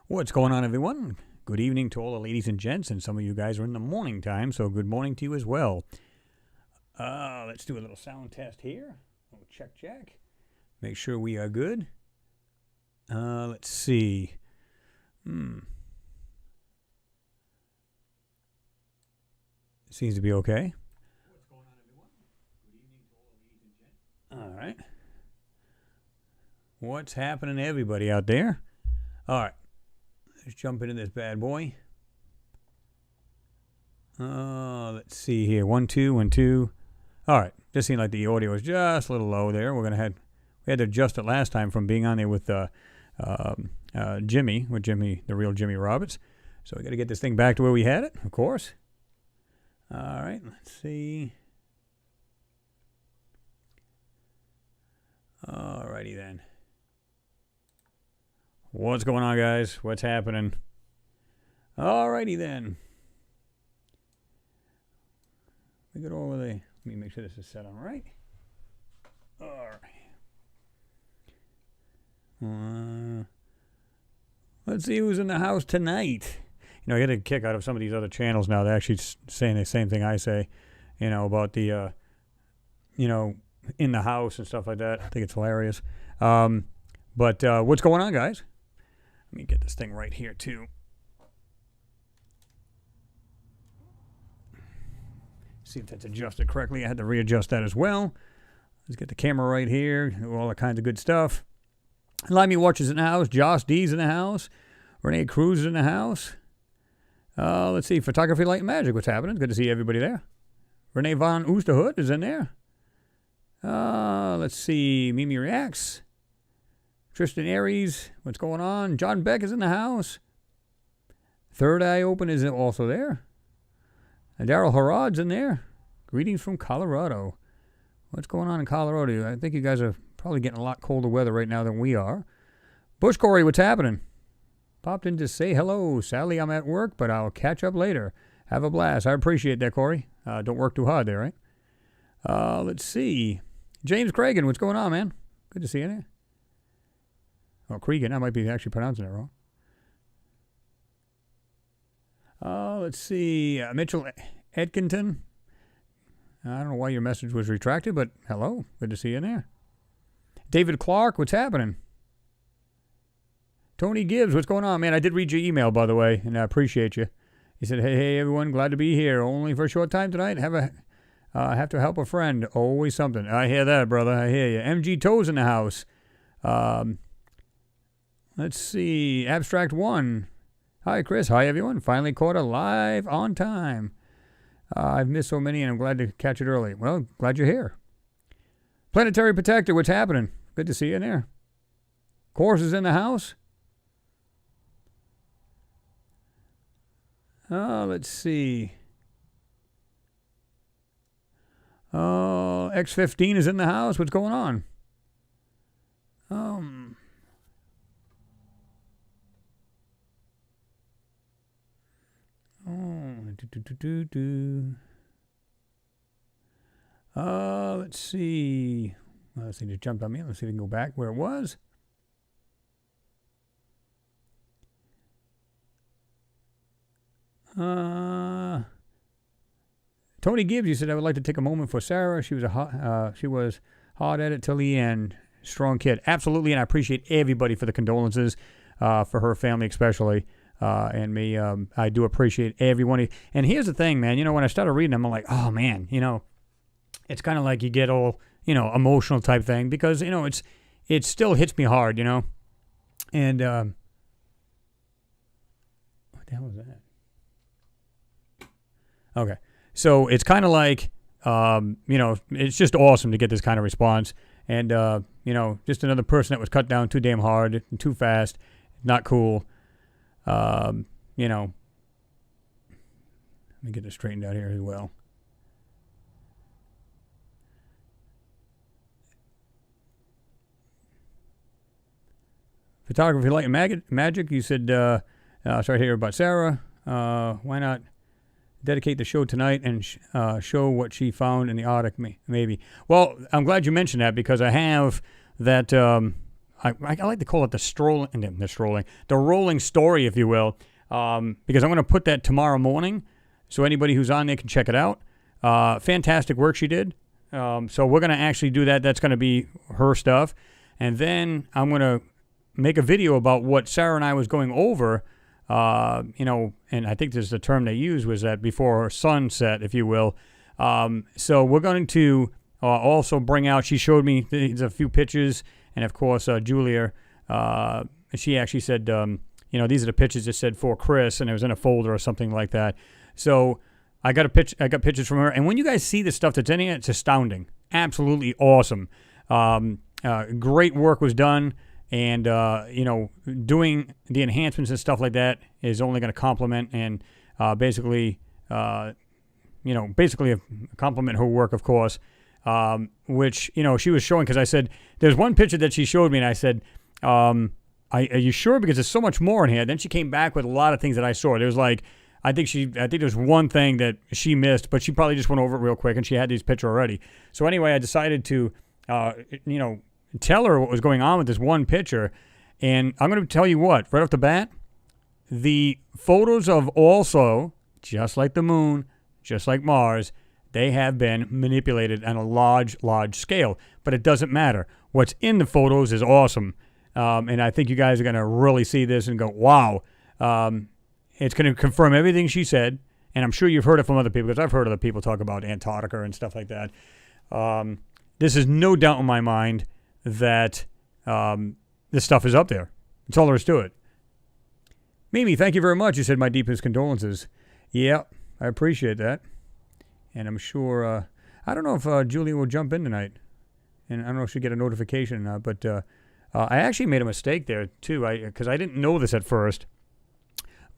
What's going on, everyone? Good evening to all the ladies and gents, and some of you guys are in the morning time, so good morning to you as well. Let's do a little sound test here. Check. Make sure we are good. Let's see. Seems to be okay. What's going on, everyone? Good evening to all the ladies and gents. All right. What's happening to everybody out there? All right. Let's jump into this bad boy. Let's see here. 1, 2, 1, 2. All right. Just seemed like the audio was just a little low there. We had to adjust it last time from being on there with Jimmy, the real Jimmy Roberts. So we got to get this thing back to where we had it, of course. All right. Let's see. All righty then. What's going on, guys? What's happening? Alrighty then. We got all of the. Let me make sure this is set on right. Alright. Let's see who's in the house tonight. I get a kick out of some of these other channels now. They're actually saying the same thing I say, about the, in the house and stuff like that. I think it's hilarious. But what's going on, guys? Let me get this thing right here, too. See if that's adjusted correctly. I had to readjust that as well. Let's get the camera right here. All that kinds of good stuff. Limey Watches in the house. Josh D's in the house. Renee Cruz is in the house. Let's see. Photography, Light, and Magic. What's happening? Good to see everybody there. Renee Von Oosterhood is in there. Let's see. Mimi Reacts. Tristan Aries, what's going on? John Beck is in the house. Third Eye Open is also there. And Daryl Harad's in there. Greetings from Colorado. What's going on in Colorado? I think you guys are probably getting a lot colder weather right now than we are. Bush Corey, what's happening? Popped in to say hello. Sadly, I'm at work, but I'll catch up later. Have a blast. I appreciate that, Corey. Don't work too hard there, right? Let's see. James Cragen, what's going on, man? Good to see you there. Oh, Cregan. I might be actually pronouncing it wrong. Let's see. Mitchell Edkinton. I don't know why your message was retracted, but hello. Good to see you in there. David Clark, what's happening? Tony Gibbs, what's going on, man? I did read your email, by the way, and I appreciate you. He said, hey, everyone, glad to be here. Only for a short time tonight. Have to help a friend. Always something. I hear that, brother. I hear you. MG Toes in the house. Let's see. Abstract 1. Hi, Chris. Hi, everyone. Finally caught a live on time. I've missed so many, and I'm glad to catch it early. Well, glad you're here. Planetary Protector, what's happening? Good to see you in there. Course is in the house. Let's see. X15 is in the house. What's going on? Let's see. Let's see, just jumped on me. Let's see if we can go back where it was. Tony Gibbs, you said I would like to take a moment for Sarah. She was hard at it till the end. Strong kid. Absolutely, and I appreciate everybody for the condolences, for her family especially. And me, I do appreciate everyone. And here's the thing, man. When I started reading them, I'm like, oh, man, it's kind of like you get all, emotional type thing because, it still hits me hard, And what the hell was that? Okay. So it's kind of like, it's just awesome to get this kind of response. And, just another person that was cut down too damn hard and too fast. Not cool. Let me get this straightened out here as well. Photography, Light, and Magic. You said, sorry to hear about Sarah. Why not dedicate the show tonight and show what she found in the Arctic, maybe? Well, I'm glad you mentioned that because I have that I like to call it the rolling story, if you will, because I'm going to put that tomorrow morning, so anybody who's on there can check it out. Fantastic work she did. So we're going to actually do that. That's going to be her stuff. And then I'm going to make a video about what Sarah and I was going over, and I think this is the term they used, was that before sunset, if you will. So we're going to also bring out, she showed me there's a few pictures, and of course, Julia, she actually said, these are the pictures that said for Chris, and it was in a folder or something like that. So I got pictures from her, and when you guys see the stuff that's in it, it's astounding. Absolutely awesome. Great work was done, and doing the enhancements and stuff like that is only going to complement and basically compliment her work, of course. Which she was showing, because I said there's one picture that she showed me, and I said, are you sure? Because there's so much more in here. Then she came back with a lot of things that I saw. There was I think there's one thing that she missed, but she probably just went over it real quick, and she had these pictures already. So anyway, I decided to, tell her what was going on with this one picture. And I'm going to tell you what, right off the bat, the photos of also, just like the moon, just like Mars, they have been manipulated on a large, large scale. But it doesn't matter. What's in the photos is awesome. And I think you guys are going to really see this and go, wow. It's going to confirm everything she said. And I'm sure you've heard it from other people, because I've heard other people talk about Antarctica and stuff like that. This is no doubt in my mind that this stuff is up there. That's all there is to it. Mimi, thank you very much. You said my deepest condolences. Yeah, I appreciate that. And I'm sure, I don't know if Julia will jump in tonight. And I don't know if she'll get a notification or not. But I actually made a mistake there, too, because I didn't know this at first.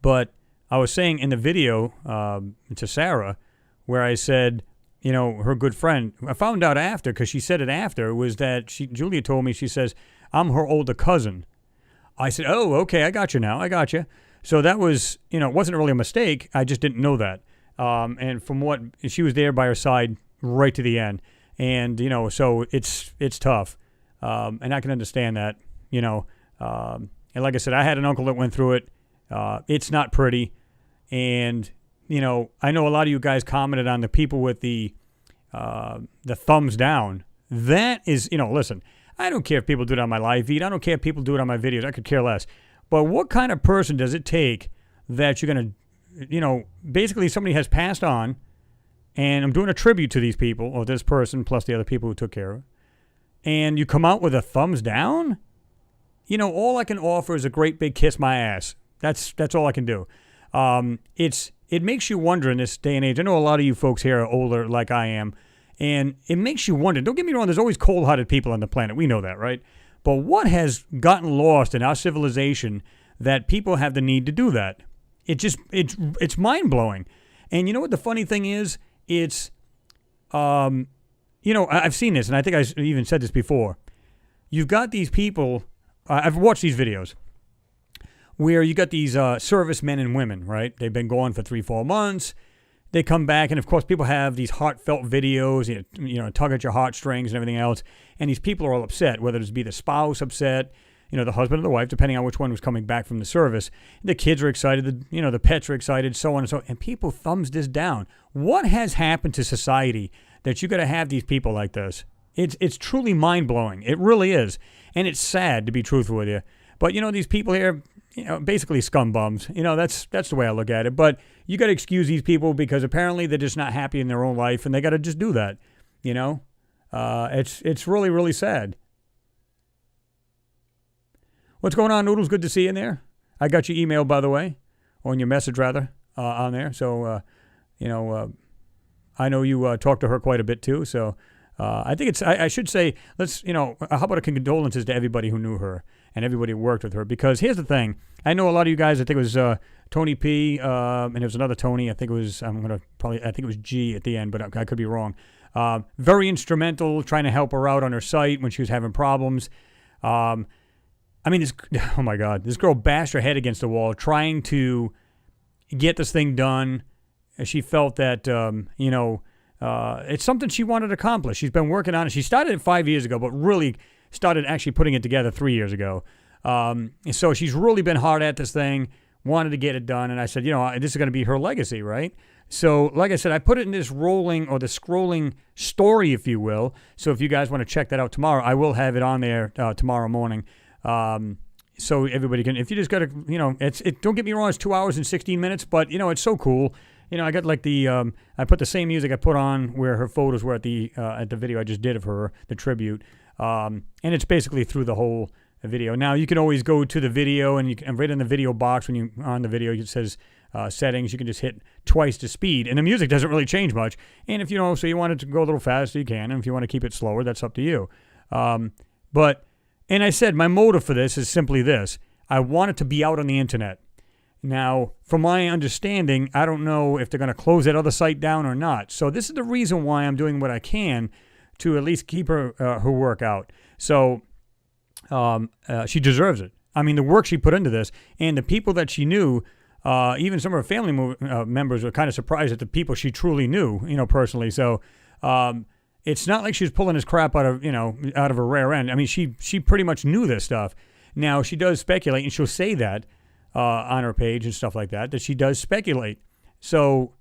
But I was saying in the video to Sarah, where I said, her good friend, I found out after, because she said it after, was that Julia told me, she says, I'm her older cousin. I said, oh, okay, I got you now. I got you. So that was, it wasn't really a mistake. I just didn't know that. And from what, she was there by her side right to the end. And, so it's tough. And I can understand that, and like I said, I had an uncle that went through it. It's not pretty. And, I know a lot of you guys commented on the people with the thumbs down. That is, listen, I don't care if people do it on my live feed. I don't care if people do it on my videos. I could care less. But what kind of person does it take that you're going to, basically somebody has passed on, and I'm doing a tribute to these people, or this person plus the other people who took care of it, and you come out with a thumbs down? All I can offer is a great big kiss my ass. That's all I can do. It makes you wonder in this day and age. I know a lot of you folks here are older like I am, and it makes you wonder. Don't get me wrong, there's always cold-hearted people on the planet. We know that, right? But what has gotten lost in our civilization that people have the need to do that? It's mind-blowing. And you know what the funny thing is? It's, I've seen this, and I think I even said this before. You've got these people, I've watched these videos, where you got these servicemen and women, right? They've been gone for 3-4 months. They come back, and of course, people have these heartfelt videos, tug at your heartstrings and everything else. And these people are all upset, whether it be the spouse upset, the husband or the wife, depending on which one was coming back from the service. The kids are excited, the pets are excited, so on and so on. And people thumbs this down. What has happened to society that you got to have these people like this? It's truly mind-blowing. It really is. And it's sad, to be truthful with you. But, these people here, basically scum bums. That's the way I look at it. But you got to excuse these people because apparently they're just not happy in their own life, and they got to just do that. It's really, really sad. What's going on, Noodles? Good to see you in there. I got your email, by the way, or in your message, rather, on there. So, I know you talked to her quite a bit, too. So I think I should say, let's, how about a condolences to everybody who knew her and everybody who worked with her? Because here's the thing. I know a lot of you guys, I think it was Tony P, and there was another Tony. I think it was G at the end, but I could be wrong. Very instrumental, trying to help her out on her site when she was having problems. Oh my God, this girl bashed her head against the wall trying to get this thing done. She felt that, it's something she wanted to accomplish. She's been working on it. She started it 5 years ago, but really started actually putting it together 3 years ago. So she's really been hard at this thing, wanted to get it done. And I said, this is going to be her legacy, right? So, like I said, I put it in this rolling or the scrolling story, if you will. So if you guys want to check that out tomorrow, I will have it on there tomorrow morning. So everybody can, if you just got to, don't get me wrong, it's 2 hours and 16 minutes, but, it's so cool. I got like I put the same music I put on where her photos were at the video I just did of her, the tribute. And it's basically through the whole video. Now, you can always go to the video, and right in the video box, when you on the video, it says settings. You can just hit twice the speed, and the music doesn't really change much. And if you want it to go a little faster, you can. And if you want to keep it slower, that's up to you. And I said, my motive for this is simply this. I want it to be out on the internet. Now, from my understanding, I don't know if they're going to close that other site down or not. So this is the reason why I'm doing what I can to at least keep her work out. So she deserves it. I mean, the work she put into this, and the people that she knew, even some of her family members were kind of surprised at the people she truly knew, personally. So it's not like she was pulling this crap out of a rare end. I mean, she pretty much knew this stuff. Now, she does speculate, and she'll say that on her page and stuff like that she does speculate. So,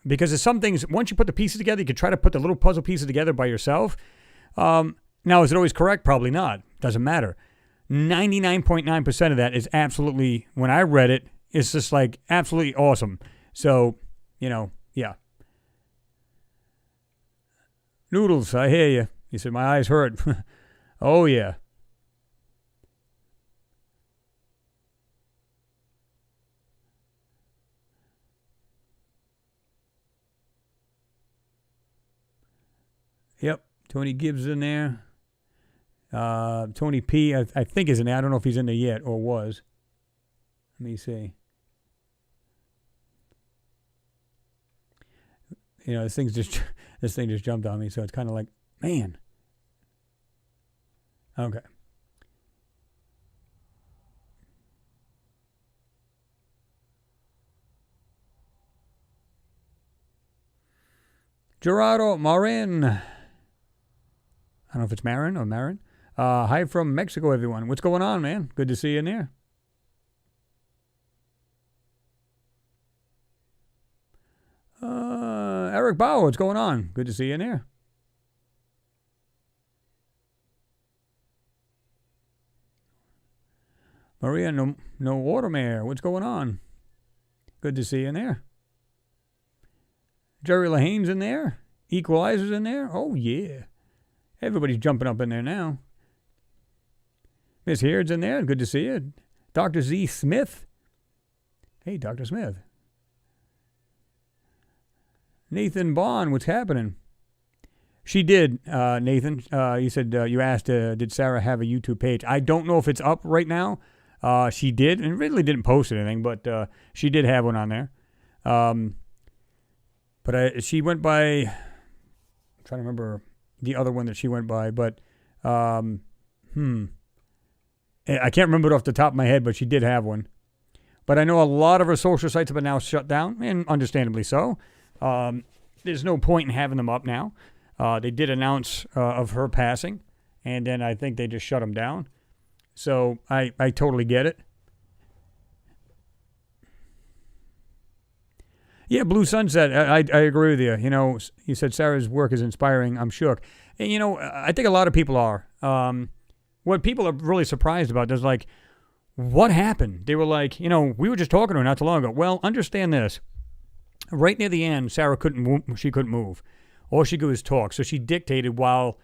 because there's some things, once you put the pieces together, you could try to put the little puzzle pieces together by yourself. Now, is it always correct? Probably not. Doesn't matter. 99.9% of that is absolutely, when I read it, it's just like absolutely awesome. So, yeah. Noodles, I hear you. He said, my eyes hurt. Oh, yeah. Yep, Tony Gibbs in there. Tony P, I think is in there. I don't know if he's in there yet or was. Let me see. This thing just jumped on me, so it's kind of like, man. Okay. Gerardo Marin. I don't know if it's Marin or Marin. Hi from Mexico, everyone. What's going on, man? Good to see you in there. Eric Bauer, what's going on? Good to see you in there. Maria no Watermare, what's going on? Good to see you in there. Jerry Lahane's in there. Equalizer's in there. Oh, yeah. Everybody's jumping up in there now. Miss Heard's in there. Good to see you. Dr. Z. Smith. Hey, Dr. Smith. Nathan Bond, what's happening? She did, Nathan. You said you asked, did Sarah have a YouTube page? I don't know if it's up right now. She did, and really didn't post anything, but she did have one on there. But she went by, I'm trying to remember the other one that she went by, but I can't remember it off the top of my head, but she did have one. But I know a lot of her social sites have been now shut down, and understandably so. There's no point in having them up now. They did announce of her passing, and then I think they just shut them down. So I totally get it. Yeah, Blue Sunset, I agree with you. You said Sarah's work is inspiring. I'm shook. And, I think a lot of people are. What people are really surprised about is like, what happened? They were like, we were just talking to her not too long ago. Well, understand this. Right near the end, Sarah couldn't move. All she could was talk. So she dictated while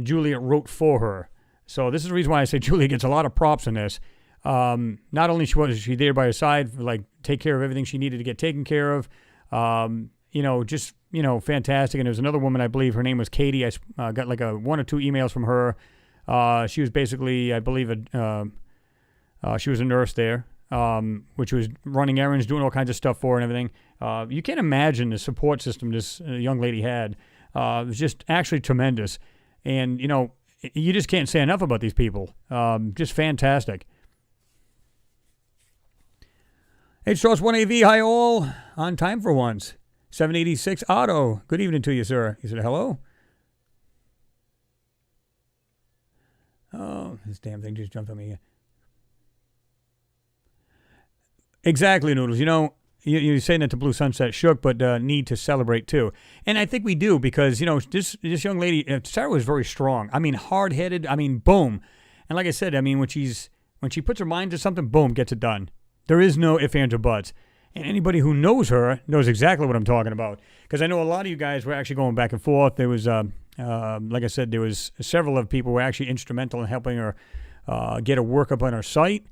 Julia wrote for her. So this is the reason why I say Julia gets a lot of props in this. Not only was she there by her side, like take care of everything she needed to get taken care of, just fantastic. And there was another woman, I believe her name was Katie. I got like one or two emails from her. She was basically, I believe, she was a nurse there, which was running errands, doing all kinds of stuff for her and everything. You can't imagine the support system this young lady had. It was just actually tremendous. And, you just can't say enough about these people. Just fantastic. H-Trust 1AV, hi all. On time for once. 786 Otto. Good evening to you, sir. He said, hello. Oh, this damn thing just jumped on me again. Exactly, Noodles. You're saying that the Blue Sunset shook, but need to celebrate too. And I think we do because, this young lady, Sarah was very strong. I mean, hard-headed. I mean, boom. And like I said, I mean, when she puts her mind to something, boom, gets it done. There is no ifs, ands, or buts. And anybody who knows her knows exactly what I'm talking about. Because I know a lot of you guys were actually going back and forth. There was, like I said, there was several of people who were actually instrumental in helping her get a workup on her site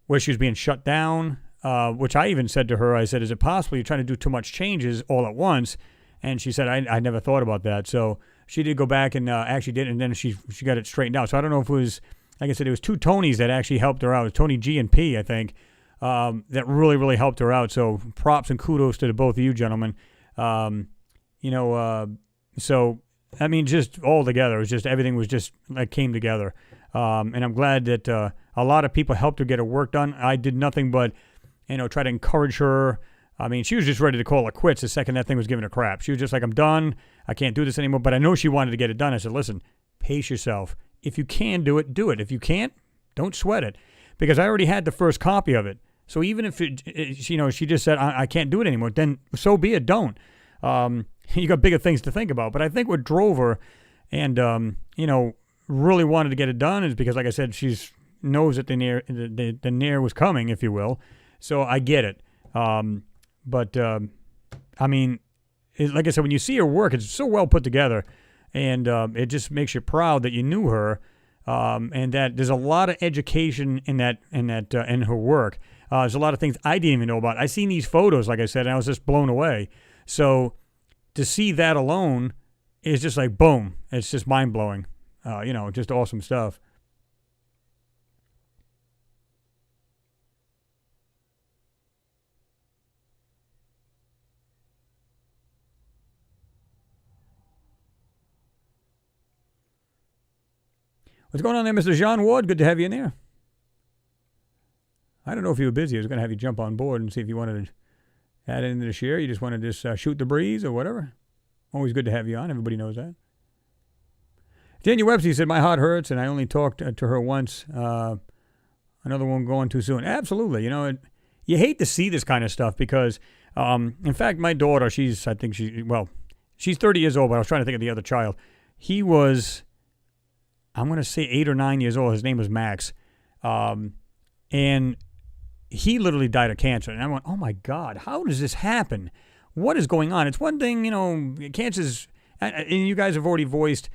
where she was being shut down. Which I even said to her, I said, is it possible you're trying to do too much changes all at once? And she said, I never thought about that. So she did go back and actually did, and then she got it straightened out. So I don't know if it was, like I said, it was two Tonys that actually helped her out. It was Tony G and P, I think, that really, really helped her out. So props and kudos to the both of you gentlemen. So, I mean, just all together, it was just, everything was just, like, came together. And I'm glad that a lot of people helped her get her work done. I did nothing but, try to encourage her. I mean, she was just ready to call it quits the second that thing was giving her crap. She was just like, I'm done. I can't do this anymore. But I know she wanted to get it done. I said, listen, pace yourself. If you can do it, do it. If you can't, don't sweat it. Because I already had the first copy of it. So even if, she just said, I can't do it anymore, then so be it, don't. You got bigger things to think about. But I think what drove her and, really wanted to get it done is because, like I said, she knows that the near was coming, if you will. So I get it. But I mean, like I said, when you see her work, it's so well put together. And it just makes you proud that you knew her. And that there's a lot of education in her work. There's a lot of things I didn't even know about. I seen these photos, like I said, and I was just blown away. So to see that alone is just like, boom. It's just mind-blowing. Just awesome stuff. What's going on there, Mr. John Ward? Good to have you in there. I don't know if you were busy. I was going to have you jump on board and see if you wanted to add it into the share. You just want to just shoot the breeze or whatever. Always good to have you on. Everybody knows that. Daniel Webster said, my heart hurts, and I only talked to her once. Another one going too soon. Absolutely. You hate to see this kind of stuff because, in fact, my daughter, she's 30 years old, but I was trying to think of the other child. He was, I'm going to say 8 or 9 years old. His name was Max. And he literally died of cancer. And I went, oh, my God, how does this happen? What is going on? It's one thing, cancer's, and you guys have already voiced,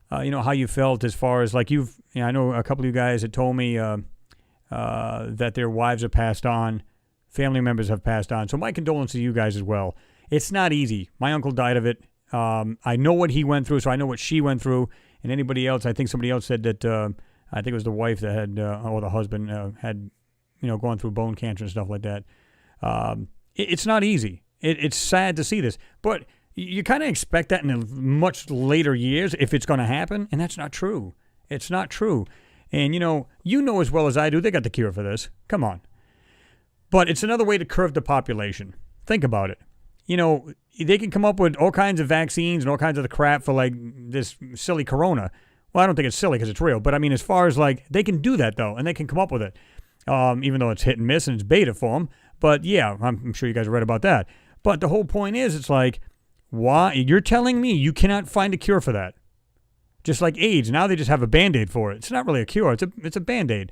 how you felt as far as, like, I know a couple of you guys had told me that their wives have passed on, family members have passed on. So my condolences to you guys as well. It's not easy. My uncle died of it. I know what he went through, so I know what she went through. And anybody else, I think somebody else said that, I think it was the wife that had, or the husband had, gone through bone cancer and stuff like that. It's not easy. It's sad to see this. But you kind of expect that in much later years if it's going to happen, and that's not true. It's not true. And, you know as well as I do, they got the cure for this. Come on. But it's another way to curb the population. Think about it. They can come up with all kinds of vaccines and all kinds of the crap for, like, this silly corona. Well, I don't think it's silly because it's real. But, I mean, as far as, like, they can do that, though, and they can come up with it. Even though it's hit and miss and it's beta form. But, yeah, I'm sure you guys read about that. But the whole point is, it's like, why? You're telling me you cannot find a cure for that. Just like AIDS. Now they just have a Band-Aid for it. It's not really a cure. It's a Band-Aid.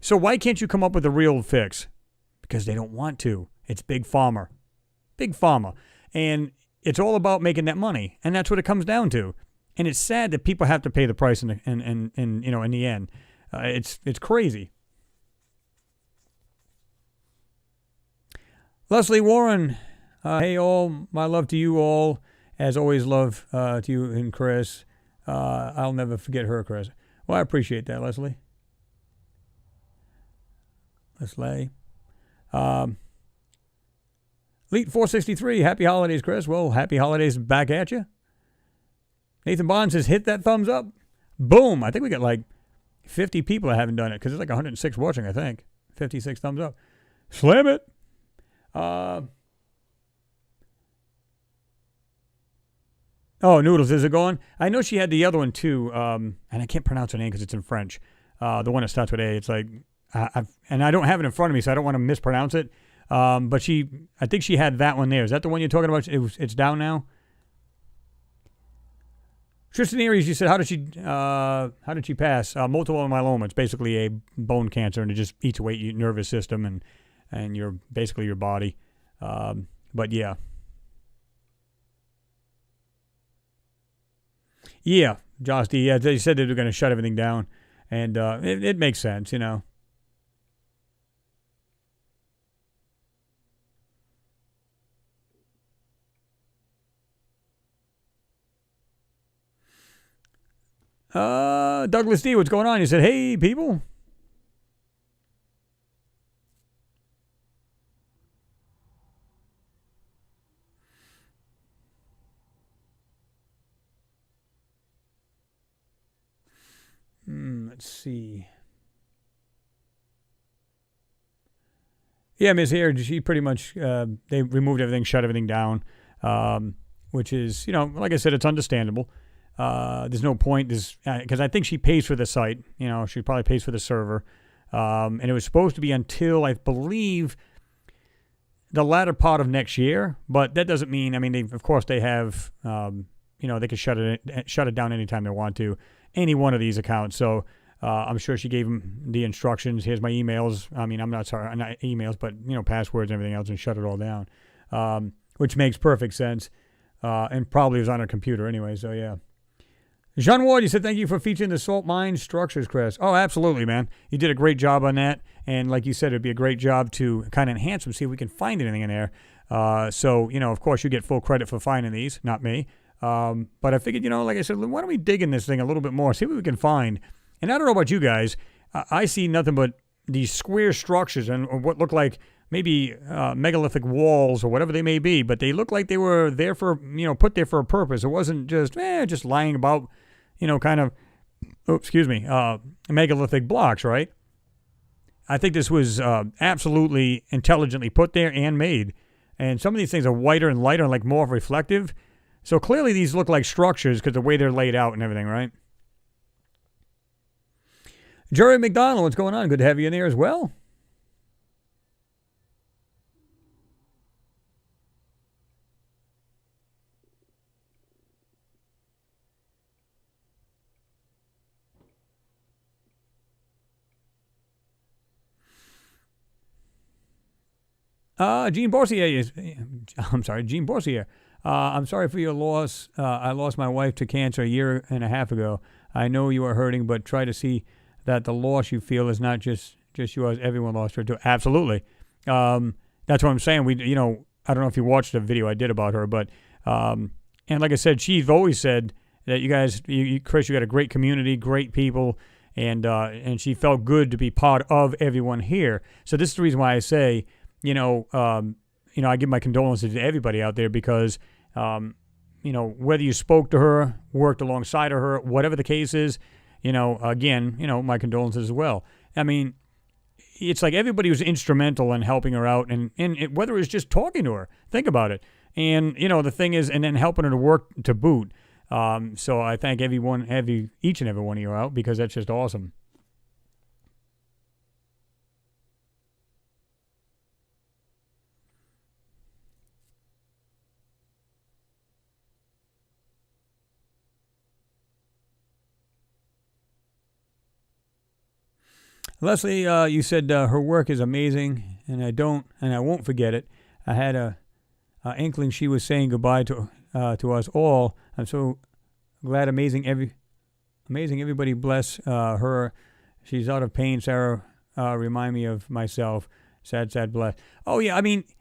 So why can't you come up with a real fix? Because they don't want to. It's Big Pharma. Big Pharma. And it's all about making that money. And that's what it comes down to. And it's sad that people have to pay the price in the end. It's crazy. Leslie Warren, hey all, my love to you all. As always, love to you and Chris. I'll never forget her, Chris. Well, I appreciate that, Leslie. Leslie. Elite 463, happy holidays, Chris. Well, happy holidays back at you. Nathan Bond says, hit that thumbs up. Boom. I think we got like 50 people that haven't done it because there's like 106 watching, I think. 56 thumbs up. Slam it. Oh, Noodles, is it going? I know she had the other one too, and I can't pronounce her name because it's in French. The one that starts with A. It's like, and I don't have it in front of me, so I don't want to mispronounce it. But I think she had that one there. Is that the one you're talking about? It's down now. Tristan Aries, you said, how did she pass? Multiple myeloma. It's basically a bone cancer, and it just eats away your nervous system and your basically your body. But yeah. Yeah, Josh D. Yeah, they said they were going to shut everything down, and it makes sense, you know. Douglas D, what's going on? He said, hey, people. Let's see. Yeah, Ms. Hare, she pretty much, they removed everything, shut everything down, which is, like I said, it's understandable. There's no point, because I think she pays for the site. She probably pays for the server. And it was supposed to be until, I believe, the latter part of next year. But that doesn't mean, of course, they have, they can shut it down anytime they want to, any one of these accounts. So I'm sure she gave them the instructions. Here's my emails. I'm not emails, but, passwords and everything else, and shut it all down, which makes perfect sense. And probably was on her computer anyway, so yeah. Jean Ward, you said thank you for featuring the salt mine structures, Chris. Oh, absolutely, man. You did a great job on that. And like you said, it'd be a great job to kind of enhance them, see if we can find anything in there. So, of course, you get full credit for finding these, not me. But I figured, like I said, why don't we dig in this thing a little bit more, see what we can find. And I don't know about you guys. I see nothing but these square structures and what look like maybe megalithic walls or whatever they may be. But they look like they were there for, put there for a purpose. It wasn't just lying about, kind of, megalithic blocks, right? I think this was absolutely intelligently put there and made. And some of these things are whiter and lighter and like more reflective. So clearly these look like structures because the way they're laid out and everything, right? Jerry McDonald, what's going on? Good to have you in there as well. Gene Borsier Gene Borsier. I'm sorry for your loss. I lost my wife to cancer a year and a half ago. I know you are hurting, but try to see that the loss you feel is not just yours. Everyone lost her too. Absolutely. That's what I'm saying. I don't know if you watched the video I did about her, but and like I said, she's always said that you guys, Chris, you got a great community, great people, and she felt good to be part of everyone here. So this is the reason why I say, I give my condolences to everybody out there because, whether you spoke to her, worked alongside of her, whatever the case is, again, my condolences as well. It's like everybody was instrumental in helping her out, and whether it was just talking to her, think about it. And, the thing is, and then helping her to work to boot. So I thank each and every one of you out because that's just awesome. Leslie, you said her work is amazing, and I won't forget it. I had a inkling she was saying goodbye to us all. I'm so glad. Amazing, everybody bless her. She's out of pain. Sarah, remind me of myself. Sad, bless. Oh yeah, that's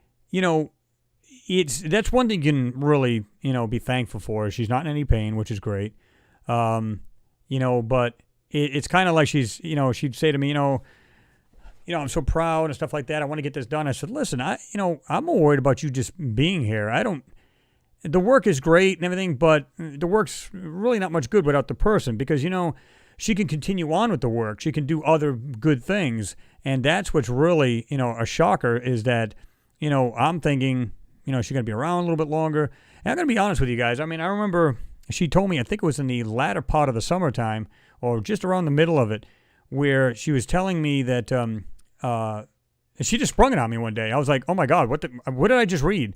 one thing you can really be thankful for. She's not in any pain, which is great. But. It's kind of like she'd say to me, I'm so proud and stuff like that. I want to get this done. I said, listen, I'm more worried about you just being here. The work is great and everything, but the work's really not much good without the person because, she can continue on with the work. She can do other good things. And that's what's really, a shocker is that, I'm thinking, she's going to be around a little bit longer. And I'm going to be honest with you guys. I mean, I remember she told me, I think it was in the latter part of the summertime or just around the middle of it, where she was telling me that she just sprung it on me one day. I was like, oh my God, what did I just read?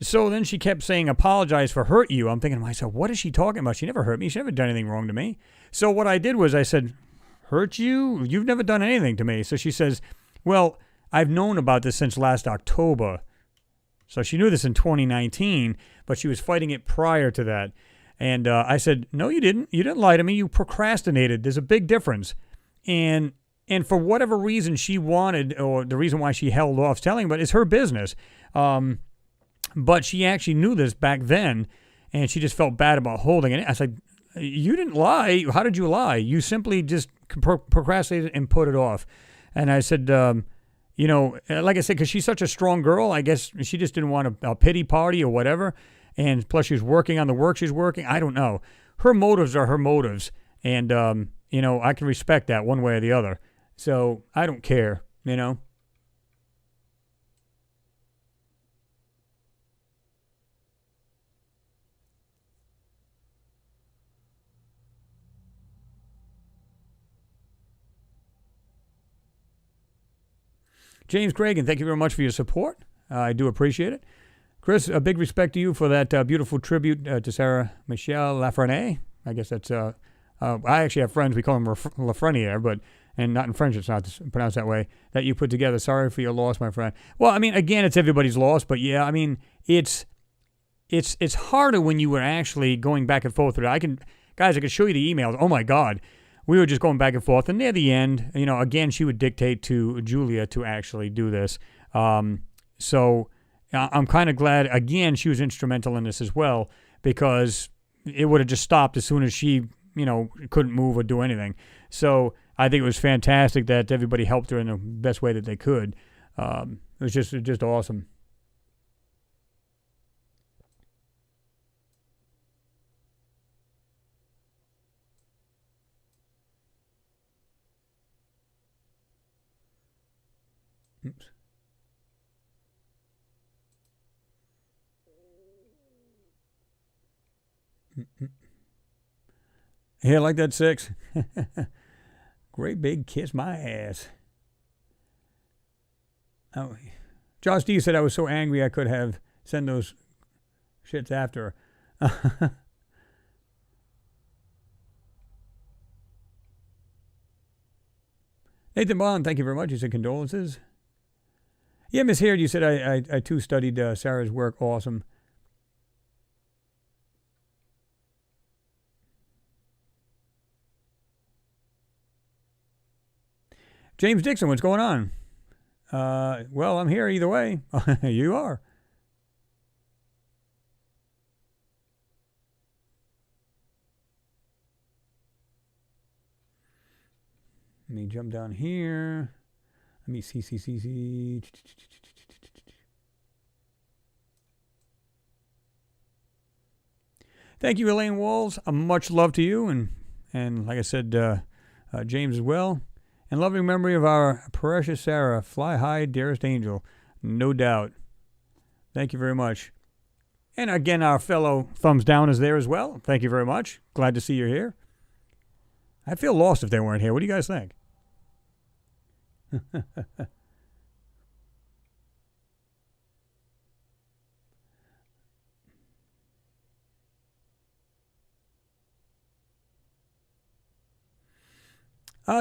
So then she kept saying, apologize for hurt you. I'm thinking to myself, what is she talking about? She never hurt me. She never done anything wrong to me. So what I did was I said, hurt you? You've never done anything to me. So she says, well, I've known about this since last October. So she knew this in 2019, but she was fighting it prior to that. And I said, no, you didn't. You didn't lie to me. You procrastinated. There's a big difference. And for whatever reason she wanted, or the reason why she held off telling, but it's her business. But she actually knew this back then, and she just felt bad about holding it. I said, you didn't lie. How did you lie? You simply just procrastinated and put it off. And I said, like I said, because she's such a strong girl, I guess she just didn't want a pity party or whatever. And plus she was working on the work she's working. I don't know. Her motives are her motives. And, I can respect that one way or the other. So I don't care, James Cragen, thank you very much for your support. I do appreciate it. Chris, a big respect to you for that beautiful tribute to Sarah Michelle Lafreniere. I guess that's, I actually have friends, we call them Lafreniere, and not in French, it's not pronounced that way, that you put together. Sorry for your loss, my friend. Well, I mean, again, it's everybody's loss, but yeah, I mean, it's harder when you were actually going back and forth with it. I can show you the emails. Oh my God. We were just going back and forth, and near the end, again, she would dictate to Julia to actually do this. So I'm kind of glad, again, she was instrumental in this as well, because it would have just stopped as soon as she, couldn't move or do anything. So I think it was fantastic that everybody helped her in the best way that they could. It was just awesome. Oops. Yeah, like that 6. Great big kiss my ass. Oh, Josh D said I was so angry I could have sent those shits after her. Nathan Bond, thank you very much. He said condolences. Yeah, Miss Haird, you said I too studied Sarah's work. Awesome. James Dixon, what's going on? Well, I'm here either way. You are. Let me jump down here. Let me see. Thank you, Elaine Walls. Much love to you, and like I said, James as well. And loving memory of our precious Sarah. Fly high, dearest angel. No doubt. Thank you very much. And again, our fellow thumbs down is there as well. Thank you very much. Glad to see you're here. I'd feel lost if they weren't here. What do you guys think?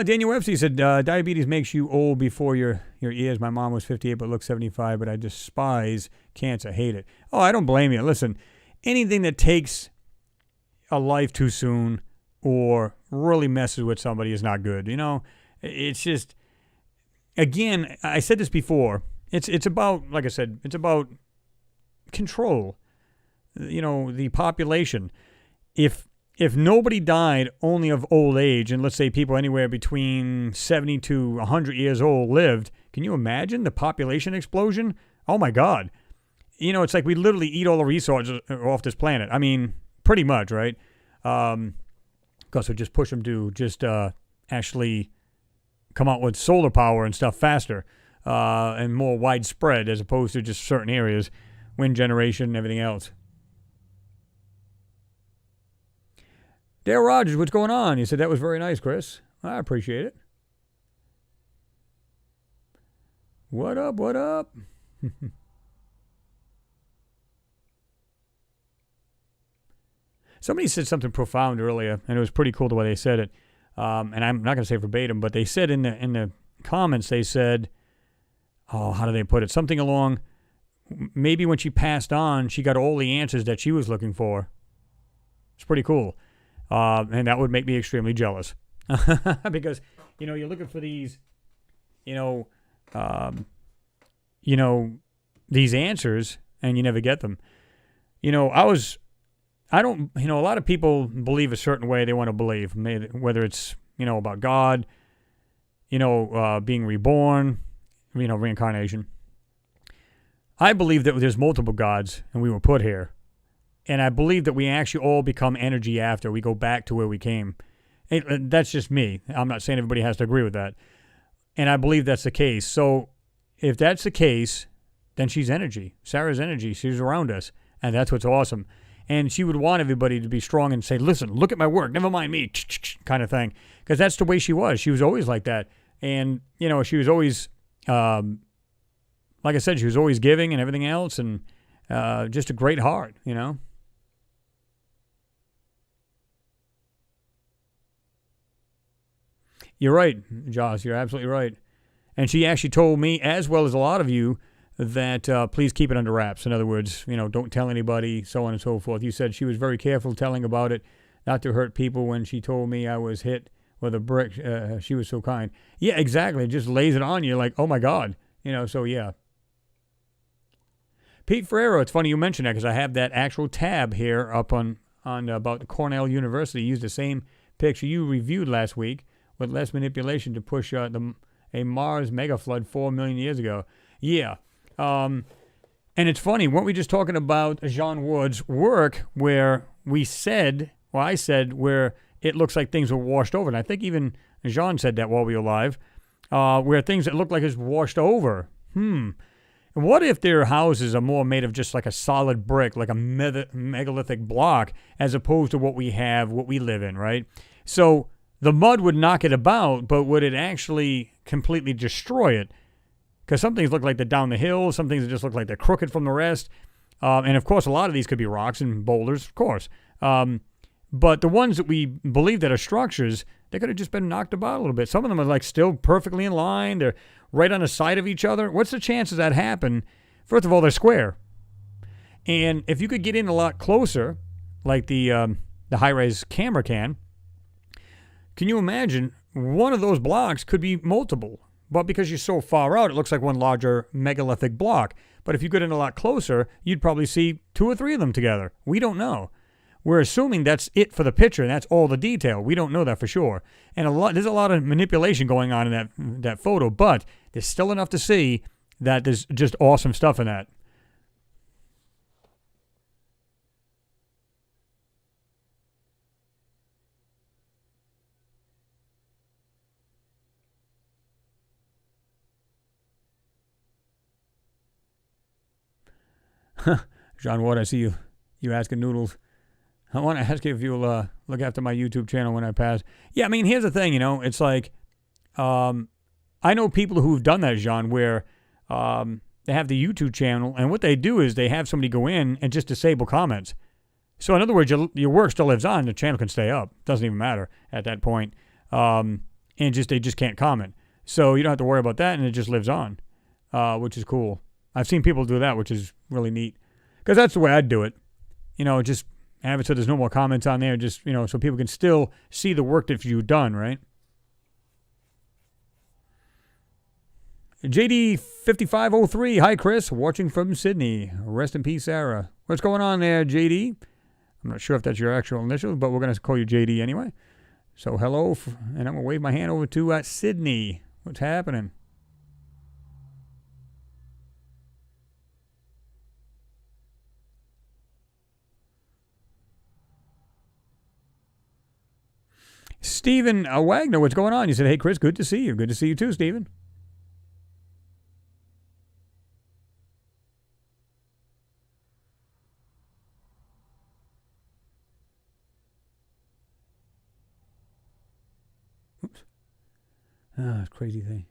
Daniel Webster said, diabetes makes you old before your ears. My mom was 58 but looks 75, but I despise cancer. Hate it. Oh, I don't blame you. Listen, anything that takes a life too soon or really messes with somebody is not good. It's just, again, I said this before. It's about, like I said, it's about control. The population. If nobody died only of old age, and let's say people anywhere between 70 to 100 years old lived, can you imagine the population explosion? Oh my God. It's like we literally eat all the resources off this planet. I mean, pretty much, right? Because we just push them to just actually come out with solar power and stuff faster and more widespread as opposed to just certain areas. wind generation and everything else. Dale Rogers, what's going on? You said that was very nice, Chris. I appreciate it. What up, what up? Somebody said something profound earlier, and it was pretty cool the way they said it. And I'm not going to say verbatim, but they said in the comments, they said, oh, how do they put it? Something along, maybe when she passed on, she got all the answers that she was looking for. It's pretty cool. And that would make me extremely jealous. Because, you're looking for these, these answers, and you never get them. A lot of people believe a certain way they want to believe, whether it's, about God, being reborn, reincarnation. I believe that there's multiple gods and we were put here. And I believe that we actually all become energy after we go back to where we came. That's just me. I'm not saying everybody has to agree with that. And I believe that's the case. So if that's the case, then she's energy. Sarah's energy. She's around us. And that's what's awesome. And she would want everybody to be strong and say, listen, look at my work. Never mind me, kind of thing. Because that's the way she was. She was always like that. And, she was always, like I said, she was always giving and everything else. And just a great heart, You're right, Joss. You're absolutely right. And she actually told me, as well as a lot of you, that please keep it under wraps. In other words, don't tell anybody, so on and so forth. You said she was very careful telling about it, not to hurt people. When she told me I was hit with a brick, she was so kind. Yeah, exactly. It just lays it on you like, oh, my God. So yeah. Pete Ferrero, it's funny you mentioned that because I have that actual tab here up on about Cornell University. Used the same picture you reviewed last week with less manipulation to push a Mars mega flood 4 million years ago. Yeah. And it's funny, weren't we just talking about Jean Wood's work where I said where it looks like things were washed over. And I think even Jean said that while we were live, where things that look like it's washed over. What if their houses are more made of just like a solid brick, like a megalithic block, as opposed to what we live in, right? So the mud would knock it about, but would it actually completely destroy it? Because some things look like they're down the hill, some things just look like they're crooked from the rest. And of course, a lot of these could be rocks and boulders, of course. But the ones that we believe that are structures, they could have just been knocked about a little bit. Some of them are like still perfectly in line. They're right on the side of each other. What's the chances that happen? First of all, they're square. And if you could get in a lot closer, like the high-res camera can you imagine one of those blocks could be multiple? But because you're so far out, it looks like one larger megalithic block. But if you get in a lot closer, you'd probably see 2 or 3 of them together. We don't know. We're assuming that's it for the picture, and that's all the detail. We don't know that for sure. And there's a lot of manipulation going on in that photo, but there's still enough to see that there's just awesome stuff in that. John Ward, I see you asking Noodles. I want to ask you if you'll look after my YouTube channel when I pass. Yeah, I mean, here's the thing, it's like, I know people who've done that, John, where they have the YouTube channel, and what they do is they have somebody go in and just disable comments. So in other words, your work still lives on, the channel can stay up. Doesn't even matter at that point. And they just can't comment. So you don't have to worry about that, and it just lives on, which is cool. I've seen people do that, which is really neat. Because that's the way I'd do it. Just have it so there's no more comments on there, just, so people can still see the work that you've done, right? JD5503, hi Chris, watching from Sydney. Rest in peace, Sarah. What's going on there, JD? I'm not sure if that's your actual initials, but we're going to call you JD anyway. So hello, and I'm going to wave my hand over to Sydney. What's happening? Stephen Wagner, what's going on? You said, hey, Chris, good to see you. Good to see you too, Stephen. It's a crazy thing.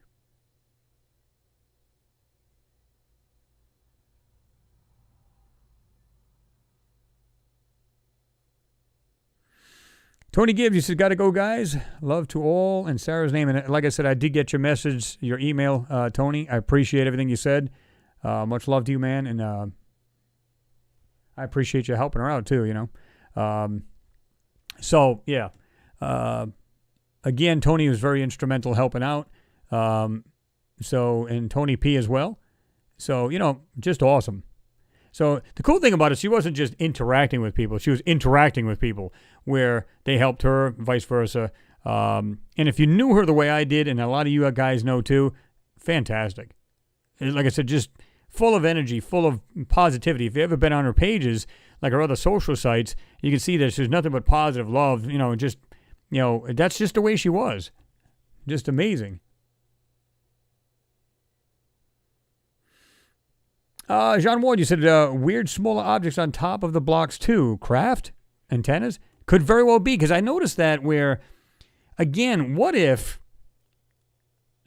Tony Gibbs, you said, got to go, guys. Love to all in Sarah's name. And like I said, I did get your message, your email, Tony. I appreciate everything you said. Much love to you, man. And I appreciate you helping her out, too, you know. So, yeah. Again, Tony was very instrumental helping out. And Tony P as well. So, you know, just awesome. So the cool thing about it, she wasn't just interacting with people. She was interacting with people where they helped her, vice versa. And if you knew her the way I did, and a lot of you guys know too, fantastic. Like I said, just full of energy, full of positivity. If you've ever been on her pages, like her other social sites, you can see that there's nothing but positive love, you know, just, you know, that's just the way she was. Just amazing. Jean Ward, you said weird smaller objects on top of the blocks too. Craft? Antennas? Could very well be, because I noticed that where, again, what if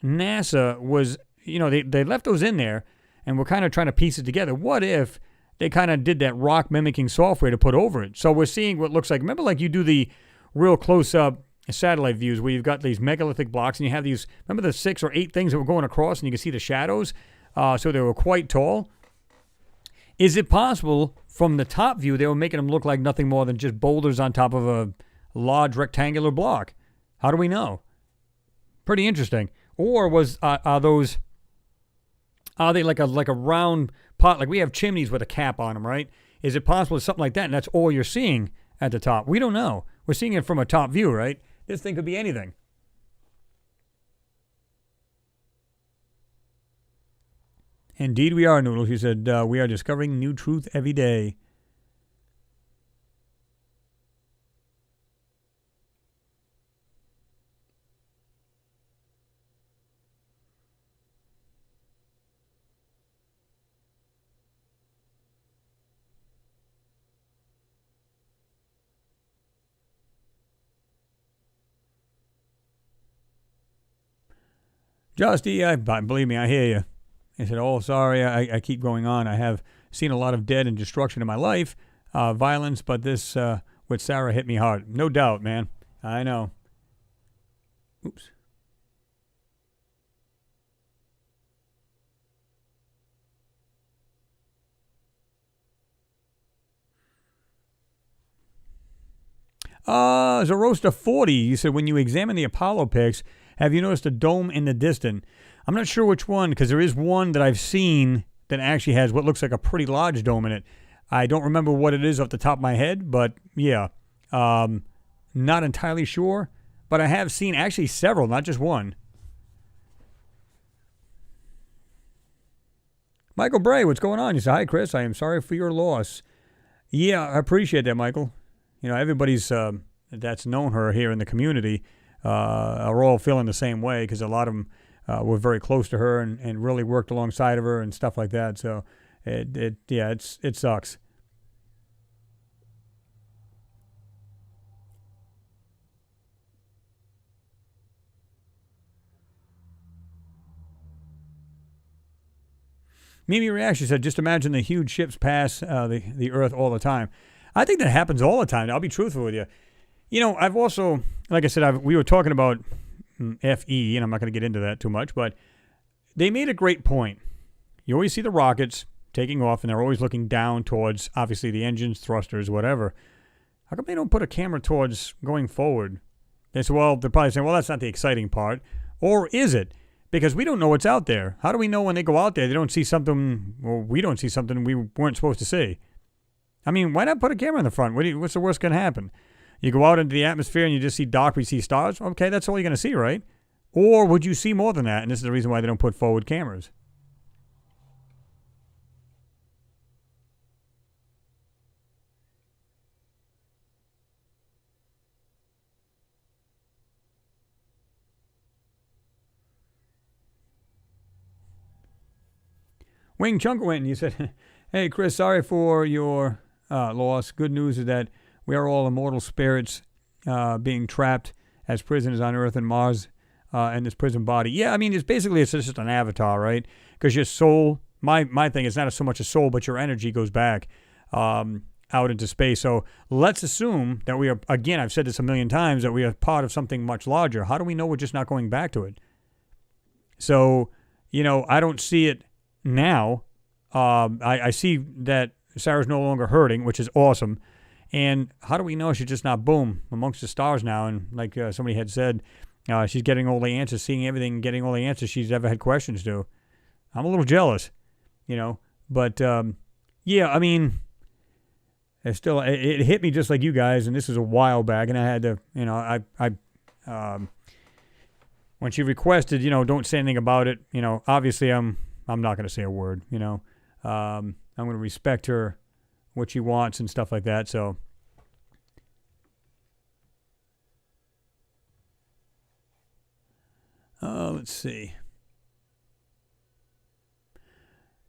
NASA was, you know, they left those in there and we're kind of trying to piece it together. What if they kind of did that rock mimicking software to put over it? So we're seeing what looks like, remember like you do the real close-up satellite views where you've got these megalithic blocks and you have these, remember the 6 or 8 things that were going across and you can see the shadows? So they were quite tall. Is it possible from the top view they were making them look like nothing more than just boulders on top of a large rectangular block? How do we know? Pretty interesting. Or are they like a round pot? Like we have chimneys with a cap on them, right? Is it possible it's something like that and that's all you're seeing at the top? We don't know. We're seeing it from a top view, right? This thing could be anything. Indeed we are, Noodles. You said, we are discovering new truth every day. Justy, believe me, I hear you. He said, oh, sorry, I keep going on. I have seen a lot of dead and destruction in my life, violence, but this with Sarah hit me hard. No doubt, man. I know. Oops. Zarosta 40, you said, when you examine the Apollo pics, have you noticed a dome in the distance? I'm not sure which one, because there is one that I've seen that actually has what looks like a pretty large dome in it. I don't remember what it is off the top of my head, but yeah, not entirely sure. But I have seen actually several, not just one. Michael Bray, what's going on? You say, hi, Chris. I am sorry for your loss. Yeah, I appreciate that, Michael. You know, everybody's that's known her here in the community are all feeling the same way, because a lot of them were very close to her and really worked alongside of her and stuff like that. So it sucks. Mimi Reaction said, just imagine the huge ships pass the Earth all the time. I think that happens all the time. I'll be truthful with you. You know, I've also, like I said, we were talking about FE, and I'm not going to get into that too much, but they made a great point. You always see the rockets taking off, and they're always looking down towards, obviously, the engines, thrusters, whatever. How come they don't put a camera towards going forward? They say, well, they're probably saying, well, that's not the exciting part. Or is it? Because we don't know what's out there. How do we know when they go out there they don't see something, or we don't see something we weren't supposed to see? I mean, why not put a camera in the front? What's the worst going to happen? You go out into the atmosphere and you just see dark, we see stars. Okay, that's all you're going to see, right? Or would you see more than that? And this is the reason why they don't put forward cameras. Wing Chunkwin, you said, hey, Chris, sorry for your loss. Good news is that we are all immortal spirits being trapped as prisoners on Earth and Mars. in this prison body. Yeah, I mean, it's just an avatar, right? Because your soul, my thing is not so much a soul, but your energy goes back out into space. So let's assume that we are, again, I've said this a million times, that we are part of something much larger. How do we know we're just not going back to it? So, I don't see it now. I see that Sarah's no longer hurting, which is awesome. And how do we know she's just not, boom, amongst the stars now? And like somebody had said, she's getting all the answers, seeing everything, getting all the answers she's ever had questions to. I'm a little jealous, But, yeah, I mean, it hit me just like you guys, and this is a while back, and I had to, when she requested, don't say anything about it, obviously I'm not going to say a word, I'm going to respect her, what she wants and stuff like that, so. Let's see.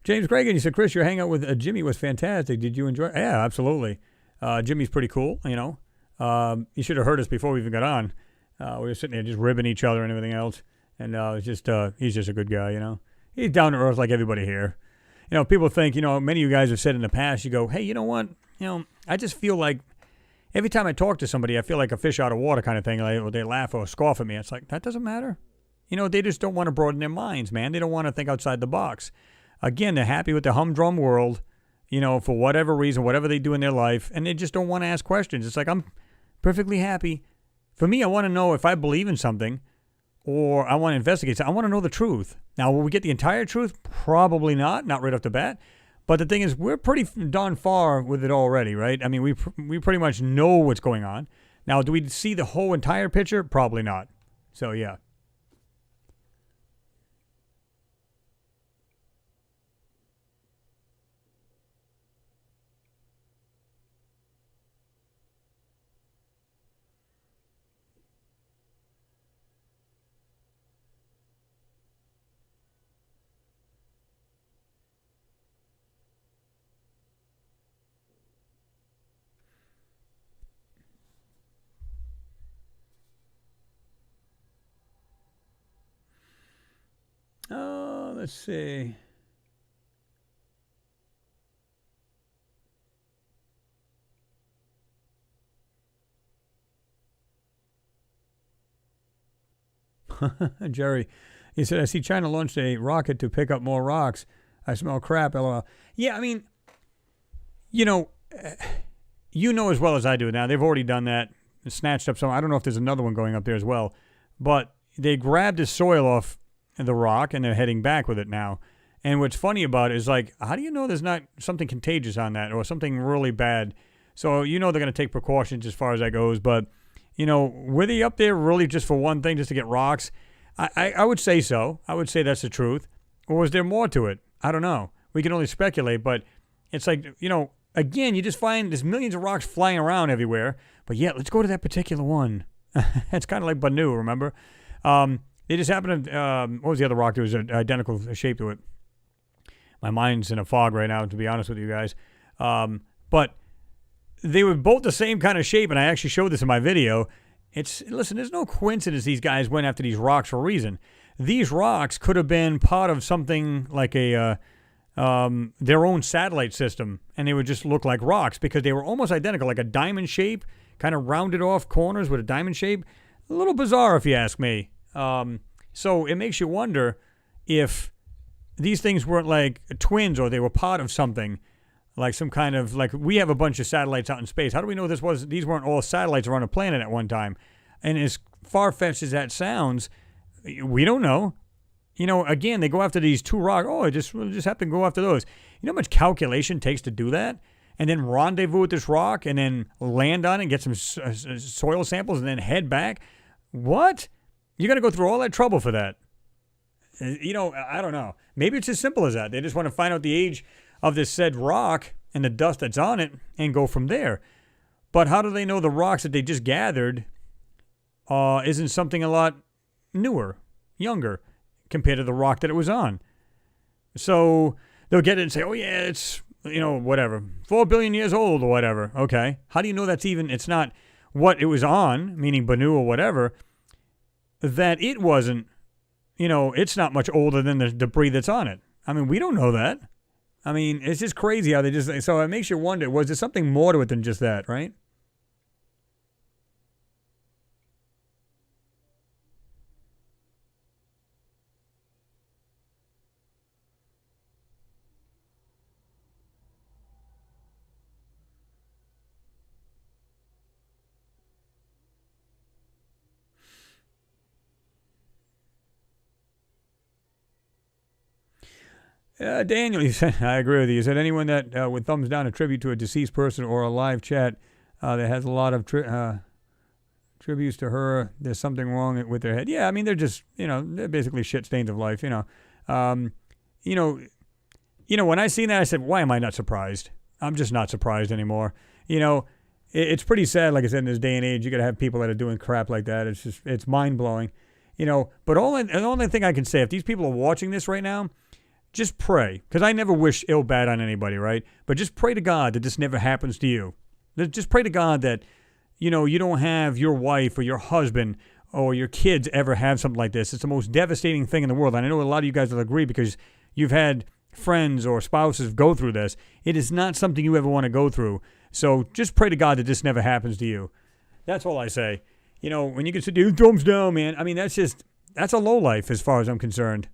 James Gregan, he said, Chris, your hangout with Jimmy was fantastic. Did you enjoy it? Yeah, absolutely. Jimmy's pretty cool, You should have heard us before we even got on. We were sitting there just ribbing each other and everything else. And it's just he's just a good guy, He's down to earth like everybody here. People think, many of you guys have said in the past, you go, hey, you know what? I just feel like every time I talk to somebody, I feel like a fish out of water kind of thing. Like, they laugh or scoff at me. It's like, that doesn't matter. They just don't want to broaden their minds, man. They don't want to think outside the box. Again, they're happy with the humdrum world, for whatever reason, whatever they do in their life, and they just don't want to ask questions. It's like, I'm perfectly happy. For me, I want to know if I believe in something or I want to investigate. I want to know the truth. Now, will we get the entire truth? Probably not right off the bat. But the thing is, we're pretty darn far with it already, right? I mean, we pretty much know what's going on. Now, do we see the whole entire picture? Probably not. So, yeah. Let's see. Jerry, he said, I see China launched a rocket to pick up more rocks. I smell crap, LOL. Yeah, I mean, as well as I do now. They've already done that, snatched up some. I don't know if there's another one going up there as well. But they grabbed the soil off the rock, and they're heading back with it now. And what's funny about it is, like, how do you know there's not something contagious on that or something really bad? So they're going to take precautions as far as that goes. But, were they up there really just for one thing, just to get rocks? I would say so. I would say that's the truth. Or was there more to it? I don't know. We can only speculate. But it's like, again, you just find there's millions of rocks flying around everywhere. But, yeah, let's go to that particular one. It's kind of like Banu, remember? They just happened to, what was the other rock that was an identical shape to it? My mind's in a fog right now, to be honest with you guys. But they were both the same kind of shape, and I actually showed this in my video. Listen, there's no coincidence these guys went after these rocks for a reason. These rocks could have been part of something like their own satellite system, and they would just look like rocks because they were almost identical, like a diamond shape, kind of rounded off corners with a diamond shape. A little bizarre, if you ask me. So it makes you wonder if these things weren't like twins or they were part of something, like some kind of, like we have a bunch of satellites out in space. How do we know these weren't all satellites around a planet at one time? And as far-fetched as that sounds, we don't know. Again, they go after these two rocks. Oh, we'll just have to go after those. You know how much calculation it takes to do that? And then rendezvous with this rock and then land on it and get some soil samples and then head back? What? You got to go through all that trouble for that. I don't know. Maybe it's as simple as that. They just want to find out the age of this said rock and the dust that's on it and go from there. But how do they know the rocks that they just gathered isn't something a lot newer, younger, compared to the rock that it was on? So they'll get it and say, oh, yeah, it's, whatever, 4 billion years old or whatever. Okay. How do you know it's not what it was on, meaning Banu or whatever? that it wasn't, it's not much older than the debris that's on it. I mean, we don't know that. I mean, it's just crazy how they just, so it makes you wonder, was there something more to it than just that, right? Daniel, you said, I agree with you. You said anyone that would thumbs down a tribute to a deceased person or a live chat that has a lot of tributes to her, there's something wrong with their head. Yeah, I mean, they're just, they're basically shit stains of life, Um, you know, when I seen that, I said, why am I not surprised? I'm just not surprised anymore. It's pretty sad, like I said, in this day and age, you got to have people that are doing crap like that. It's mind-blowing. But the only thing I can say, if these people are watching this right now, just pray, because I never wish ill bad on anybody, right? But just pray to God that this never happens to you. Just pray to God that, you don't have your wife or your husband or your kids ever have something like this. It's the most devastating thing in the world. And I know a lot of you guys will agree because you've had friends or spouses go through this. It is not something you ever want to go through. So just pray to God that this never happens to you. That's all I say. When you can sit there, thumbs down, man. I mean, that's a low life as far as I'm concerned.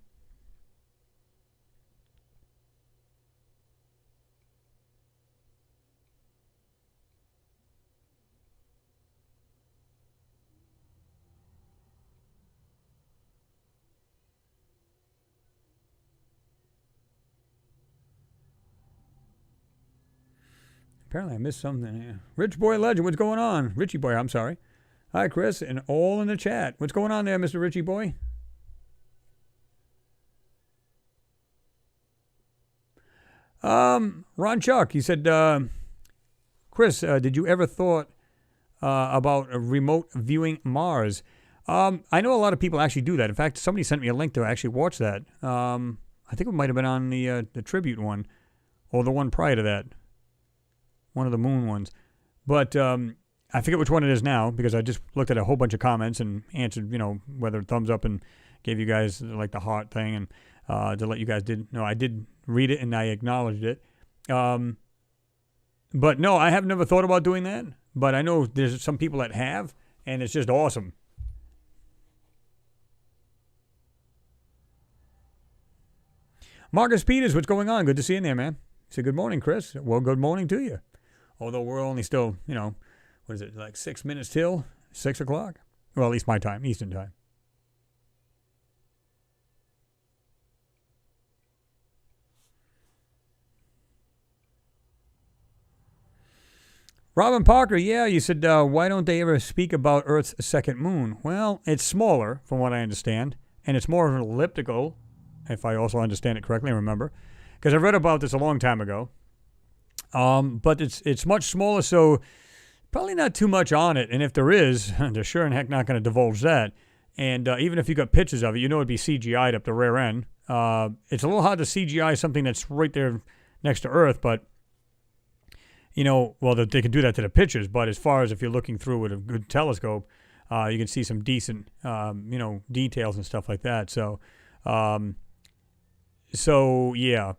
Apparently I missed something here. Rich Boy Legend, what's going on? Richie Boy, I'm sorry. Hi, Chris, and all in the chat. What's going on there, Mr. Richie Boy? Ron Chuck, he said, Chris, did you ever thought about remote viewing Mars? I know a lot of people actually do that. In fact, somebody sent me a link to actually watch that. I think it might have been on the tribute one, or the one prior to that. One of the moon ones. But I forget which one it is now because I just looked at a whole bunch of comments and answered, whether thumbs up and gave you guys like the heart thing and to let you guys I did read it and I acknowledged it. But no, I have never thought about doing that. But I know there's some people that have, and it's just awesome. Marcus Peters, what's going on? Good to see you in there, man. He said, good morning, Chris. Well, good morning to you. Although we're only still, what is it, like 6 minutes till 6 o'clock? Well, at least my time, Eastern time. Robin Parker, yeah, you said, why don't they ever speak about Earth's second moon? Well, it's smaller, from what I understand, and it's more elliptical, if I also understand it correctly and remember, because I read about this a long time ago. But it's much smaller, so probably not too much on it. And if there is, they're sure in heck not going to divulge that. And even if you got pictures of it, it'd be CGI'd up the rear end. It's a little hard to CGI something that's right there next to Earth, but, well, they can do that to the pictures. But as far as if you're looking through with a good telescope, you can see some decent, details and stuff like that. So yeah.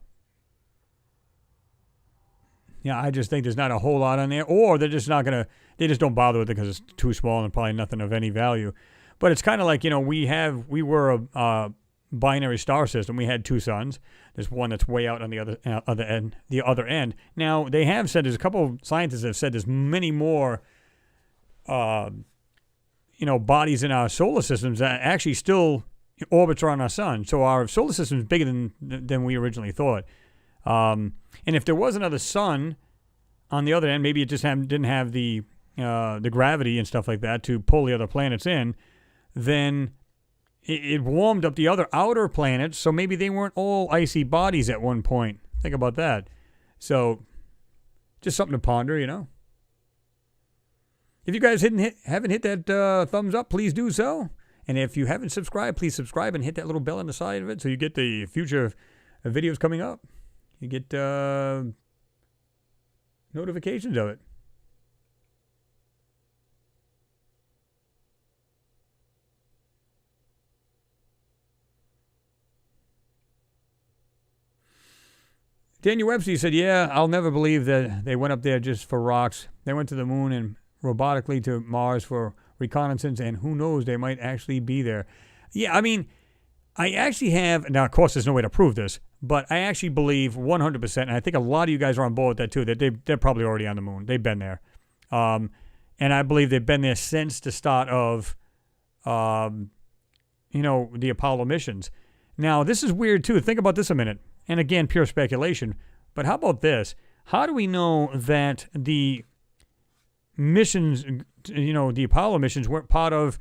Yeah, I just think there's not a whole lot on there, or they're just not gonna. They just don't bother with it because it's too small and probably nothing of any value. But it's kind of like we were a binary star system. We had two suns. There's one that's way out on the other end. Now they have said there's a couple of scientists that have said there's many more, bodies in our solar systems that actually still orbits around our sun. So our solar system is bigger than we originally thought. And if there was another sun on the other end, maybe it just didn't have the gravity and stuff like that to pull the other planets in, then it warmed up the other outer planets, so maybe they weren't all icy bodies at one point. Think about that. So just something to ponder, If you guys haven't hit that thumbs up, please do so. And if you haven't subscribed, please subscribe and hit that little bell on the side of it so you get the future videos coming up. You get notifications of it. Daniel Webster said, yeah, I'll never believe that they went up there just for rocks. They went to the moon and robotically to Mars for reconnaissance, and who knows, they might actually be there. Yeah, I mean, I actually have, now of course there's no way to prove this, but I actually believe 100%, and I think a lot of you guys are on board with that too, that they're probably already on the moon. They've been there. And I believe they've been there since the start of, the Apollo missions. Now, this is weird too. Think about this a minute. And again, pure speculation. But how about this? How do we know that the missions, the Apollo missions weren't part of,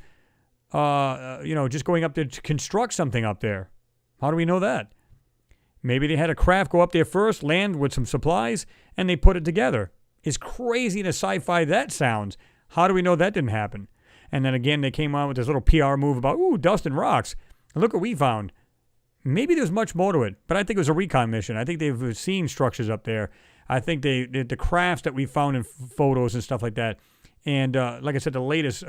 just going up there to construct something up there? How do we know that? Maybe they had a craft go up there first, land with some supplies, and they put it together. As crazy and as sci-fi that sounds, how do we know that didn't happen? And then again, they came on with this little PR move about, dust and rocks. And look what we found. Maybe there's much more to it, but I think it was a recon mission. I think they've seen structures up there. I think the crafts that we found in photos and stuff like that. And like I said, the latest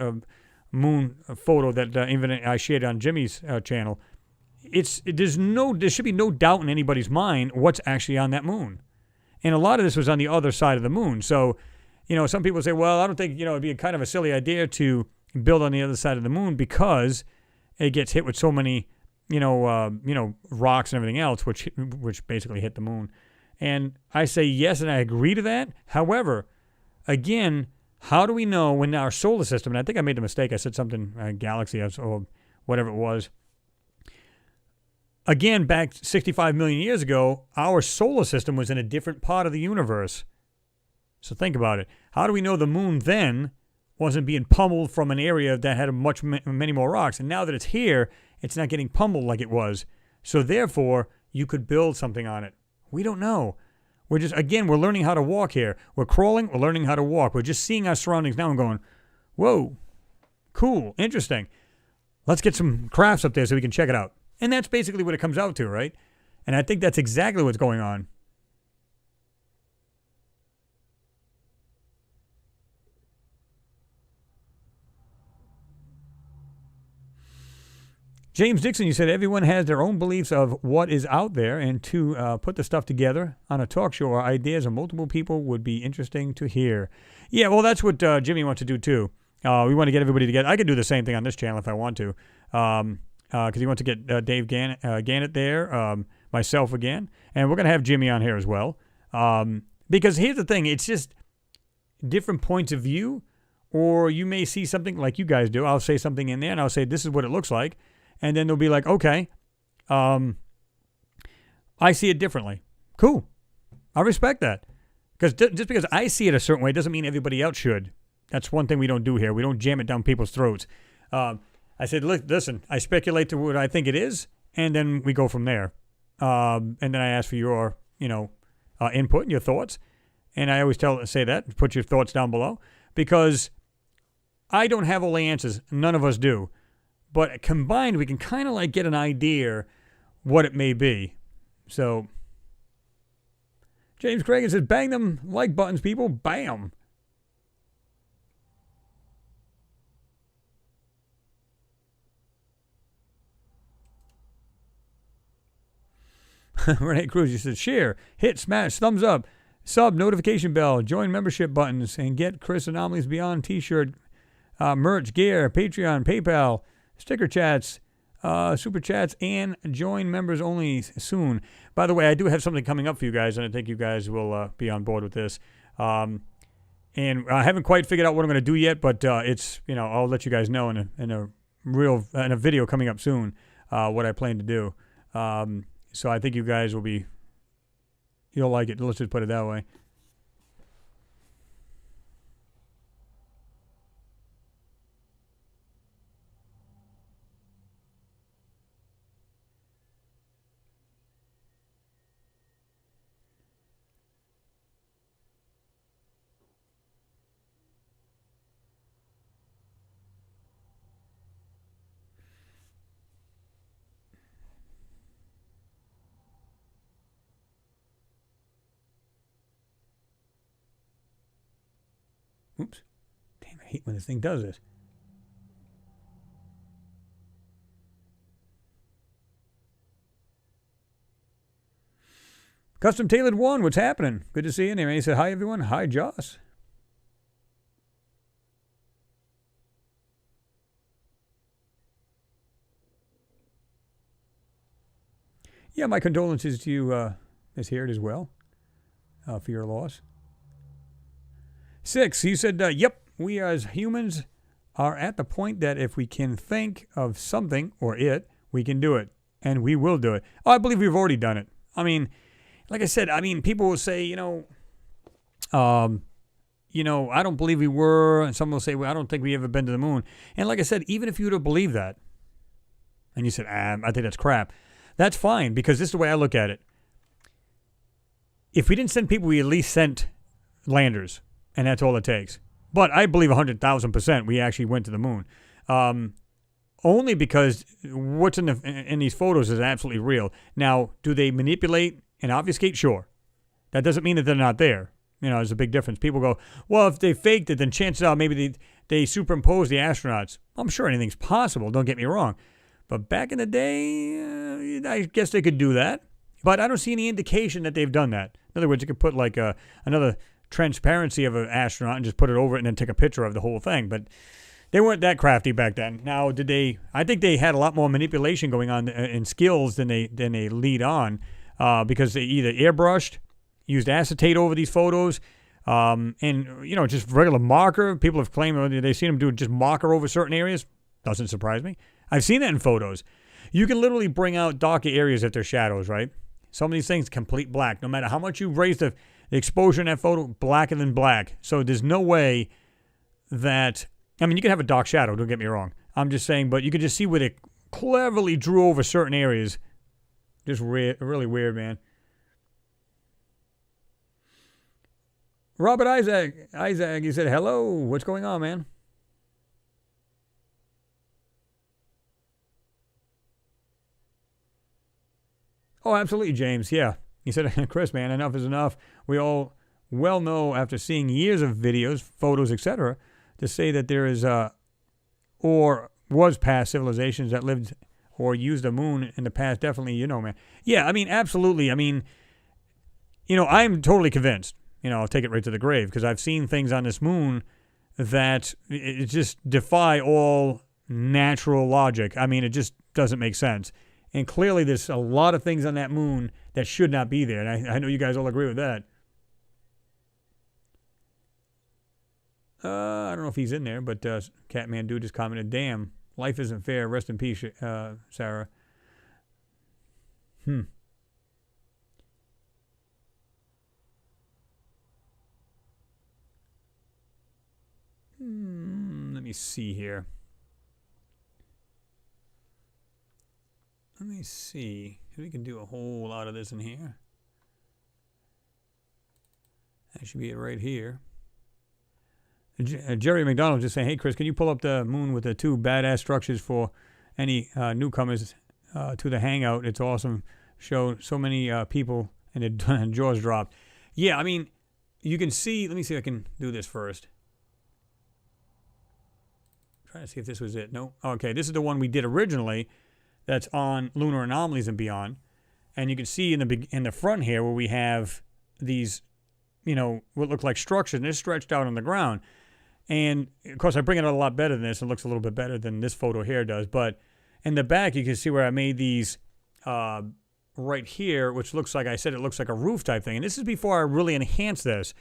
moon photo that even I shared on Jimmy's channel, there should be no doubt in anybody's mind what's actually on that moon. And a lot of this was on the other side of the moon. So, some people say, well, I don't think, it'd be kind of a silly idea to build on the other side of the moon because it gets hit with so many, rocks and everything else, which basically hit the moon. And I say yes, and I agree to that. However, again, how do we know when our solar system, and I think I made the mistake, I said something, galaxy or whatever it was. Again, back 65 million years ago, our solar system was in a different part of the universe. So think about it. How do we know the moon then wasn't being pummeled from an area that had many more rocks? And now that it's here, it's not getting pummeled like it was. So therefore, you could build something on it. We don't know. We're learning how to walk here. We're crawling, we're learning how to walk. We're just seeing our surroundings now and going, whoa, cool, interesting. Let's get some crafts up there so we can check it out. And that's basically what it comes out to, right? And I think that's exactly what's going on. James Dixon, you said everyone has their own beliefs of what is out there, and to put the stuff together on a talk show or ideas of multiple people would be interesting to hear. Yeah, well, that's what Jimmy wants to do too. We want to get everybody together. I could do the same thing on this channel if I want to. Because he wants to get Dave Gannett there, myself again, and we're going to have Jimmy on here as well. Because here's the thing, it's just different points of view, or you may see something like you guys do. I'll say something in there, and I'll say, this is what it looks like, and then they'll be like, okay, I see it differently. Cool. I respect that. Because just because I see it a certain way doesn't mean everybody else should. That's one thing we don't do here. We don't jam it down people's throats. I said, listen, I speculate to what I think it is, and then we go from there. And then I ask for your, input and your thoughts. And I always say that, put your thoughts down below, because I don't have all the answers. None of us do. But combined, we can kind of get an idea what it may be. So, James Craig says, bang them like buttons, people. Bam. Renee Cruz, you said, share, hit, smash, thumbs up, sub, notification bell, join membership buttons, and get Chris Anomalies Beyond t-shirt, merch, gear, Patreon, PayPal, sticker chats, super chats, and join members only soon. By the way, I do have something coming up for you guys, and I think you guys will be on board with this. And I haven't quite figured out what I'm going to do yet, but it's, I'll let you guys know in a video coming up soon what I plan to do. So I think you guys you'll like it. Let's just put it that way. Oops. Damn, I hate when this thing does this. Custom Tailored One, what's happening? Good to see you in there, man. He said, hi, everyone. Hi, Joss. Yeah, my condolences to you, Miss Haird, as well, for your loss. 6, he said, yep, we as humans are at the point that if we can think of something or it, we can do it, and we will do it. Oh, I believe we've already done it. I mean, like I said, people will say, I don't believe we were, and some will say, well, I don't think we ever been to the moon. And like I said, even if you were to believe that, and you said, I think that's crap, that's fine, because this is the way I look at it. If we didn't send people, we at least sent landers, and that's all it takes. But I believe 100,000% we actually went to the moon. Only because what's in these photos is absolutely real. Now, do they manipulate and obfuscate? Sure. That doesn't mean that they're not there. There's a big difference. People go, well, if they faked it, then chances are maybe they superimpose the astronauts. I'm sure anything's possible, don't get me wrong. But back in the day, I guess they could do that. But I don't see any indication that they've done that. In other words, you could put like another transparency of an astronaut and just put it over it and then take a picture of the whole thing. But they weren't that crafty back then. Now, did they? I think they had a lot more manipulation going on in skills than they lead on, because they either airbrushed, used acetate over these photos, and just regular marker. People have claimed they've seen them do just marker over certain areas. Doesn't surprise me. I've seen that in photos. You can literally bring out darker areas if they're shadows, right? Some of these things complete black. No matter how much you raise the exposure in that photo, blacker than black. So there's no way that, you can have a dark shadow, don't get me wrong. I'm just saying, but you can just see where they cleverly drew over certain areas. Just really weird, man. Robert Isaac, he said, hello, what's going on, man? Oh, absolutely, James. Yeah. He said, Chris, man, enough is enough. We all well know after seeing years of videos, photos, etc., to say that there is or was past civilizations that lived or used the moon in the past. Definitely, man. Yeah, absolutely. I'm totally convinced. I'll take it right to the grave because I've seen things on this moon that it just defy all natural logic. It just doesn't make sense. And clearly there's a lot of things on that moon that should not be there. And I know you guys all agree with that. I don't know if he's in there, but Catman Dude just commented, damn, life isn't fair. Rest in peace, Sarah. Let me see here. Let me see. We can do a whole lot of this in here. That should be it right here. Jerry McDonald just saying, hey, Chris, can you pull up the moon with the 2 badass structures for any newcomers to the Hangout? It's awesome. Show so many people and their jaws dropped. Yeah, you can see. Let me see if I can do this first. Trying to see if this was it. No. Okay, this is the one we did originally. That's on Lunar Anomalies and Beyond. And you can see in the front here where we have these, what look like structures, and they're stretched out on the ground. And, of course, I bring it out a lot better than this. It looks a little bit better than this photo here does. But in the back, you can see where I made these right here, which looks like, I said, it looks like a roof type thing. And this is before I really enhanced this.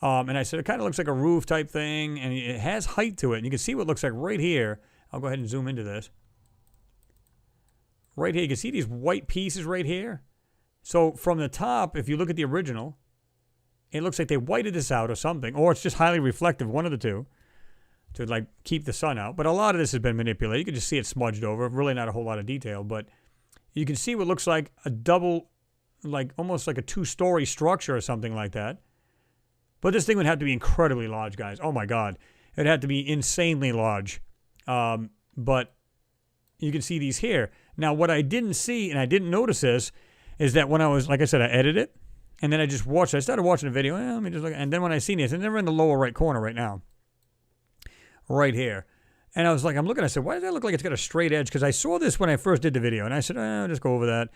And I said, it kind of looks like a roof type thing, and it has height to it. And you can see what it looks like right here. I'll go ahead and zoom into this. Right here, you can see these white pieces right here. So from the top, if you look at the original, it looks like they whited this out or something, or it's just highly reflective, one of the two, to keep the sun out. But a lot of this has been manipulated. You can just see it smudged over. Really not a whole lot of detail, but you can see what looks like a double, almost like a 2-story structure or something like that. But this thing would have to be incredibly large, guys. Oh my God. It had to be insanely large. But you can see these here. Now, what I didn't see, and I didn't notice this, is that when I was, like I said, I edited it, and then I just watched it. I started watching the video, let me just look, and then when I seen this, and they're in the lower right corner right now, right here, and I was like, I'm looking, I said, why does that look like it's got a straight edge? Because I saw this when I first did the video, and I said, I'll just go over that.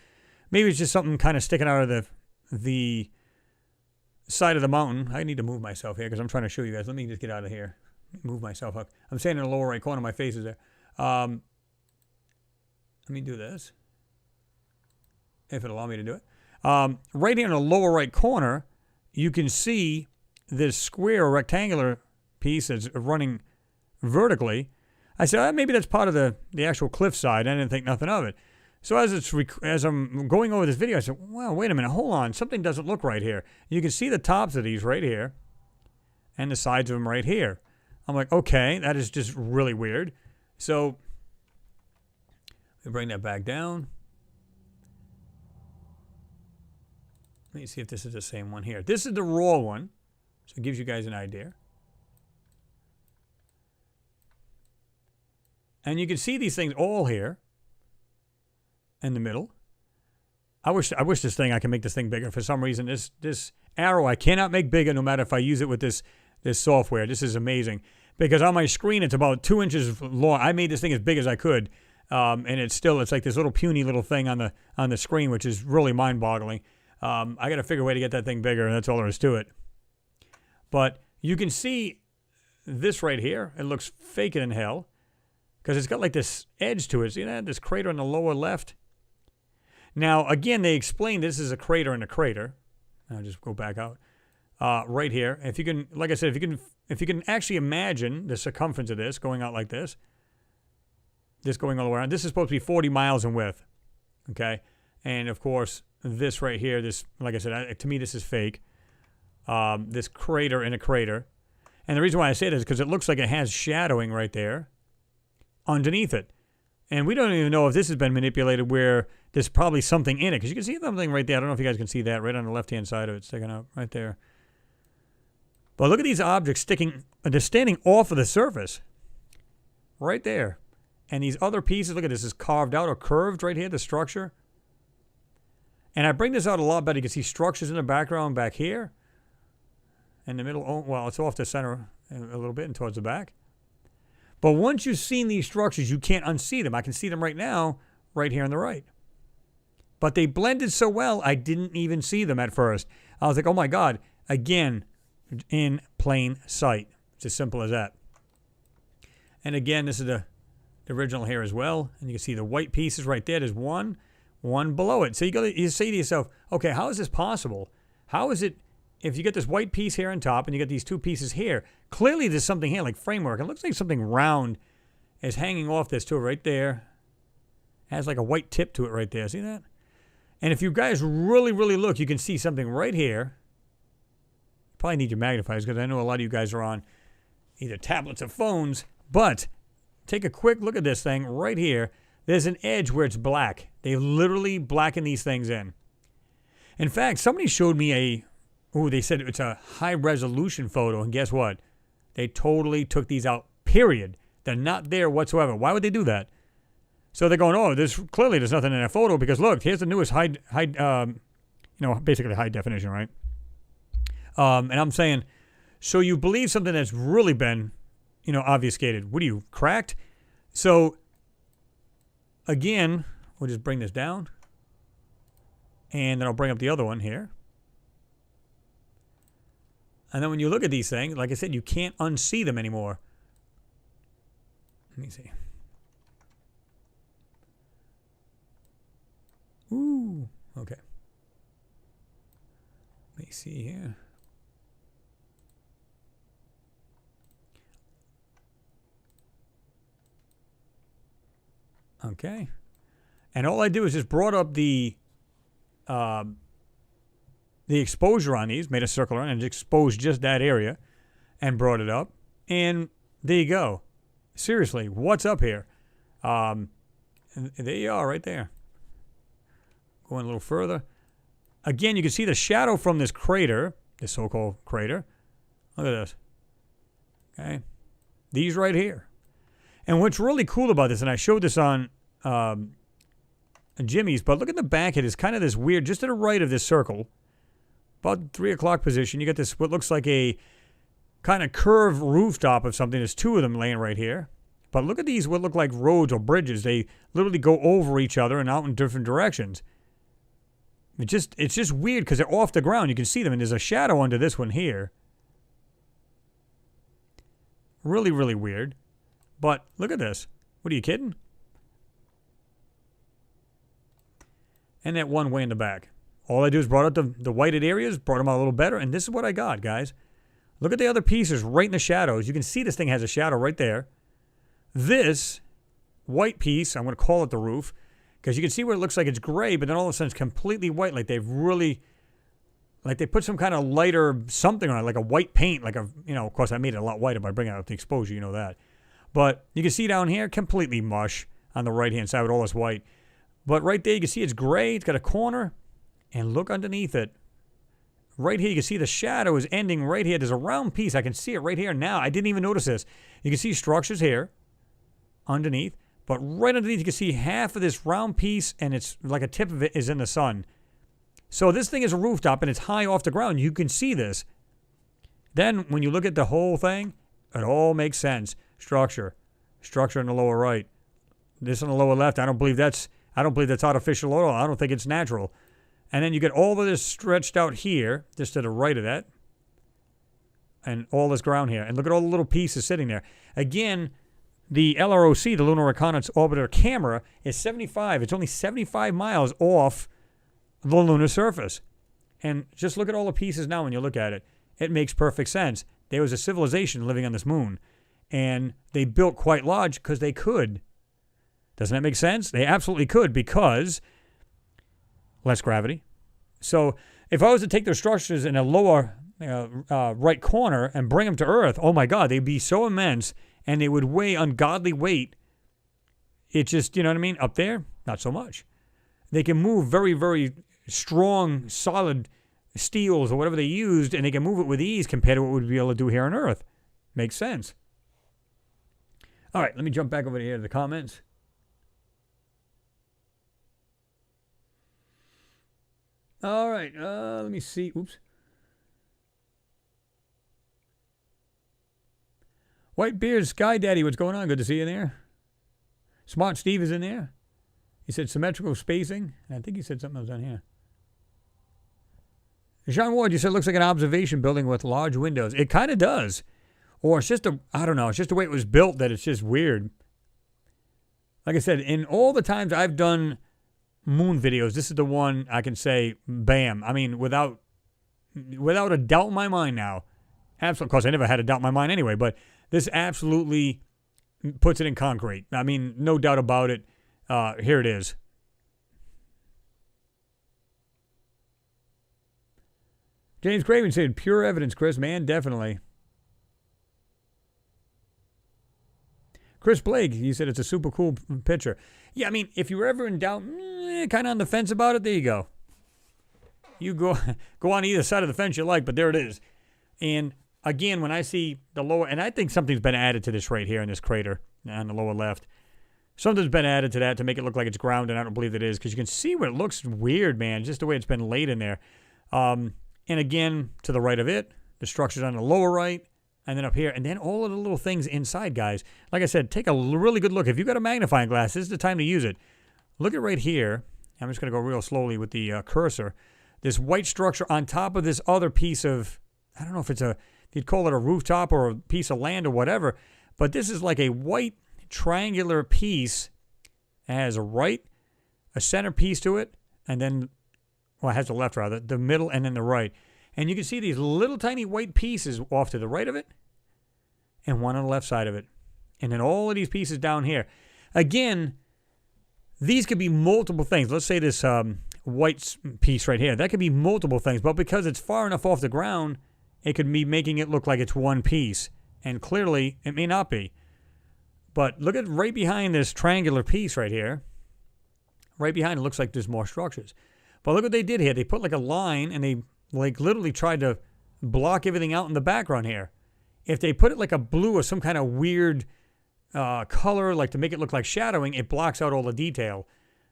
Maybe it's just something kind of sticking out of the side of the mountain. I need to move myself here because I'm trying to show you guys. Let me just get out of here. Move myself up. I'm standing in the lower right corner. My face is there. Let me do this. If it'll allow me to do it. Right here in the lower right corner, you can see this square or rectangular piece that's running vertically. I said, maybe that's part of the actual cliff side. I didn't think nothing of it. So as I'm going over this video, I said, wow, wait a minute, hold on. Something doesn't look right here. You can see the tops of these right here and the sides of them right here. I'm like, okay, that is just really weird. So we bring that back down. Let me see if this is the same one here. This is the raw one, so it gives you guys an idea. And you can see these things all here in the middle. I wish this thing, I can make this thing bigger. For some reason, this arrow I cannot make bigger no matter if I use it with this software. This is amazing. Because on my screen, it's about 2 inches long. I made this thing as big as I could. And it's like this little puny little thing on the screen, which is really mind-boggling. I got to figure a way to get that thing bigger, and that's all there is to it. But you can see this right here. It looks fake in hell because it's got like this edge to it. See that? This crater on the lower left. Now, again, they explain this is a crater in a crater. I'll just go back out. Right here. If you can, like I said, if you can actually imagine the circumference of this going out like this going all the way around. This is supposed to be 40 miles in width. Okay? And, of course, this right here, this, like I said, to me, this is fake. This crater in a crater. And the reason why I say that is because it looks like it has shadowing right there underneath it. And we don't even know if this has been manipulated where there's probably something in it. Because you can see something right there. I don't know if you guys can see that right on the left-hand side of it sticking out right there. But look at these objects sticking. They're standing off of the surface. Right there. And these other pieces, look at this, is carved out or curved right here, the structure. And I bring this out a lot better. You can see structures in the background back here. In the middle, oh, well, it's off the center a little bit and towards the back. But once you've seen these structures, you can't unsee them. I can see them right now, right here on the right. But they blended so well, I didn't even see them at first. I was like, oh my God, again, in plain sight. It's as simple as that. And again, this is the original here as well. And you can see the white pieces right there. There's one below it. So you say to yourself, okay, how is this possible? How is it, if you get this white piece here on top and you get these two pieces here, clearly there's something here like framework. It looks like something round is hanging off this too right there. Has like a white tip to it right there. See that? And if you guys really, really look, you can see something right here. You probably need your magnifiers because I know a lot of you guys are on either tablets or phones. But take a quick look at this thing right here. There's an edge where it's black. They literally blacken these things in. In fact, somebody showed me they said it's a high-resolution photo, and guess what? They totally took these out, period. They're not there whatsoever. Why would they do that? So they're going, oh, clearly there's nothing in that photo because, look, here's the newest basically high definition, right? And I'm saying, so you believe something that's really been, obfuscated. What are you, cracked? So, again, we'll just bring this down. And then I'll bring up the other one here. And then when you look at these things, like I said, you can't unsee them anymore. Let me see. Ooh, okay. Let me see here. Okay. And all I do is just brought up the exposure on these, made a circle around and exposed just that area and brought it up. And there you go. Seriously, what's up here? And there you are right there. Going a little further. Again, you can see the shadow from this crater, this so-called crater. Look at this. Okay. These right here. And what's really cool about this, and I showed this on Jimmy's, but look at the back. It is kind of this weird, just to the right of this circle, about 3 o'clock position, you get this, what looks like a kind of curved rooftop of something. There's two of them laying right here. But look at these, what look like roads or bridges. They literally go over each other and out in different directions. It's just weird because they're off the ground. You can see them, and there's a shadow under this one here. Really, really weird. But look at this. What are you kidding? And that one way in the back. All I do is brought out the whited areas, brought them out a little better, and this is what I got, guys. Look at the other pieces right in the shadows. You can see this thing has a shadow right there. This white piece, I'm going to call it the roof, because you can see where it looks like it's gray, but then all of a sudden it's completely white, like they've really, like they put some kind of lighter something on it, like a white paint, like a, you know, of course I made it a lot whiter by bringing out the exposure, you know that. But you can see down here, completely mush on the right-hand side with all this white. But right there, you can see it's gray, it's got a corner, and look underneath it. Right here, you can see the shadow is ending right here. There's a round piece. I can see it right here now. I didn't even notice this. You can see structures here underneath. But right underneath, you can see half of this round piece, and it's like a tip of it is in the sun. So this thing is a rooftop, and it's high off the ground. You can see this. Then, when you look at the whole thing, it all makes sense. Structure in the lower right. This on the lower left, I don't believe that's artificial at all. I don't think it's natural. And then you get all of this stretched out here, just to the right of that. And all this ground here. And look at all the little pieces sitting there. Again, the LROC, the Lunar Reconnaissance Orbiter camera, is 75. It's only 75 miles off the lunar surface. And just look at all the pieces now when you look at it. It makes perfect sense. There was a civilization living on this moon. And they built quite large because they could. Doesn't that make sense? They absolutely could because less gravity. So if I was to take their structures in a lower right corner and bring them to Earth, oh my God, they'd be so immense and they would weigh ungodly weight. It just, you know what I mean? Up there, not so much. They can move very, very strong, solid steels or whatever they used, and they can move it with ease compared to what we'd be able to do here on Earth. Makes sense. All right, let me jump back over here to the comments. All right, let me see. Oops. Whitebeard Sky Daddy, what's going on? Good to see you there. Smart Steve is in there. He said symmetrical spacing. I think he said something else on here. Sean Ward, you said it looks like an observation building with large windows. It kind of does. Or it's just I don't know, it's just the way it was built that it's just weird. Like I said, in all the times I've done moon videos, this is the one I can say, bam. I mean, without a doubt in my mind now. Absolutely. Of course, I never had a doubt in my mind anyway, but this absolutely puts it in concrete. I mean, no doubt about it. Here it is. James Craven said, pure evidence, Chris. Man, definitely. Chris Blake, he said it's a super cool picture. Yeah, I mean, if you were ever in doubt, kind of on the fence about it, there you go. You go on either side of the fence you like, but there it is. And again, when I see the lower, and I think something's been added to this right here in this crater on the lower left. Something's been added to that to make it look like it's ground, and I don't believe it is, because you can see where it looks weird, man, just the way it's been laid in there. And again, to the right of it, the structure's on the lower right, and then up here, and then all of the little things inside, guys. Like I said, take a really good look. If you've got a magnifying glass, this is the time to use it. Look at right here. I'm just going to go real slowly with the cursor. This white structure on top of this other piece of, I don't know if you'd call it a rooftop or a piece of land or whatever, but this is like a white triangular piece. It has a center piece to it, and then, well, it has the left rather, the middle, and then the right. And you can see these little tiny white pieces off to the right of it, and one on the left side of it. And then all of these pieces down here. Again, these could be multiple things. Let's say this white piece right here. That could be multiple things, but because it's far enough off the ground, it could be making it look like it's one piece. And clearly, it may not be. But look at right behind this triangular piece right here. Right behind it looks like there's more structures. But look what they did here. They put like a line, and they like literally tried to block everything out in the background here. If they put it like a blue or some kind of weird color, like to make it look like shadowing, it blocks out all the detail.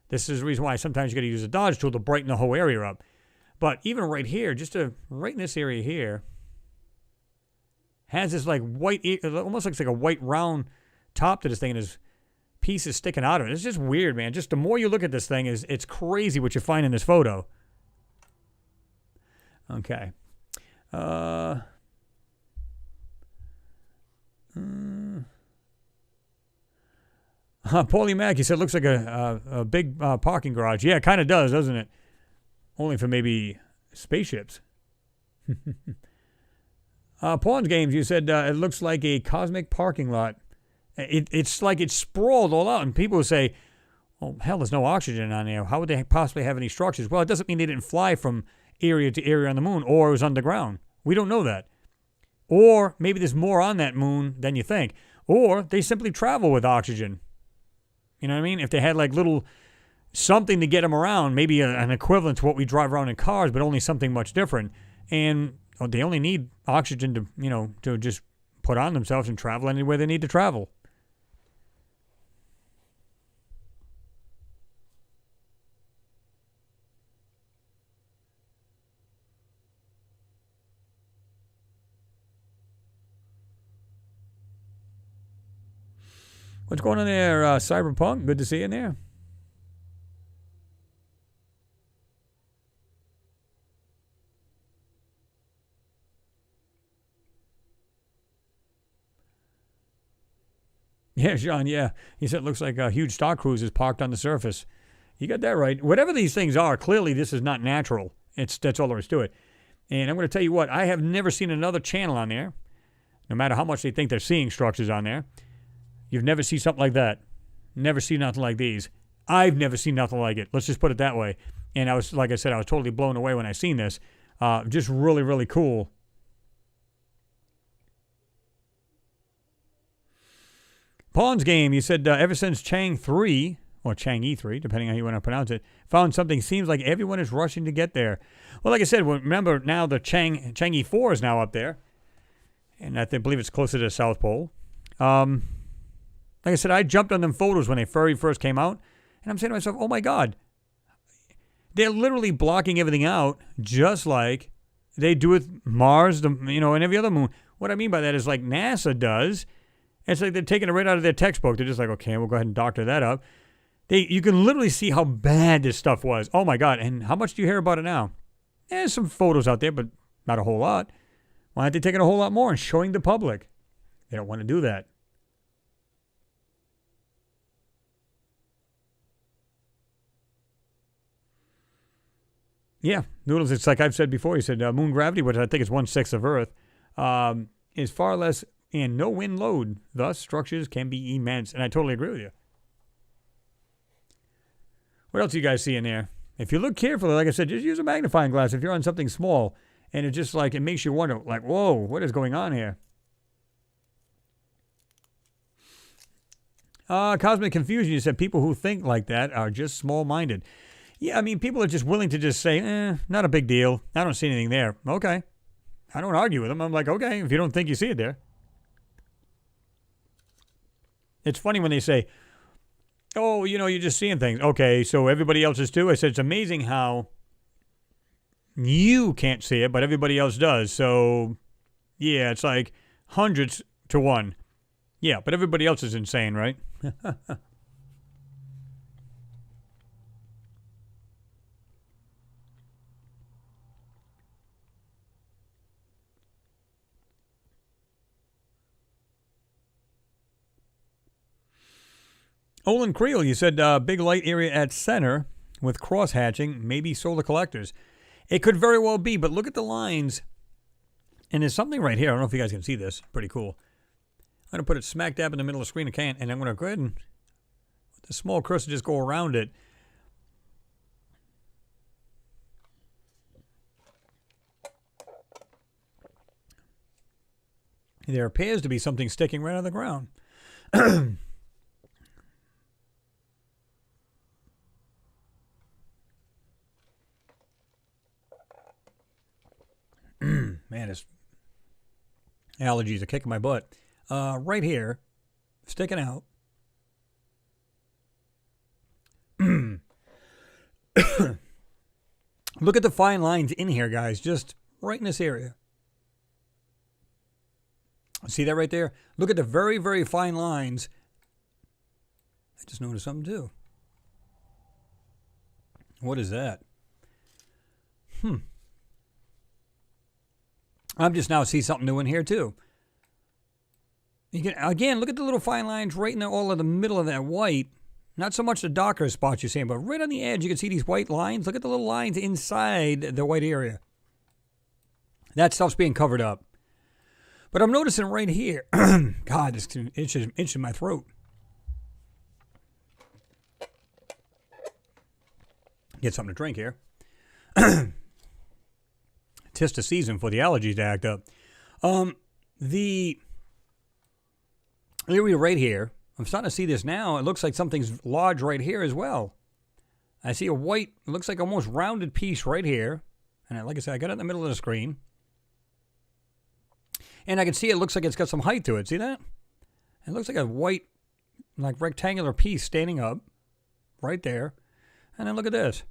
This is the reason why sometimes you got to use a dodge tool to brighten the whole area up. But even right here, right in this area here, has this like white, it almost looks like a white round top to this thing, and there's pieces sticking out of it. It's just weird, man. Just the more you look at this thing, it's crazy what you find in this photo. Okay. Paulie Mack, he said, looks like a big parking garage. Yeah, it kind of does, doesn't it? Only for maybe spaceships. Pawns Games, you said it looks like a cosmic parking lot. It's like it's sprawled all out, and people say, oh, hell, there's no oxygen on there. How would they possibly have any structures? Well, it doesn't mean they didn't fly from area to area on the moon, or it was underground. We don't know that. Or maybe there's more on that moon than you think. Or they simply travel with oxygen. You know what I mean? If they had like little something to get them around, maybe an equivalent to what we drive around in cars, but only something much different. And they only need oxygen to just put on themselves and travel anywhere they need to travel. What's going on there, Cyberpunk? Good to see you in there. Yeah, Sean, yeah. He said it looks like a huge Star Cruiser is parked on the surface. You got that right. Whatever these things are, clearly this is not natural. That's all there is to it. And I'm going to tell you what, I have never seen another channel on there, no matter how much they think they're seeing structures on there. You've never seen something like that. Never seen nothing like these. I've never seen nothing like it. Let's just put it that way. And I was, like I said, I was totally blown away when I seen this. Just really, really cool. Pawns Game, you said ever since Chang 3, or Chang E3, depending on how you want to pronounce it, found something seems like everyone is rushing to get there. Well, like I said, remember now the Chang E4 is now up there. And I believe it's closer to the South Pole. Like I said, I jumped on them photos when they very first came out, and I'm saying to myself, oh my God, they're literally blocking everything out just like they do with Mars, and every other moon. What I mean by that is like NASA does. It's like they're taking it right out of their textbook. They're just like, okay, we'll go ahead and doctor that up. You can literally see how bad this stuff was. Oh my God, and how much do you hear about it now? There's some photos out there, but not a whole lot. Why aren't they taking a whole lot more and showing the public? They don't want to do that. Yeah, Noodles, it's like I've said before. He said moon gravity, which I think is 1/6 of Earth, is far less and no wind load. Thus, structures can be immense. And I totally agree with you. What else do you guys see in there? If you look carefully, like I said, just use a magnifying glass if you're on something small. And it's just like, it makes you wonder, like, whoa, what is going on here? Cosmic Confusion, you said people who think like that are just small-minded. Yeah, I mean, people are just willing to just say, not a big deal. I don't see anything there. Okay. I don't argue with them. I'm like, okay, if you don't think you see it there. It's funny when they say, oh, you're just seeing things. Okay, so everybody else is too? I said, it's amazing how you can't see it, but everybody else does. So, yeah, it's like hundreds to one. Yeah, but everybody else is insane, right? Olin Creel, you said big light area at center with cross hatching, maybe solar collectors. It could very well be, but look at the lines. And there's something right here. I don't know if you guys can see this. Pretty cool. I'm going to put it smack dab in the middle of the screen. I can't. And I'm going to go ahead and with the small cursor just go around it. There appears to be something sticking right out of the ground. Man, it's allergies are kicking my butt. Right here, sticking out. Look at the fine lines in here, guys. Just right in this area. See that right there? Look at the very, very fine lines. I just noticed something too. What is that? I'm just now see something new in here too. You can, again, look at the little fine lines right in all of the middle of that white. Not so much the darker spots you're seeing, but right on the edge, you can see these white lines. Look at the little lines inside the white area. That stuff's being covered up. But I'm noticing right here, God, it's itching my throat. Get something to drink here. Tis the season for the allergies to act up. The area right here, I'm starting to see this now. It looks like something's large right here as well. I see a white, it looks like almost rounded piece right here. And like I said, I got it in the middle of the screen. And I can see it looks like it's got some height to it. See that? It looks like a white, like rectangular piece standing up right there. And then look at this.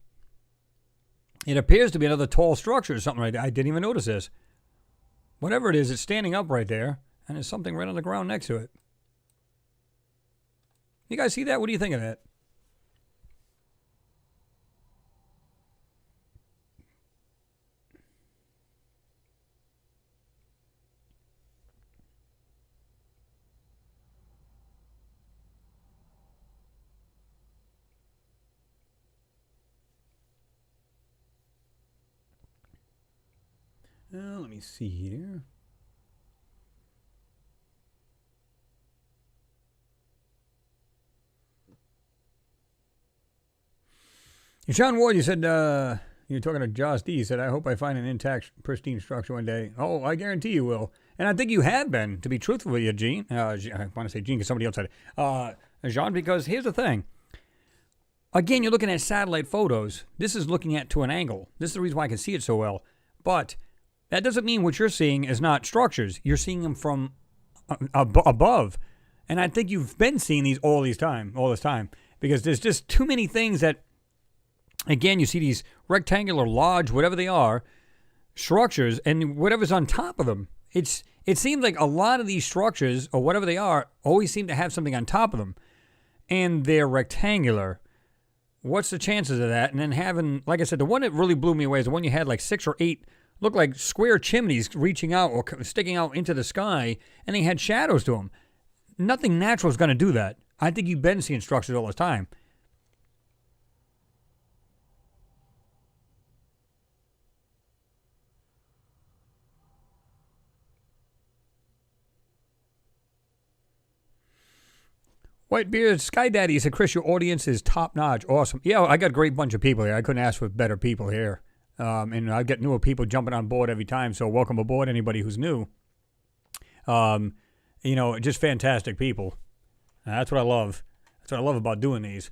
It appears to be another tall structure or something right there. I didn't even notice this. Whatever it is, it's standing up right there. And there's something right on the ground next to it. You guys see that? What do you think of that? Let me see here. Sean Ward, you said, you were talking to Josh D. You said, I hope I find an intact, pristine structure one day. Oh, I guarantee you will. And I think you have been, to be truthful with you, Gene. I want to say Gene because somebody else said it. Jean, because here's the thing. Again, you're looking at satellite photos. This is looking at to an angle. This is the reason why I can see it so well. But that doesn't mean what you're seeing is not structures. You're seeing them from above. And I think you've been seeing these all this time. Because there's just too many things that, again, you see these rectangular, large, whatever they are, structures, and whatever's on top of them. It seems like a lot of these structures, or whatever they are, always seem to have something on top of them. And they're rectangular. What's the chances of that? And then having, like I said, the one that really blew me away is the one you had like 6 or 8, looked like square chimneys reaching out or sticking out into the sky, and they had shadows to them. Nothing natural is going to do that. I think you've been seeing structures all the time. Whitebeard, Sky Daddy said, Chris, your audience is top-notch. Awesome. Yeah, I got a great bunch of people here. I couldn't ask for better people here. And I get newer people jumping on board every time, so welcome aboard, anybody who's new. Just fantastic people. That's what I love. That's what I love about doing these.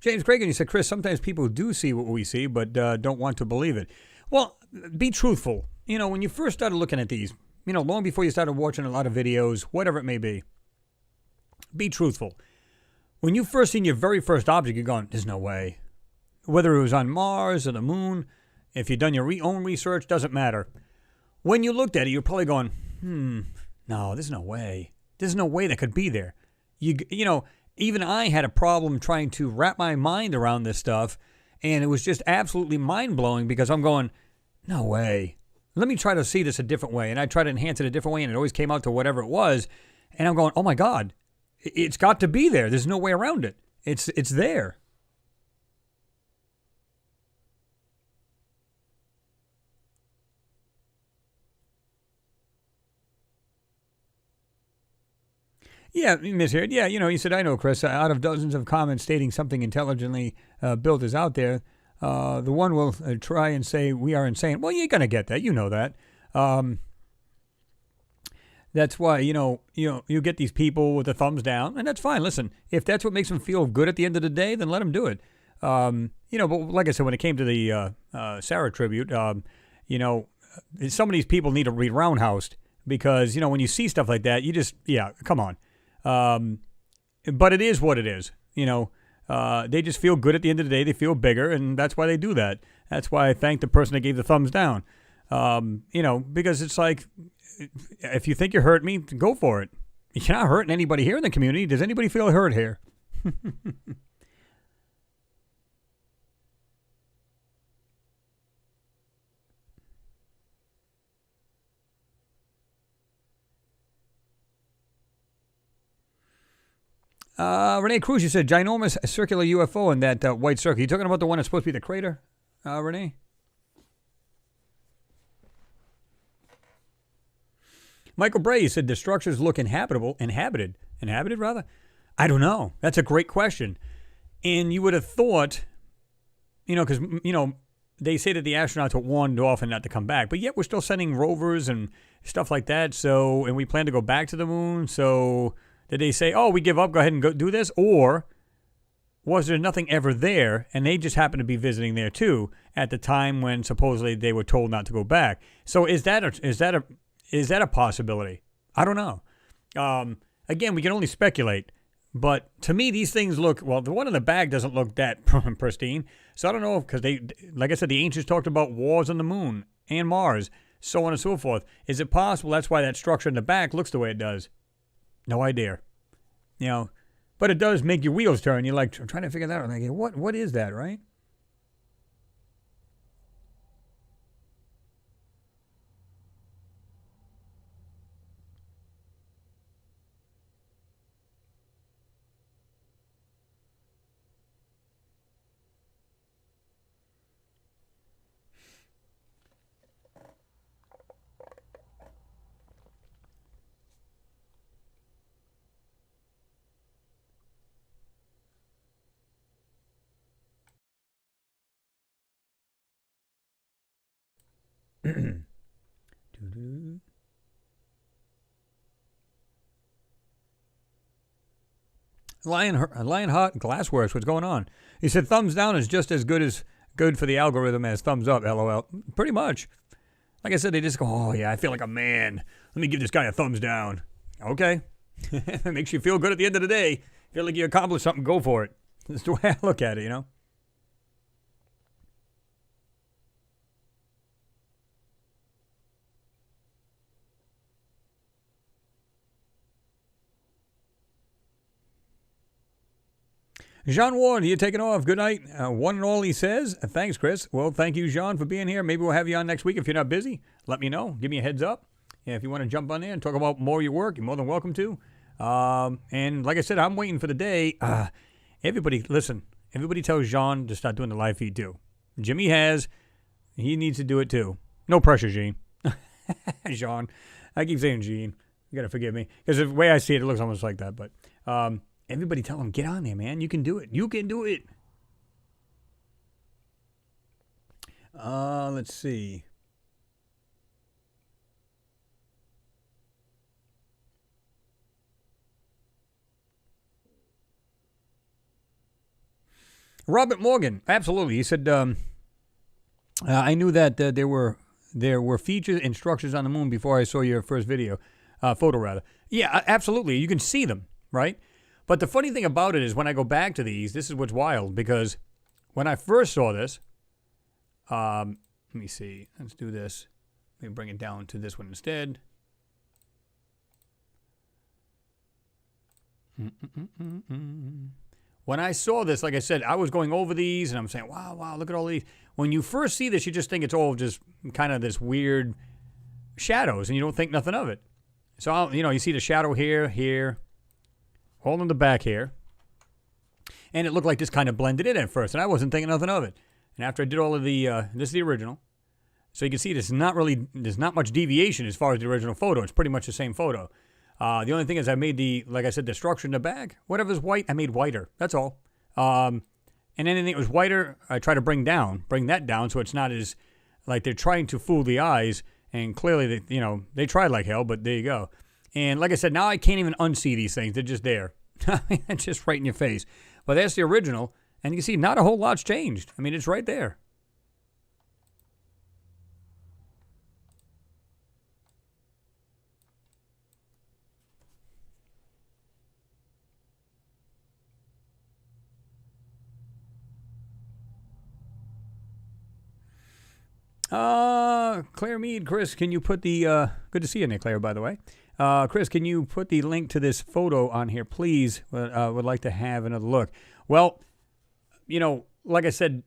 James Cragen, you said, Chris, sometimes people do see what we see, but don't want to believe it. Well, be truthful. When you first started looking at these, long before you started watching a lot of videos, whatever it may be truthful. When you first seen your very first object, you're going, there's no way. Whether it was on Mars or the moon, if you've done your own research, doesn't matter. When you looked at it, you're probably going, no, there's no way. There's no way that could be there. Even I had a problem trying to wrap my mind around this stuff, and it was just absolutely mind-blowing because I'm going, no way. Let me try to see this a different way. And I tried to enhance it a different way, and it always came out to whatever it was. And I'm going, oh, my God. It's got to be there. There's no way around it. It's there. Yeah, Ms. Heard. Yeah, he said, I know, Chris, out of dozens of comments stating something intelligently built is out there, the one will try and say we are insane. Well, you're going to get that. You know that. That's why, you get these people with the thumbs down, and that's fine. Listen, if that's what makes them feel good at the end of the day, then let them do it. But like I said, when it came to the Sarah tribute, some of these people need to be roundhoused because, when you see stuff like that, you just, come on. But it is what it is. They just feel good at the end of the day. They feel bigger, and that's why they do that. That's why I thank the person that gave the thumbs down. Because it's like, if you think you hurt me, go for it. You're not hurting anybody here in the community. Does anybody feel hurt here? Renee Cruz, you said ginormous circular UFO in that white circle. You talking about the one that's supposed to be the crater, Renee? Michael Bray said the structures look inhabited rather. I don't know. That's a great question. And you would have thought, because, they say that the astronauts were warned often not to come back, but yet we're still sending rovers and stuff like that. So, and we plan to go back to the moon. So did they say, oh, we give up, go ahead and go do this? Or was there nothing ever there and they just happened to be visiting there too at the time when supposedly they were told not to go back? So is that a possibility? I don't know. Again, we can only speculate. But to me, these things look, well, the one in the bag doesn't look that pristine. So I don't know, because like I said, the ancients talked about wars on the moon and Mars, so on and so forth. Is it possible that's why that structure in the back looks the way it does? No idea. But it does make your wheels turn. You're like, I'm trying to figure that out. Like, what is that, right? Lionheart Glassworks, what's going on? He said thumbs down is just as good for the algorithm as thumbs up, LOL. Pretty much. Like I said, they just go, oh yeah, I feel like a man. Let me give this guy a thumbs down. Okay. It makes you feel good at the end of the day. Feel like you accomplished something, go for it. That's the way I look at it, Jean Ward, you're taking off. Good night. One and all, he says. Thanks, Chris. Well, thank you, Jean, for being here. Maybe we'll have you on next week if you're not busy. Let me know. Give me a heads up. Yeah, if you want to jump on there and talk about more of your work, you're more than welcome to. And like I said, I'm waiting for the day. Everybody, listen. Everybody tells Jean to start doing the live feed too. Jimmy has. He needs to do it too. No pressure, Gene. Jean. I keep saying Gene. You got to forgive me. Because the way I see it, it looks almost like that. But everybody tell him, get on there, man. You can do it. You can do it. Let's see. Robert Morgan, absolutely. He said, I knew that there were features and structures on the moon before I saw your first photo rather. Yeah, absolutely. You can see them, right? But the funny thing about it is when I go back to these, this is what's wild, because when I first saw this, let me see. Let's do this. Let me bring it down to this one instead. When I saw this, like I said, I was going over these and I'm saying, wow, look at all these. When you first see this, you just think it's all just kind of this weird shadows and you don't think nothing of it. So, you see the shadow here, all in the back here. And it looked like this kind of blended in at first and I wasn't thinking nothing of it. And after I did all of the, this is the original. So you can see there's not much deviation as far as the original photo. It's pretty much the same photo. The only thing is I made the structure in the back. Whatever's white, I made whiter. That's all. And anything that was whiter, I try to bring that down so it's not as, like they're trying to fool the eyes. And clearly, they tried like hell, but there you go. And like I said, now I can't even unsee these things. They're just there. It's just right in your face. But that's the original. And you can see not a whole lot's changed. I mean, it's right there. Claire Mead, Chris, can you put the, good to see you, Nick Claire, by the way. Chris, can you put the link to this photo on here, please? Would like to have another look. Well, like I said,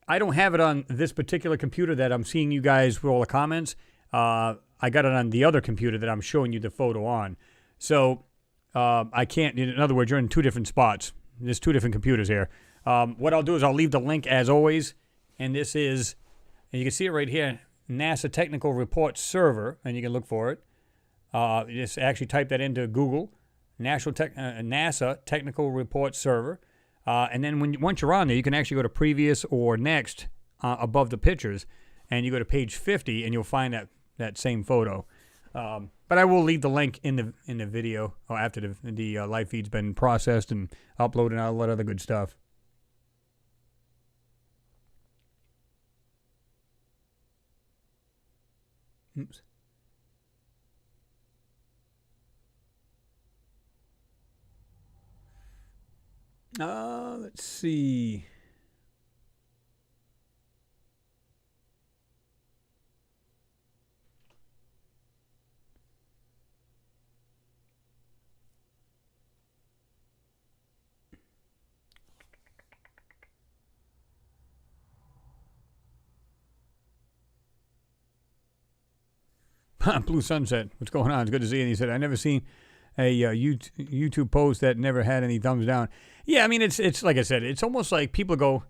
I don't have it on this particular computer that I'm seeing you guys with all the comments. I got it on the other computer that I'm showing you the photo on. So I can't, in other words, you're in two different spots. There's two different computers here. What I'll do is I'll leave the link as always. And this is, and you can see it right here, NASA Technical Report Server, and you can look for it. Just actually type that into Google, NASA Technical Report Server. And then once you're on there, you can actually go to previous or next above the pictures, and you go to page 50, and you'll find that same photo. But I will leave the link in the video after the live feed's been processed and uploaded and all that other good stuff. Oops. Let's see. Blue Sunset, what's going on? It's good to see you. And he said, I never seen a YouTube post that never had any thumbs down. Yeah, I mean, it's like I said, it's almost like people go,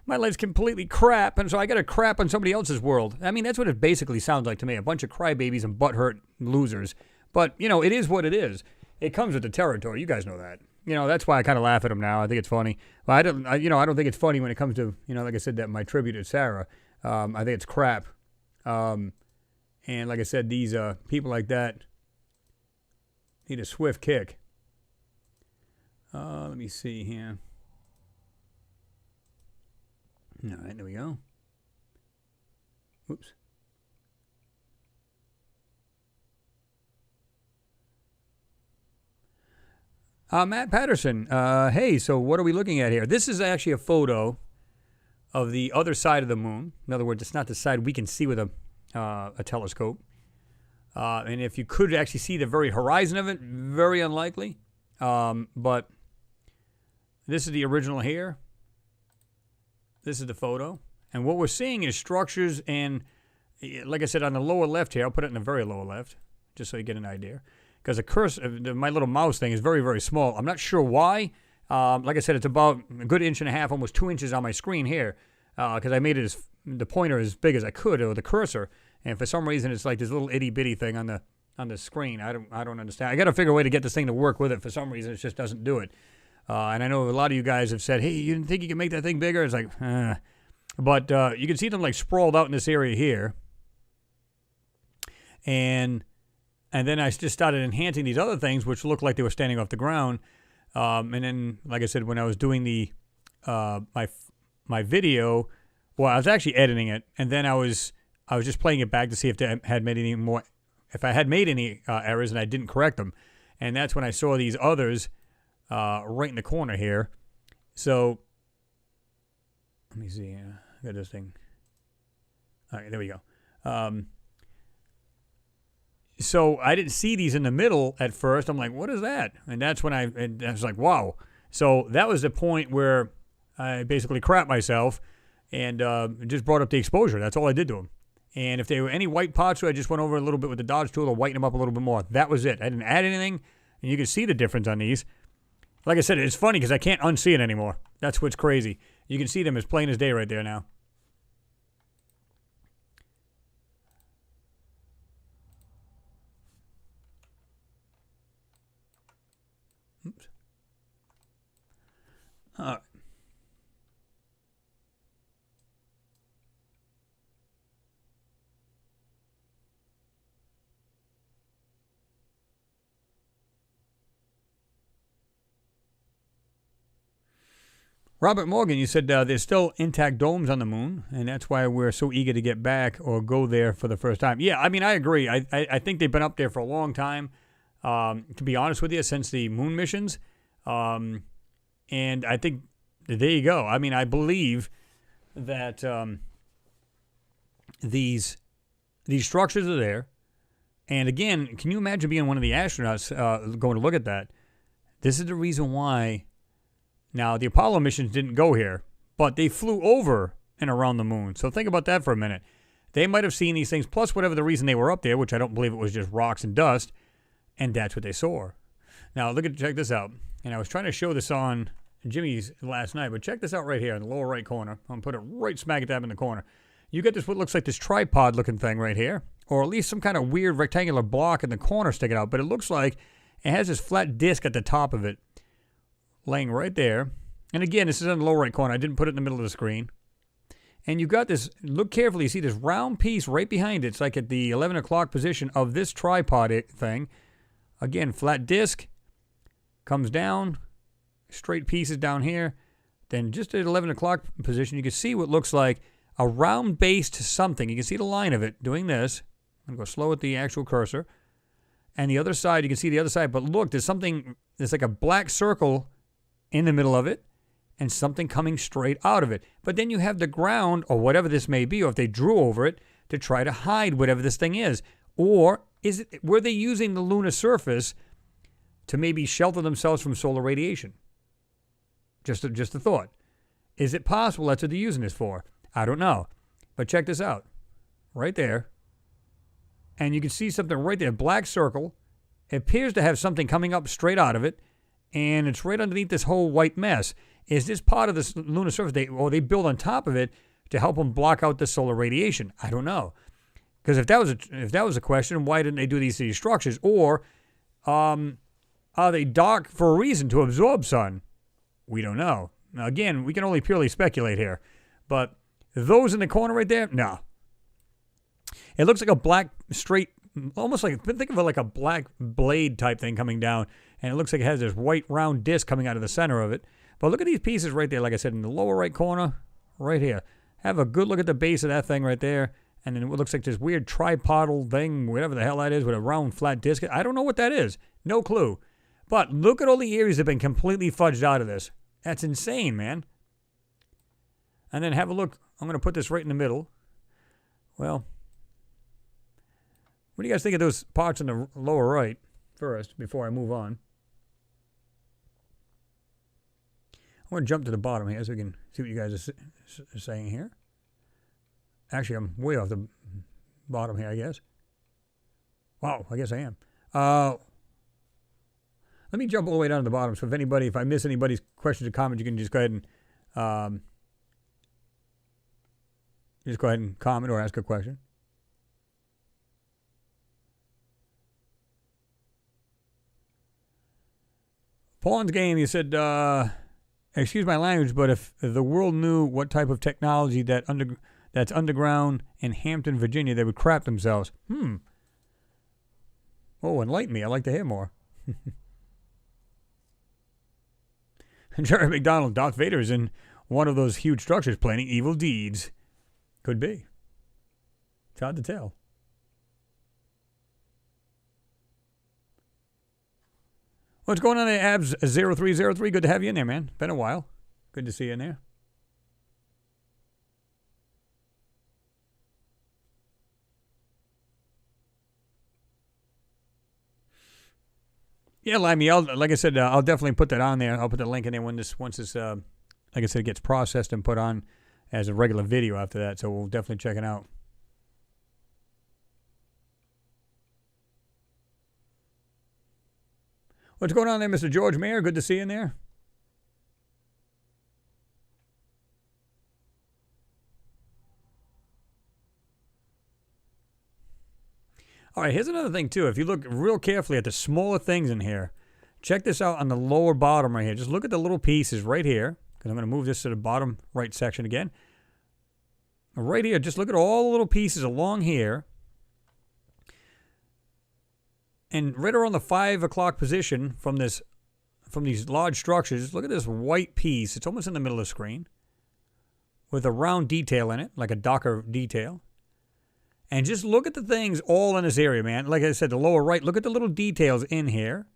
my life's completely crap, and so I got to crap on somebody else's world. I mean, that's what it basically sounds like to me, a bunch of crybabies and butthurt losers. But, it is what it is. It comes with the territory. You guys know that. That's why I kind of laugh at them now. I think it's funny. But I don't think it's funny when it comes to, like I said, that my tribute to Sarah. I think it's crap. And like I said, these people like that need a swift kick. Let me see here. All right, there we go. Oops. Matt Patterson. Hey, so what are we looking at here? This is actually a photo of the other side of the moon. In other words, it's not the side we can see with a telescope. And if you could actually see the very horizon of it, very unlikely. But this is the original here. This is the photo. And what we're seeing is structures and, like I said, on the lower left here, I'll put it in the very lower left, just so you get an idea. Because the cursor, my little mouse thing is very, very small. I'm not sure why. Like I said, it's about a good 1.5 inches, almost 2 inches on my screen here. Because I made it the pointer as big as I could, or the cursor. And for some reason, it's like this little itty bitty thing on the screen. I don't understand. I got to figure a way to get this thing to work with it. For some reason, it just doesn't do it. And I know a lot of you guys have said, "Hey, you didn't think you could make that thing bigger?" It's like, But you can see them like sprawled out in this area here. And then I just started enhancing these other things, which looked like they were standing off the ground. And then, like I said, when I was doing the my video, well, I was actually editing it, and then I was just playing it back to see if I had made any more, if I had made any errors, and I didn't correct them. And that's when I saw these others right in the corner here. So let me see. I got this thing. All right, there we go. So I didn't see these in the middle at first. I'm like, what is that? And that's when I was like, wow. So that was the point where I basically crapped myself and just brought up the exposure. That's all I did to them. And if there were any white parts, I just went over a little bit with the dodge tool to whiten them up a little bit more. That was it. I didn't add anything, and you can see the difference on these. Like I said, it's funny because I can't unsee it anymore. That's what's crazy. You can see them as plain as day right there now. Oops. All right. Robert Morgan, you said there's still intact domes on the moon, and that's why we're so eager to get back or go there for the first time. Yeah, I mean, I agree. I think they've been up there for a long time, to be honest with you, since the moon missions. And I think, there you go. I mean, I believe that these structures are there, And again, can you imagine being one of the astronauts going to look at that? This is the reason why. Now, the Apollo missions didn't go here, but they flew over and around the moon. So think about that for a minute. They might have seen these things, plus whatever the reason they were up there, which I don't believe it was just rocks and dust, and that's what they saw. Now, check this out. And I was trying to show this on Jimmy's last night, but check this out right here in the lower right corner. I'm going to put it right smack dab in the corner. You get this, what looks like this tripod-looking thing right here, or at least some kind of weird rectangular block in the corner sticking out, but it looks like it has this flat disc at the top of it laying right there. And again, this is in the lower right corner. I didn't put it in the middle of the screen. And you've got this, look carefully, you see this round piece right behind it. It's like at the 11 o'clock position of this tripod thing. Again, flat disc, comes down, straight pieces down here. Then just at 11 o'clock position, you can see what looks like a round base to something. You can see the line of it doing this. I'm going to go slow with the actual cursor. And the other side, you can see the other side. But look, there's like a black circle in the middle of it. And something coming straight out of it. But then you have the ground, or whatever this may be, or if they drew over it, to try to hide whatever this thing is. Or were they using the lunar surface to maybe shelter themselves from solar radiation? Just a thought. Is it possible that's what they're using this for? I don't know. But check this out. Right there. And you can see something right there, black circle. It appears to have something coming up straight out of it. And it's right underneath this whole white mess. Is this part of this lunar surface, they build on top of it to help them block out the solar radiation? I don't know. Because if that was a question, why didn't they do these structures? Or are they dark for a reason to absorb sun? We don't know. Now, again, we can only purely speculate here. But those in the corner right there, no. It looks like a black, straight, almost like, think of it like a black blade type thing coming down. And it looks like it has this white round disc coming out of the center of it. But look at these pieces right there, like I said, in the lower right corner, right here. Have a good look at the base of that thing right there. And then it looks like this weird tripodal thing, whatever the hell that is, with a round flat disc. I don't know what that is. No clue. But look at all the areas that have been completely fudged out of this. That's insane, man. And then have a look. I'm going to put this right in the middle. Well, what do you guys think of those parts in the lower right first, before I move on? I'm going to jump to the bottom here so we can see what you guys are saying here. Actually, I'm way off the bottom here, I guess. Wow, I guess I am. Let me jump all the way down to the bottom. So if I miss anybody's questions or comments, you can just go ahead and comment or ask a question. Paul's game, you said, excuse my language, but if the world knew what type of technology that's underground in Hampton, Virginia, they would crap themselves. Oh, enlighten me. I'd like to hear more. Jerry McDonald, Darth Vader is in one of those huge structures planning evil deeds. Could be. It's hard to tell. What's going on there, Abs 0303? Good to have you in there, man. Been a while. Good to see you in there. Yeah, Limey, like I said, I'll definitely put that on there. I'll put the link in there once this, like I said, gets processed and put on as a regular video after that. So we'll definitely check it out. What's going on there, Mr. George Mayer? Good to see you in there. All right, here's another thing, too. If you look real carefully at the smaller things in here, check this out on the lower bottom right here. Just look at the little pieces right here, because I'm going to move this to the bottom right section again. Right here, just look at all the little pieces along here. And right around the 5 o'clock position from these large structures, look at this white piece. It's almost in the middle of the screen with a round detail in it, like a Docker detail. And just look at the things all in this area, man. Like I said, the lower right, look at the little details in here.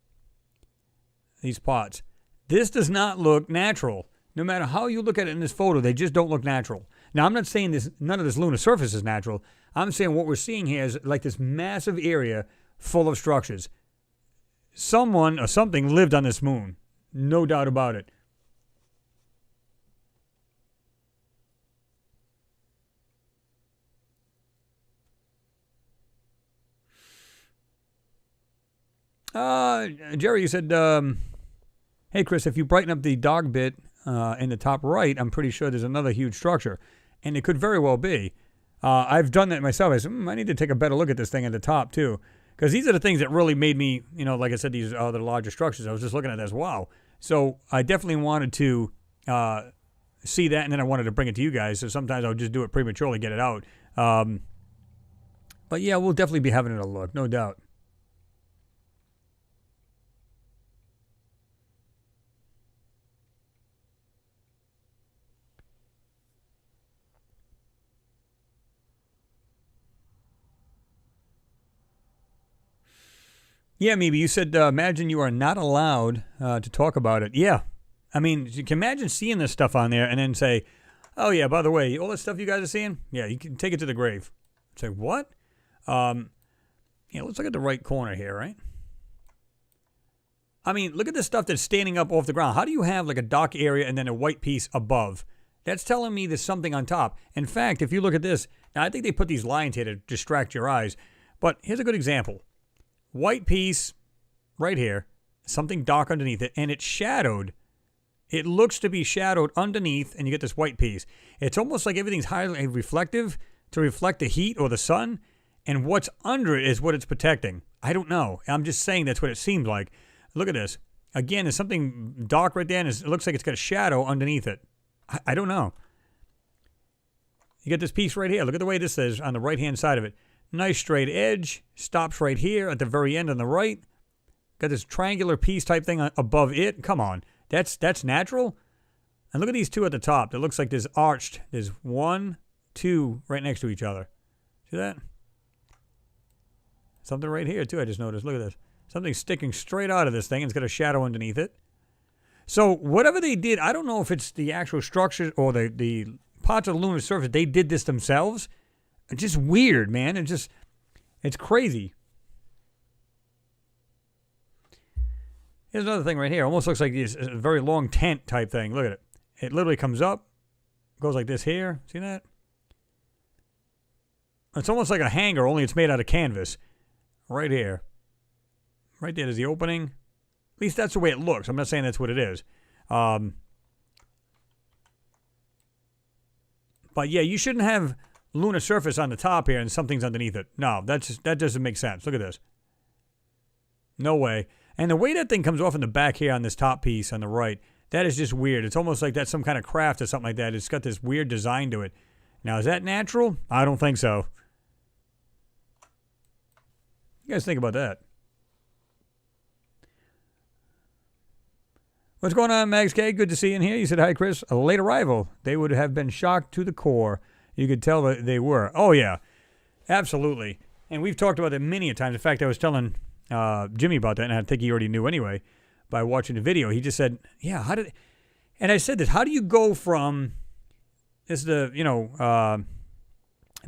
These pots. This does not look natural. No matter how you look at it in this photo, they just don't look natural. Now, I'm not saying none of this lunar surface is natural. I'm saying what we're seeing here is like this massive area full of structures. Someone or something lived on this moon. No doubt about it. Jerry, you said, hey, Chris, if you brighten up the dog bit in the top right, I'm pretty sure there's another huge structure. And it could very well be. I've done that myself. I said, I need to take a better look at this thing at the top, too. Because these are the things that really made me, like I said, these are the larger structures. I was just looking at this. Wow. So I definitely wanted to see that, and then I wanted to bring it to you guys. So sometimes I'll just do it prematurely, get it out. But yeah, we'll definitely be having it a look, no doubt. Yeah, maybe you said, imagine you are not allowed to talk about it. Yeah. I mean, you can imagine seeing this stuff on there and then say, oh, yeah, by the way, all this stuff you guys are seeing, yeah, you can take it to the grave. Say, what? Let's look at the right corner here, right? I mean, look at the stuff that's standing up off the ground. How do you have like a dock area and then a white piece above? That's telling me there's something on top. In fact, if you look at this, now I think they put these lines here to distract your eyes, but here's a good example. White piece right here, something dark underneath it, and it's shadowed. It looks to be shadowed underneath, and you get this white piece. It's almost like everything's highly reflective to reflect the heat or the sun, and what's under it is what it's protecting. I don't know. I'm just saying that's what it seems like. Look at this. Again, there's something dark right there, and it looks like it's got a shadow underneath it. I don't know. You get this piece right here. Look at the way this is on the right-hand side of it. Nice straight edge, stops right here at the very end on the right. Got this triangular piece type thing above it. Come on, that's natural. And look at these two at the top. It looks like there's arched. There's 1, 2 right next to each other. See that? Something right here too. I just noticed. Look at this. Something sticking straight out of this thing. And it's got a shadow underneath it. So whatever they did, I don't know if it's the actual structure or the parts of the lunar surface. They did this themselves. It's just weird, man. It's crazy. Here's another thing right here. Almost looks like this a very long tent type thing. Look at it. It literally comes up, goes like this here. See that? It's almost like a hanger, only it's made out of canvas. Right here. Right there is the opening. At least that's the way it looks. I'm not saying that's what it is. But yeah, you shouldn't have lunar surface on the top here and something's underneath it. No, that doesn't make sense. Look at this. No way. And the way that thing comes off in the back here on this top piece on the right, that is just weird. It's almost like that's some kind of craft or something like that. It's got this weird design to it. Now, is that natural? I don't think so. You guys think about that? What's going on, Max K? Good to see you in here. You said, hi, Chris. A late arrival. They would have been shocked to the core. You could tell that they were. Oh, yeah. Absolutely. And we've talked about it many a times. In fact, I was telling Jimmy about that, and I think he already knew anyway by watching the video. He just said, yeah, and I said this, how do you go from this is the,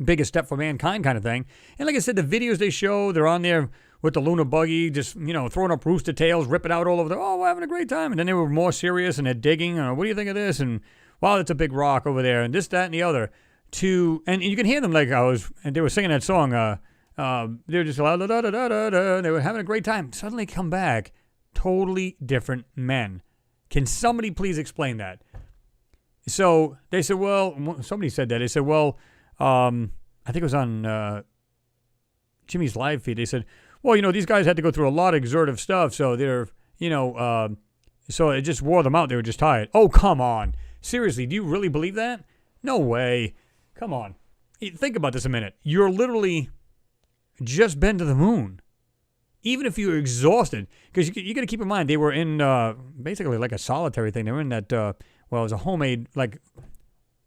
biggest step for mankind kind of thing. And like I said, the videos they show, they're on there with the lunar buggy, just, throwing up rooster tails, ripping out all over there. Oh, we're having a great time. And then they were more serious, and they're digging. What do you think of this? And, wow, that's a big rock over there, and this, that, and the other. And you can hear them like and they were singing that song. They were just la da da da da da. They were having a great time. Suddenly come back, totally different men. Can somebody please explain that? So they said, well, somebody said that. They said, well, I think it was on Jimmy's live feed. They said, well, these guys had to go through a lot of exertive stuff, so they're, so it just wore them out. They were just tired. Oh, come on. Seriously, do you really believe that? No way. Come on. Think about this a minute. You're literally just been to the moon. Even if you're exhausted, because you got to keep in mind, they were in basically like a solitary thing. They were in that, it was a homemade, like,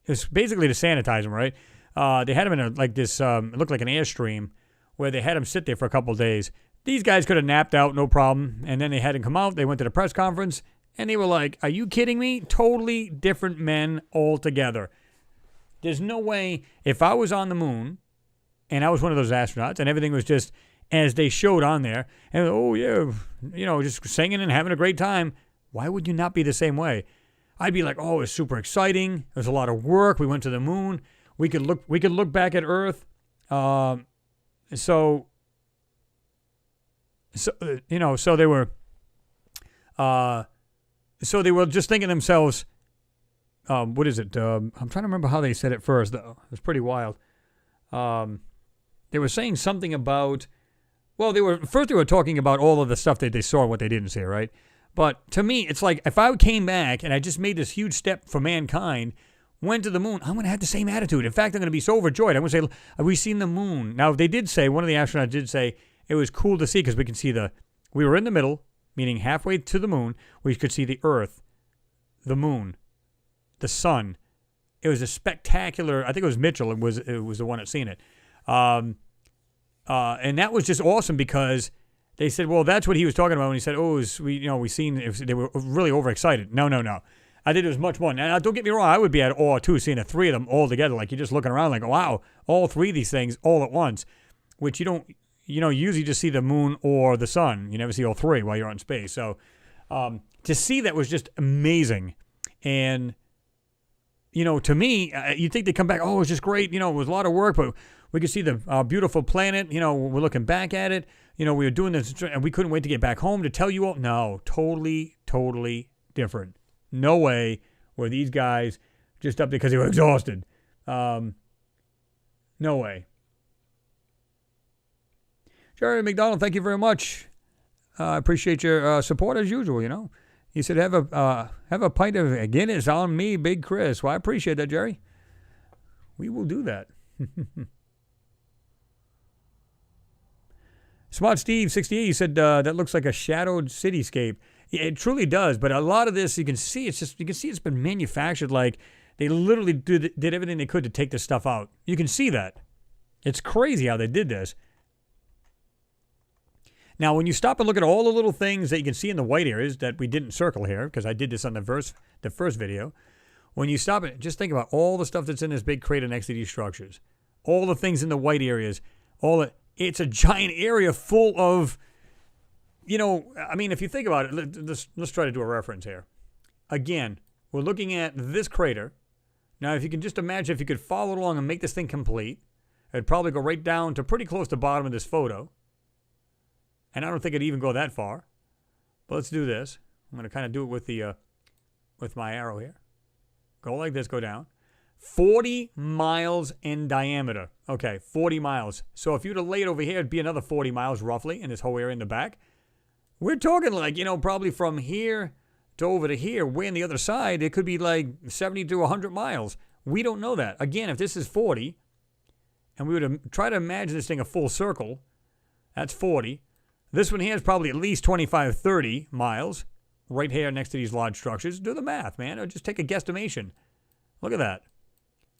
it's basically to sanitize them, right? They had them in this, it looked like an Airstream, where they had them sit there for a couple of days. These guys could have napped out, no problem. And then they had them come out. They went to the press conference, and they were like, are you kidding me? Totally different men altogether. There's no way, if I was on the moon, and I was one of those astronauts, and everything was just as they showed on there. And, oh, yeah, just singing and having a great time. Why would you not be the same way? I'd be like, oh, it's super exciting. There's a lot of work. We went to the moon. We could look back at Earth. So they were just thinking to themselves, what is it? I'm trying to remember how they said it first, though. It was pretty wild. They were saying something about, well, they were talking about all of the stuff that they saw and what they didn't see, right? But to me, it's like if I came back and I just made this huge step for mankind, went to the moon, I'm going to have the same attitude. In fact, I'm going to be so overjoyed. I'm going to say, have we seen the moon? Now, they did say, one of the astronauts did say, it was cool to see because we can see we were in the middle, meaning halfway to the moon. We could see the Earth, the moon, the sun. It was a spectacular, I think it was Mitchell, it was the one that seen it. And that was just awesome because they said, well, that's what he was talking about when he said, oh, they were really overexcited. No. I think it was much more. Now, don't get me wrong, I would be at awe, too, seeing the three of them all together. Like, you're just looking around like, wow, all three of these things all at once, which you don't, usually just see the moon or the sun. You never see all three while you're in space. So to see that was just amazing. And, to me, you'd think they'd come back, oh, it was just great. It was a lot of work, but we could see the beautiful planet. We're looking back at it. We were doing this, and we couldn't wait to get back home to tell you all. No, totally, totally different. No way were these guys just up there because they were exhausted. No way. Jerry McDonald, thank you very much. I appreciate your support as usual, He said, have a pint of Guinness on me, Big Chris. Well, I appreciate that, Jerry. We will do that. Smart Steve 68 said that looks like a shadowed cityscape. Yeah, it truly does, but a lot of this you can see it's been manufactured. Like they literally did everything they could to take this stuff out. You can see that. It's crazy how they did this. Now, when you stop and look at all the little things that you can see in the white areas that we didn't circle here, because I did this on the first video, when you stop it, just think about all the stuff that's in this big crater next to these structures. All the things in the white areas. It's a giant area full of, if you think about it, let's try to do a reference here. Again, we're looking at this crater. Now, if you can just imagine if you could follow along and make this thing complete, it'd probably go right down to pretty close to the bottom of this photo. And I don't think it'd even go that far. But let's do this. I'm going to kind of do it with my arrow here. Go like this, go down. 40 miles in diameter. Okay, 40 miles. So if you were to lay it over here, it'd be another 40 miles roughly in this whole area in the back. We're talking like, probably from here to over to here, way on the other side, it could be like 70 to 100 miles. We don't know that. Again, if this is 40, and we were to try to imagine this thing a full circle, that's 40. This one here is probably at least 25, 30 miles right here next to these large structures. Do the math, man, or just take a guesstimation. Look at that.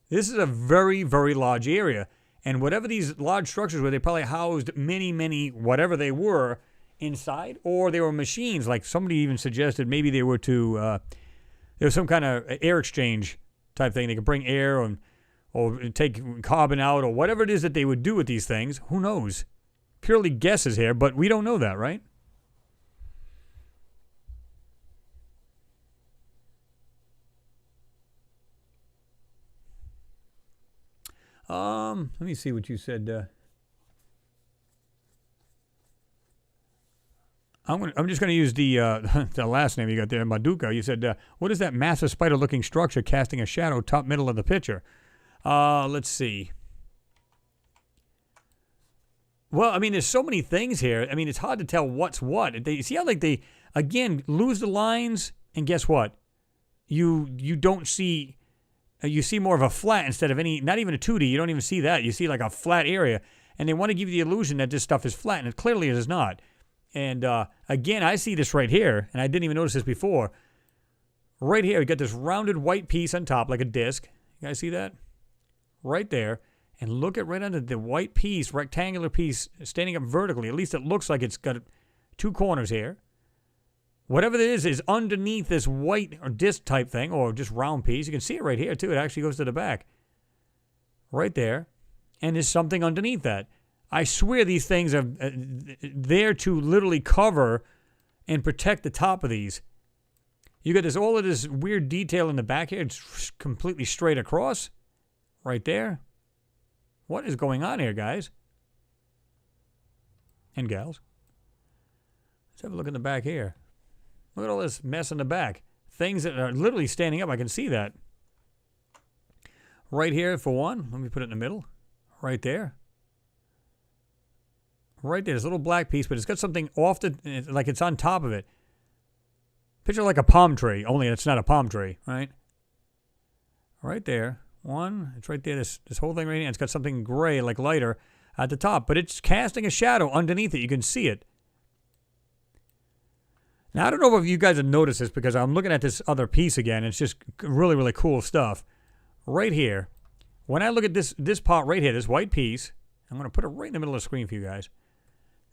This is a very, very large area. And whatever these large structures were, they probably housed many, many, whatever they were, inside. Or they were machines. Like somebody even suggested maybe they were there was some kind of air exchange type thing. They could bring air or take carbon out or whatever it is that they would do with these things. Who knows? Purely guesses here, but we don't know that, right? Let me see what you said. I'm just going to use the the last name you got there, Maduka. You said, what is that massive spider-looking structure casting a shadow top middle of the picture? Let's see. Well, there's so many things here. It's hard to tell what's what. You see how they again lose the lines, and guess what? You don't see. You see more of a flat instead of not even a 2D. You don't even see that. You see like a flat area, and they want to give you the illusion that this stuff is flat, and it clearly is not. And again, I see this right here, and I didn't even notice this before. Right here, you got this rounded white piece on top, like a disc. You guys see that? Right there. And look at right under the white piece, rectangular piece, standing up vertically. At least it looks like it's got two corners here. Whatever it is underneath this white or disc type thing, or just round piece. You can see it right here, too. It actually goes to the back. Right there. And there's something underneath that. I swear these things are there to literally cover and protect the top of these. You got all of this weird detail in the back here. It's completely straight across. Right there. What is going on here, guys? And gals. Let's have a look in the back here. Look at all this mess in the back. Things that are literally standing up. I can see that. Right here, for one. Let me put it in the middle. Right there. Right there. This little black piece, but it's got something off the... like it's on top of it. Picture like a palm tree, only it's not a palm tree, right? Right there. One. It's right there. This whole thing right here. It's got something gray, like lighter, at the top. But it's casting a shadow underneath it. You can see it. Now, I don't know if you guys have noticed this because I'm looking at this other piece again. It's just really, really cool stuff. Right here. When I look at this part right here, this white piece, I'm going to put it right in the middle of the screen for you guys.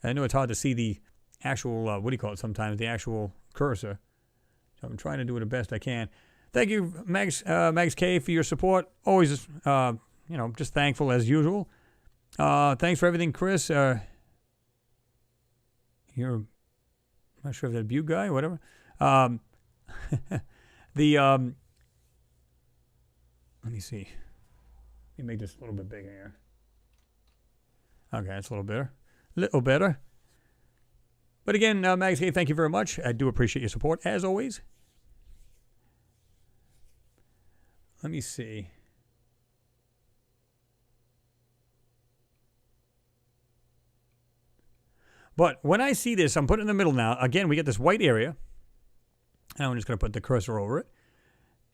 I know it's hard to see the actual, what do you call it sometimes, the actual cursor. So I'm trying to do it the best I can. Thank you, Max K, for your support. Always, just thankful as usual. Thanks for everything, Chris. You're, I'm not sure if that's a Butte guy or whatever. Let me see. Let me make this a little bit bigger here. Okay, that's a little better. Little better. But again, Max K, thank you very much. I do appreciate your support, as always. Let me see. But when I see this, I'm putting it in the middle now. Again, we get this white area. And I'm just going to put the cursor over it.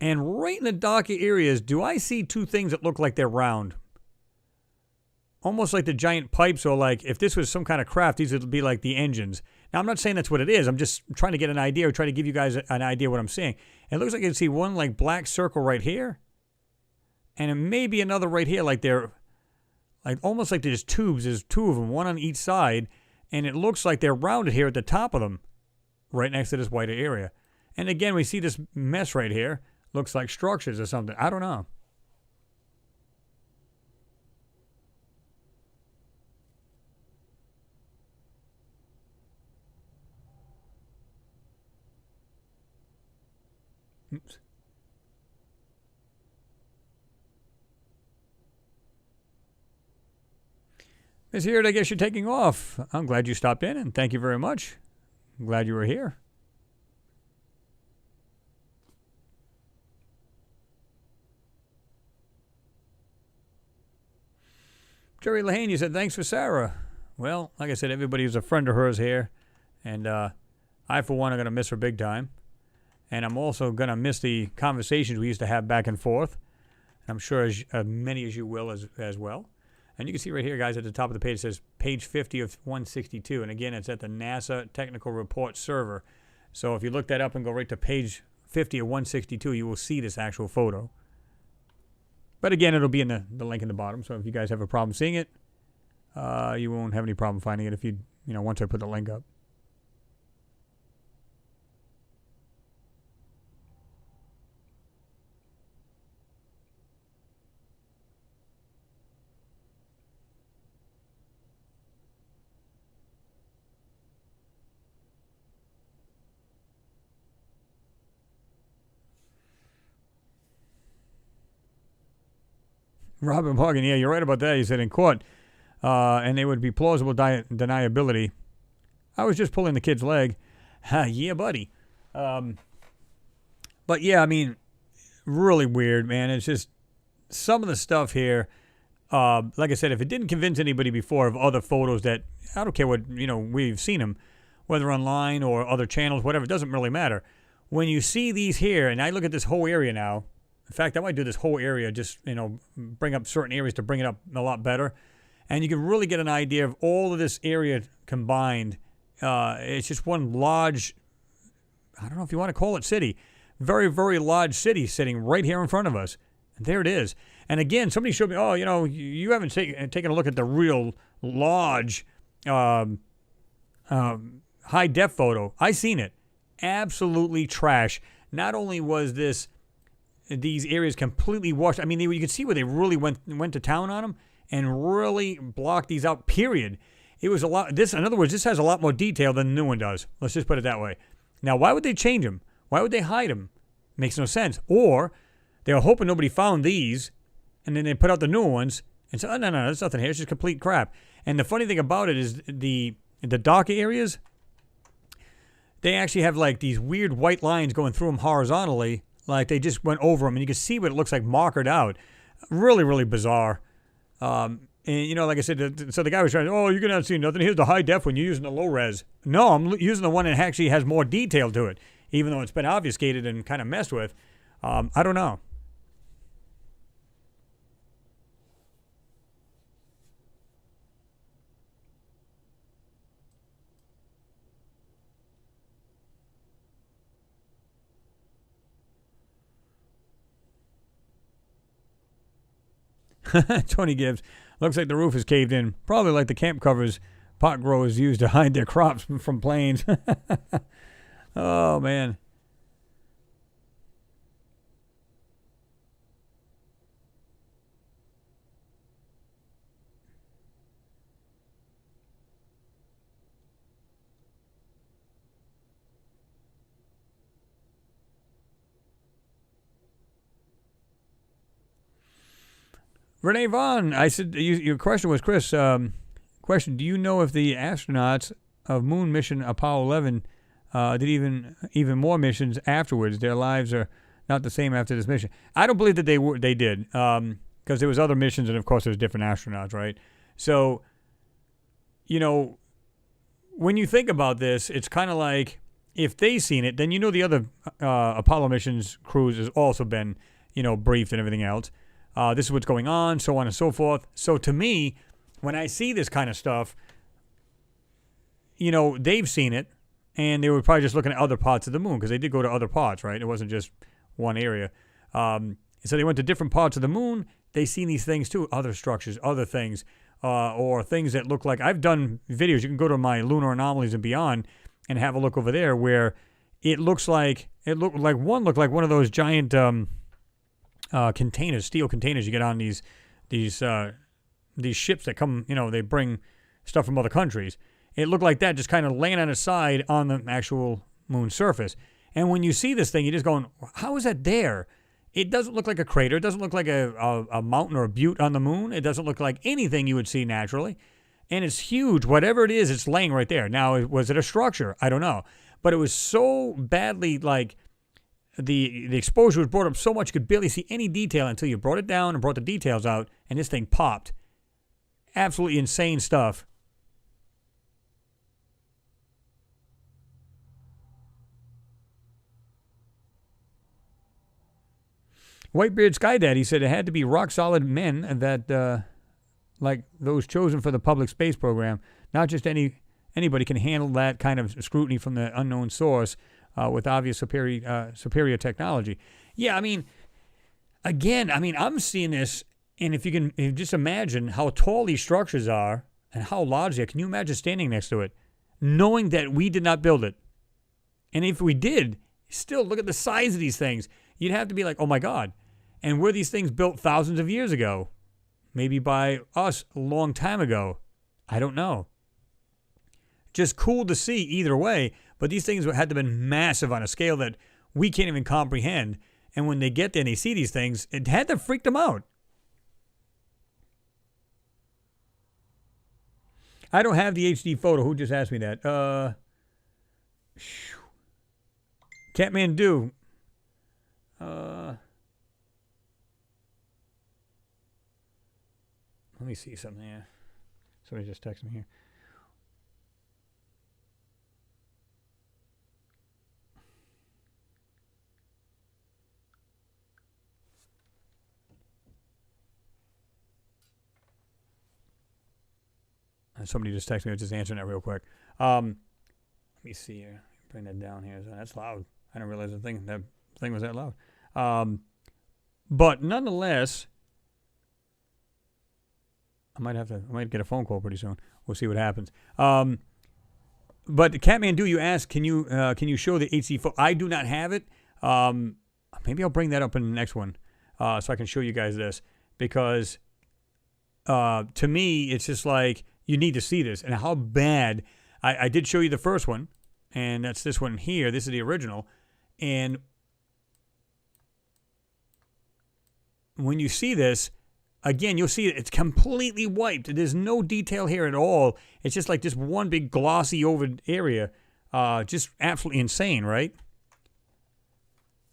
And right in the darker areas, do I see two things that look like they're round? Almost like the giant pipes, or like if this was some kind of craft, these would be like the engines. Now, I'm not saying that's what it is. I'm just trying to get an idea, or try to give you guys an idea what I'm seeing. It looks like you can see one like black circle right here. And it may be another right here, like they're like almost like there's tubes. There's two of them, one on each side. And it looks like they're rounded here at the top of them, right next to this whiter area. And again, we see this mess right here. Looks like structures or something. I don't know. Oops. Miss Heard, I guess you're taking off. I'm glad you stopped in, and thank you very much. I'm glad you were here. Jerry Lehane, you said thanks for Sarah. Well, like I said, everybody who's a friend of hers here, and I, for one, are going to miss her big time. And I'm also going to miss the conversations we used to have back and forth. I'm sure many as you will as well. And you can see right here, guys, at the top of the page, it says page 50 of 162. And again, it's at the NASA Technical Report server. So if you look that up and go right to page 50 of 162, you will see this actual photo. But again, it'll be in the link in the bottom. So if you guys have a problem seeing it, you won't have any problem finding it if once I put the link up. Robert Morgan, yeah, you're right about that. He said in court, and there would be plausible deniability. I was just pulling the kid's leg. Yeah, buddy. But yeah, I mean, really weird, man. It's just some of the stuff here. Like I said, if it didn't convince anybody before of other photos that, I don't care what, we've seen them, whether online or other channels, whatever, it doesn't really matter. When you see these here, and I look at this whole area now, in fact, I might do this whole area, just, bring up certain areas to bring it up a lot better. And you can really get an idea of all of this area combined. It's just one large, I don't know if you want to call it city, very, very large city sitting right here in front of us. And there it is. And again, somebody showed me, you haven't taken a look at the real large high-def photo. I seen it. Absolutely trash. Not only was these areas completely washed. I mean, you could see where they really went to town on them. and really block these out, period. It was a lot. In other words, this has a lot more detail than the new one does. Let's just put it that way. Now, why would they change them? Why would they hide them? Makes no sense. Or they were hoping nobody found these, and then they put out the newer ones and said, oh, no, there's nothing here. It's just complete crap. And the funny thing about it is the darker areas, they actually have like these weird white lines going through them horizontally, like they just went over them, and you can see what it looks like markered out. Really, really bizarre. And, like I said, so the guy was trying, oh, you're going to not see nothing. Here's the high def when you're using the low res. No, I'm using the one that actually has more detail to it, even though it's been obfuscated and kind of messed with. I don't know. Tony Gibbs. Looks like the roof is caved in. Probably like the camp covers pot growers use to hide their crops from planes. Oh, man. Renee Vaughn, I said your question was, Chris. Question: do you know if the astronauts of Moon mission Apollo 11 did even more missions afterwards? Their lives are not the same after this mission. I don't believe that they did, because there was other missions, and of course there was different astronauts, right? So, when you think about this, it's kind of like if they seen it, then the other Apollo missions crews has also been briefed and everything else. This is what's going on, so on and so forth. So to me, when I see this kind of stuff, they've seen it, and they were probably just looking at other parts of the moon, because they did go to other parts, right? It wasn't just one area. So they went to different parts of the moon. They seen these things too, other structures, other things, or things that look like, I've done videos. You can go to my Lunar Anomalies and Beyond and have a look over there, where it looked like one of those giant containers, steel containers you get on these ships that come, they bring stuff from other countries. It looked like that, just kind of laying on its side on the actual moon surface. And when you see this thing, you're just going, how is that there? It doesn't look like a crater. It doesn't look like a mountain or a butte on the moon. It doesn't look like anything you would see naturally. And it's huge. Whatever it is, it's laying right there. Now, was it a structure? I don't know. But it was so badly, like, the exposure was brought up so much you could barely see any detail until you brought it down and brought the details out, and this thing popped. Absolutely insane stuff. Whitebeard Sky Daddy said it had to be rock-solid men that, like those chosen for the public space program. Not just anybody can handle that kind of scrutiny from the unknown source with obvious superior technology. Yeah, I'm seeing this, and if you just imagine how tall these structures are and how large they are, can you imagine standing next to it, knowing that we did not build it? And if we did, still look at the size of these things. You'd have to be like, oh my God. And were these things built thousands of years ago? Maybe by us a long time ago. I don't know. Just cool to see either way, but these things had to have been massive on a scale that we can't even comprehend. And when they get there and they see these things, it had to freak them out. I don't have the HD photo. Who just asked me that? Catmandu. Let me see something here. Somebody just texted me here. Somebody just texted me. I was just answering that real quick. Let me see here. Bring that down here. That's loud. I didn't realize that thing was that loud. But nonetheless, I might get a phone call pretty soon. We'll see what happens. But Catmandu, you asked, can you show the HD photo? I do not have it. Maybe I'll bring that up in the next one, so I can show you guys this, because to me, it's just like, you need to see this. And how bad, I did show you the first one, and that's this one here. This is the original. And when you see this, again, you'll see it's completely wiped. There's no detail here at all. It's just like this one big glossy over area. Just absolutely insane, right?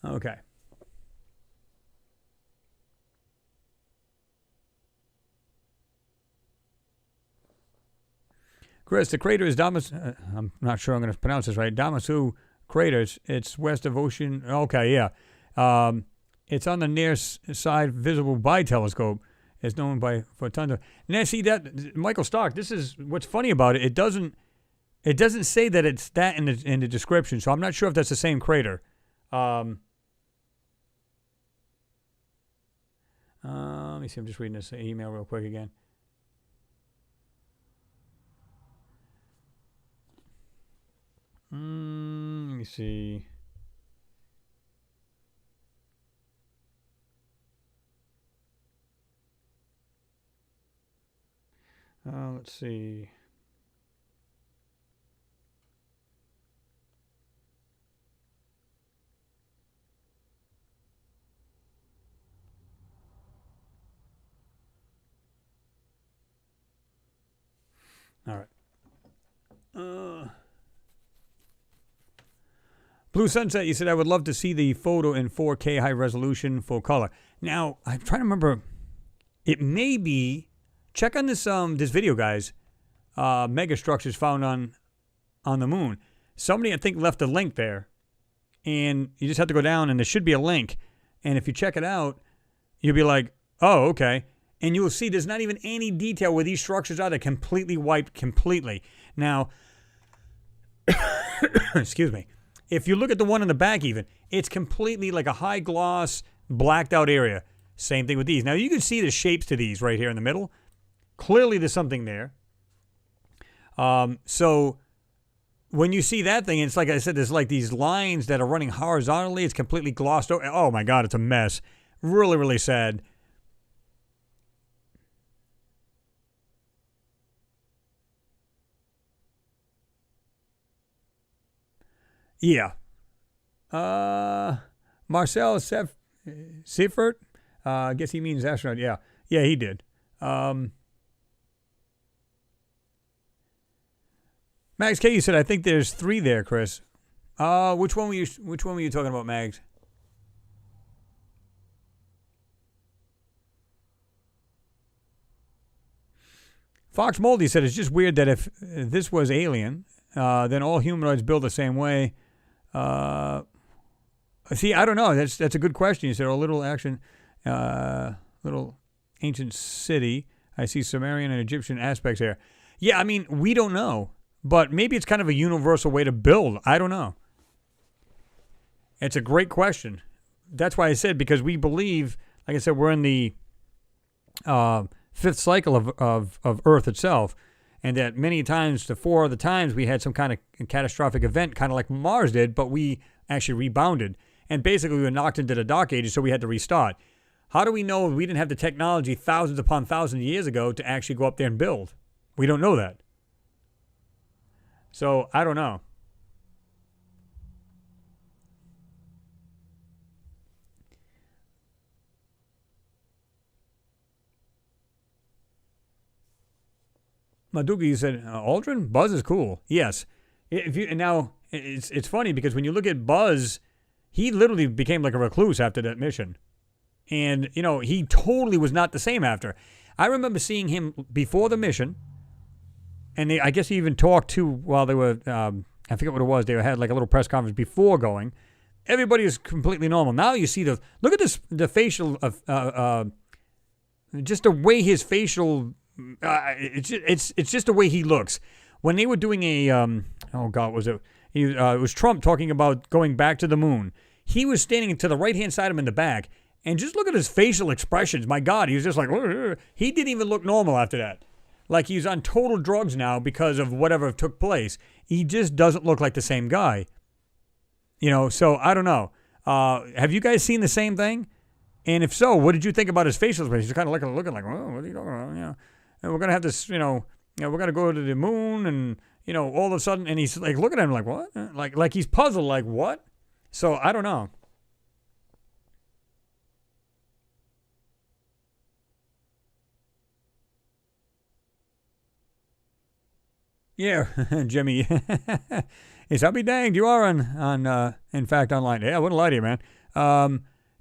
Okay. Chris, the crater is Damasu. I'm not sure I'm going to pronounce this right. Damasu crater. It's west of Ocean. Okay, yeah. It's on the near side, visible by telescope. It's known for tons of. Now, see that, Michael Stark. This is what's funny about it. It doesn't say that it's that in the description. So I'm not sure if that's the same crater. Let me see. I'm just reading this email real quick again. Let me see. Let's see. All right. Blue Sunset, you said, I would love to see the photo in 4K high resolution, full color. Now, I'm trying to remember. It may be. Check on this video, guys. Mega structures found on the moon. Somebody, I think, left a link there. And you just have to go down, and there should be a link. And if you check it out, you'll be like, oh, okay. And you will see there's not even any detail where these structures are. They're completely wiped completely. Now, excuse me. If you look at the one in the back even, it's completely like a high gloss, blacked out area. Same thing with these. Now, you can see the shapes to these right here in the middle. Clearly, there's something there. So when you see that thing, it's like I said, there's like these lines that are running horizontally. It's completely glossed over. Oh, my God, it's a mess. Really, really sad. Yeah. Marcel Seifert. I guess he means astronaut. Yeah. Yeah, he did. Max K, you said, I think there's 3 there, Chris. Which one were you talking about, Mags? Fox Moldy said it's just weird that if this was alien, then all humanoids build the same way. See, I don't know. That's a good question. You said a little little ancient city. I see Sumerian and Egyptian aspects here. Yeah, I mean, we don't know. But maybe it's kind of a universal way to build. I don't know. It's a great question. That's why I said, because we believe, like I said, we're in the 5th cycle of Earth itself. And that many times, the 4 other times, we had some kind of catastrophic event, kind of like Mars did, but we actually rebounded. And basically, we were knocked into the dark ages, so we had to restart. How do we know we didn't have the technology thousands upon thousands of years ago to actually go up there and build? We don't know that. So, I don't know. Madugi said, Aldrin? Buzz is cool. Yes. Now, it's funny because when you look at Buzz, he literally became like a recluse after that mission. And, he totally was not the same after. I remember seeing him before the mission. And I guess he even talked to while they were, I forget what it was. They had like a little press conference before going. Everybody is completely normal. Now you see look at this, the facial, just the way his facial, it's just the way he looks. When they were doing it was Trump talking about going back to the moon. He was standing to the right-hand side of him in the back. And just look at his facial expressions. My God, he was just like, he didn't even look normal after that. Like he's on total drugs now because of whatever took place. He just doesn't look like the same guy. So I don't know. Have you guys seen the same thing? And if so, what did you think about his facial expression? He's kind of looking like, oh, what are you talking about? And we're gonna have this, we're gonna go to the moon, and all of a sudden, and he's like looking at him like, what? Like he's puzzled, like what? So I don't know. Yeah, Jimmy. Yes, I'll be danged. You are in fact online. Yeah, I wouldn't lie to you, man.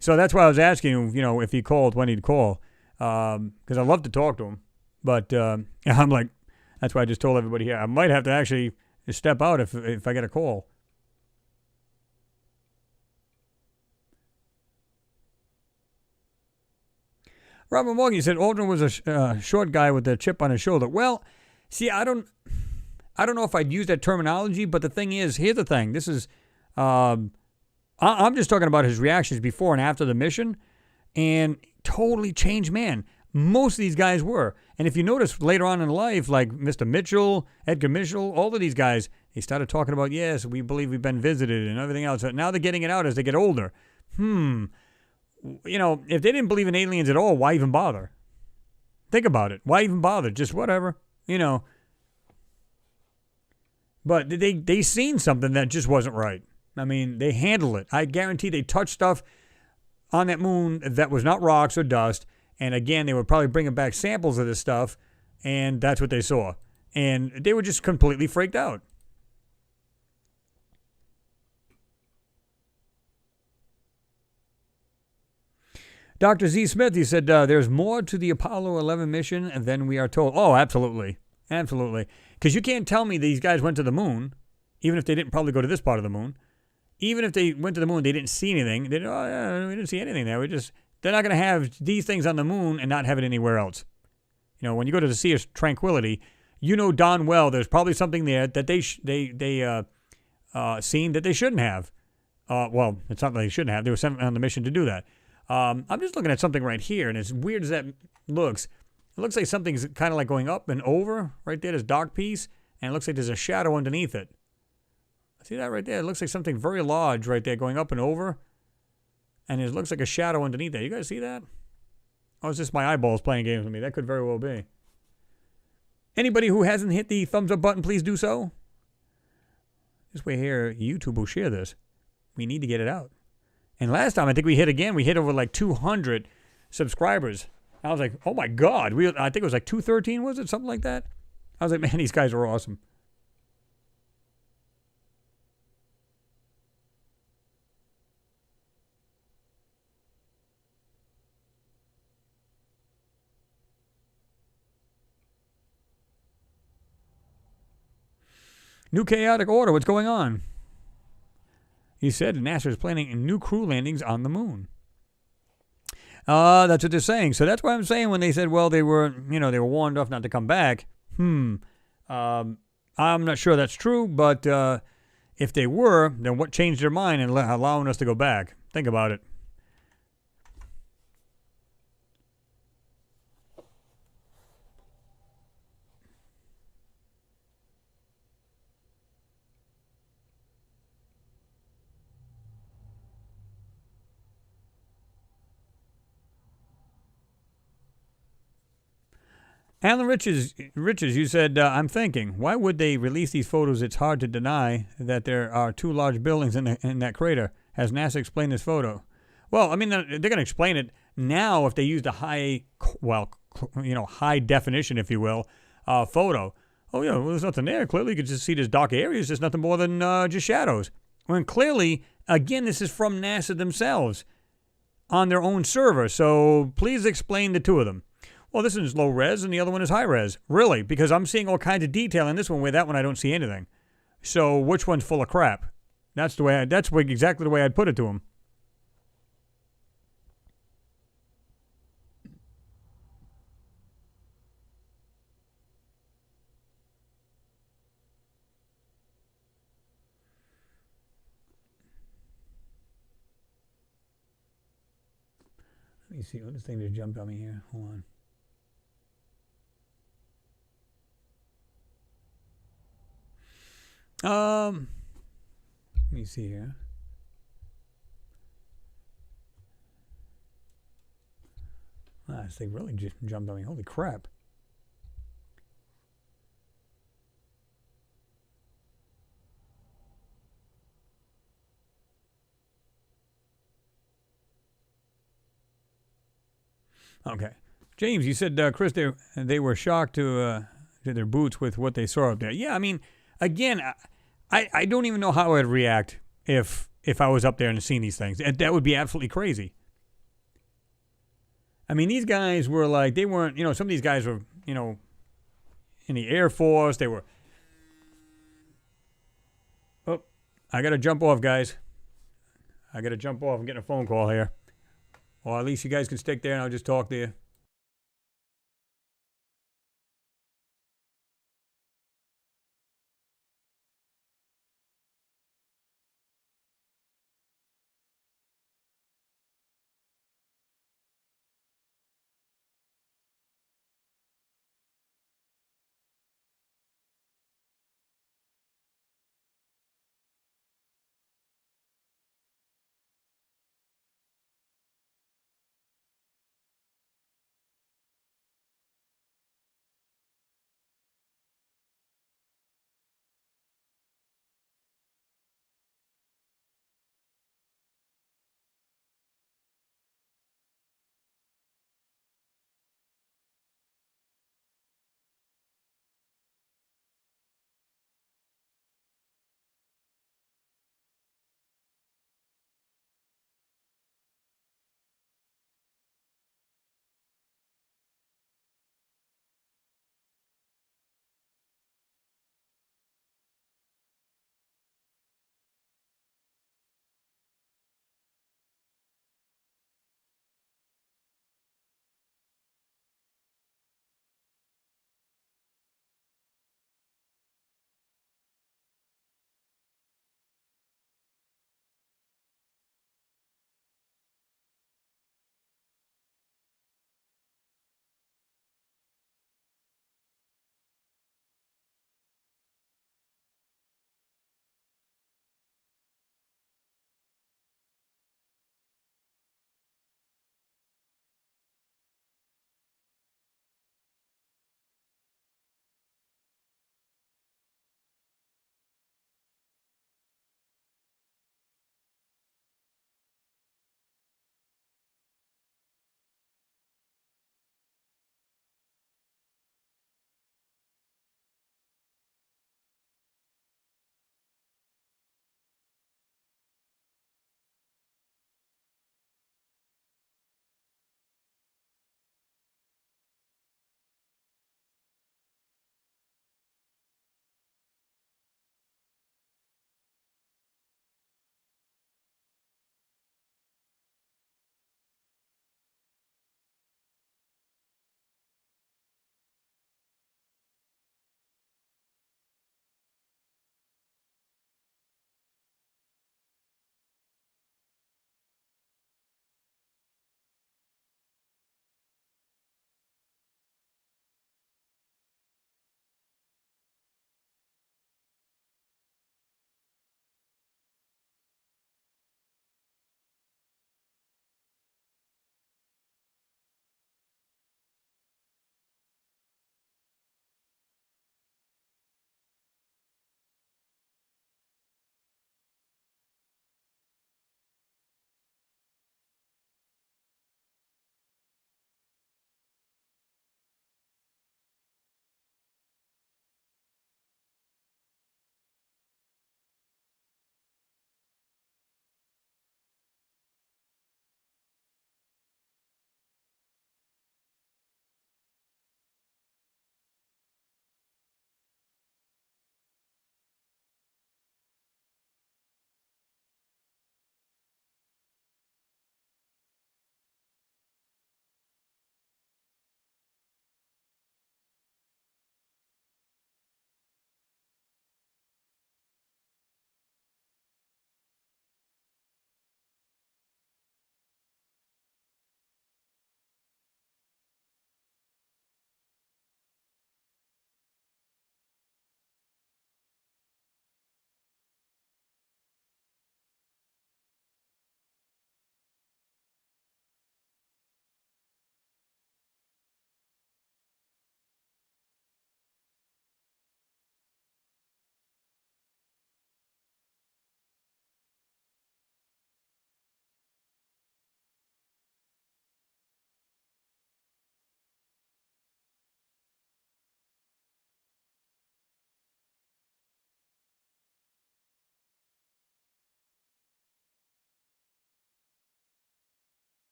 So that's why I was asking him, if he called, when he'd call, because I love to talk to him. But I'm like, that's why I just told everybody here. I might have to actually step out if I get a call. Robert Morgan, you said Aldrin was a short guy with a chip on his shoulder. Well, see, I don't know if I'd use that terminology, but the thing is, here's the thing. This is, I'm just talking about his reactions before and after the mission, and totally changed man. Most of these guys were. And if you notice later on in life, like Mr. Mitchell, Edgar Mitchell, all of these guys, they started talking about, yes, we believe we've been visited and everything else. Now they're getting it out as they get older. If they didn't believe in aliens at all, why even bother? Think about it. Why even bother? Just whatever, But they seen something that just wasn't right. I mean, they handled it. I guarantee they touched stuff on that moon that was not rocks or dust. And again, they were probably bringing back samples of this stuff, and that's what they saw. And they were just completely freaked out. Dr. Z. Smith, he said, there's more to the Apollo 11 mission than we are told. Oh, absolutely. Absolutely. Because you can't tell me these guys went to the moon, even if they didn't probably go to this part of the moon. Even if they went to the moon, they didn't see anything. We didn't see anything there. They're not going to have these things on the moon and not have it anywhere else. When you go to the Sea of Tranquility, darn well there's probably something there that they seen that they shouldn't have. Well, it's not that they shouldn't have. They were sent on the mission to do that. I'm just looking at something right here, and as weird as that looks, it looks like something's kind of like going up and over right there, this dark piece, and it looks like there's a shadow underneath it. See that right there? It looks like something very large right there going up and over, and it looks like a shadow underneath there. You guys see that? Oh, it's just my eyeballs playing games with me. That could very well be. Anybody who hasn't hit the thumbs up button, please do so. This way here, YouTube will share this. We need to get it out. And last time, I think we hit over like 200 subscribers. I was like, oh my God. I think it was like 213, was it? Something like that? I was like, man, these guys are awesome. New chaotic order. What's going on? He said NASA is planning new crew landings on the moon. That's what they're saying. So that's why I'm saying when they said, well, they were warned off not to come back. I'm not sure that's true, but if they were, then what changed their mind and allowing us to go back? Think about it. Alan Riches, you said, I'm thinking, why would they release these photos? It's hard to deny that there are two large buildings in that crater. Has NASA explained this photo? Well, I mean, they're going to explain it now if they used a high definition, if you will, photo. Oh, yeah, well, there's nothing there. Clearly, you could just see this dark area. It's just nothing more than just shadows. When clearly, again, this is from NASA themselves on their own server. So please explain the two of them. Well, this one's low res and the other one is high res. Really? Because I'm seeing all kinds of detail in this one where that one I don't see anything. So which one's full of crap? That's exactly the way I'd put it to him. Let me see. This thing just jumped on me here. Hold on. Let me see here. Wow, this thing really just jumped on me. Holy crap. Okay. James, you said, Chris, they were shocked to their boots with what they saw up there. Yeah, I mean, again, I don't even know how I'd react if I was up there and seen these things. That would be absolutely crazy. I mean, these guys were like, they weren't, some of these guys were, in the Air Force. They were. Oh, I got to jump off, guys. I got to jump off. I'm getting a phone call here. Or at least you guys can stick there and I'll just talk to you.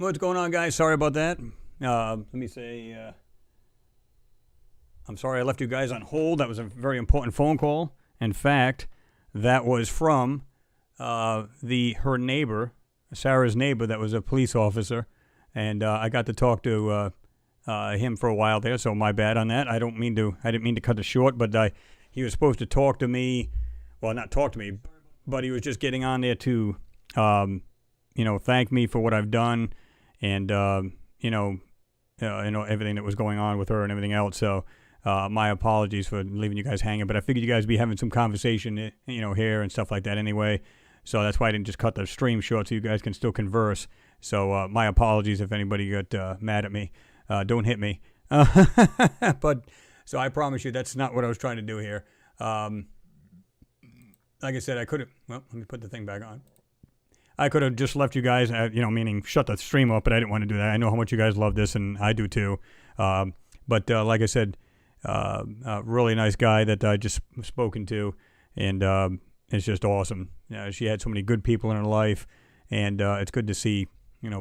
What's going on, guys? Sorry about that. Let me say, I'm sorry I left you guys on hold. That was a very important phone call. In fact, that was from her neighbor, Sarah's neighbor, that was a police officer, and I got to talk to him for a while there. So my bad on that. I didn't mean to cut it short, but he was supposed to talk to me. Well, not talk to me, but he was just getting on there to, thank me for what I've done, and everything that was going on with her and everything else. So my apologies for leaving you guys hanging, but I figured you guys would be having some conversation, here and stuff like that anyway. So that's why I didn't just cut the stream short so you guys can still converse. So my apologies if anybody got mad at me. Don't hit me. But so I promise you that's not what I was trying to do here. Like I said, I could have, well, let me put the thing back on. I could have just left you guys, meaning shut the stream up, but I didn't want to do that. I know how much you guys love this, and I do too. But like I said, a really nice guy that I just spoken to, and it's just awesome. She had so many good people in her life, and it's good to see,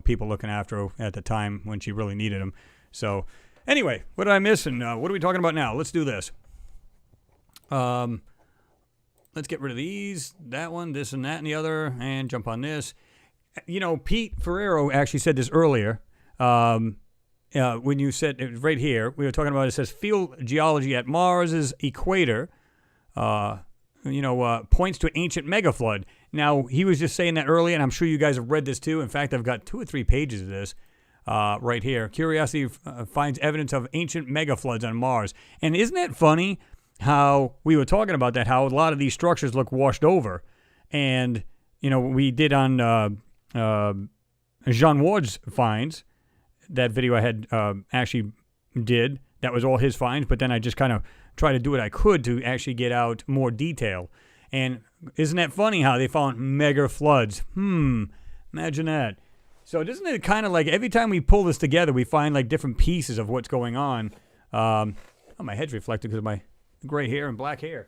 people looking after her at the time when she really needed them. So anyway, what did I miss, and what are we talking about now? Let's do this. Let's get rid of these, that one, this and that and the other, and jump on this. Pete Ferrero actually said this earlier. When you said, it was right here, we were talking about, it says, field geology at Mars's equator, points to ancient megaflood. Now, he was just saying that earlier, and I'm sure you guys have read this too. In fact, I've got 2 or 3 pages of this right here. Curiosity finds evidence of ancient megafloods on Mars. And isn't that funny? How we were talking about that, how a lot of these structures look washed over. And, we did on Jean Ward's finds, that video I had actually did, that was all his finds, but then I just kind of tried to do what I could to actually get out more detail. And isn't that funny how they found mega floods? Imagine that. So isn't it kind of like every time we pull this together, we find like different pieces of what's going on. My head's reflected because of my gray hair and black hair.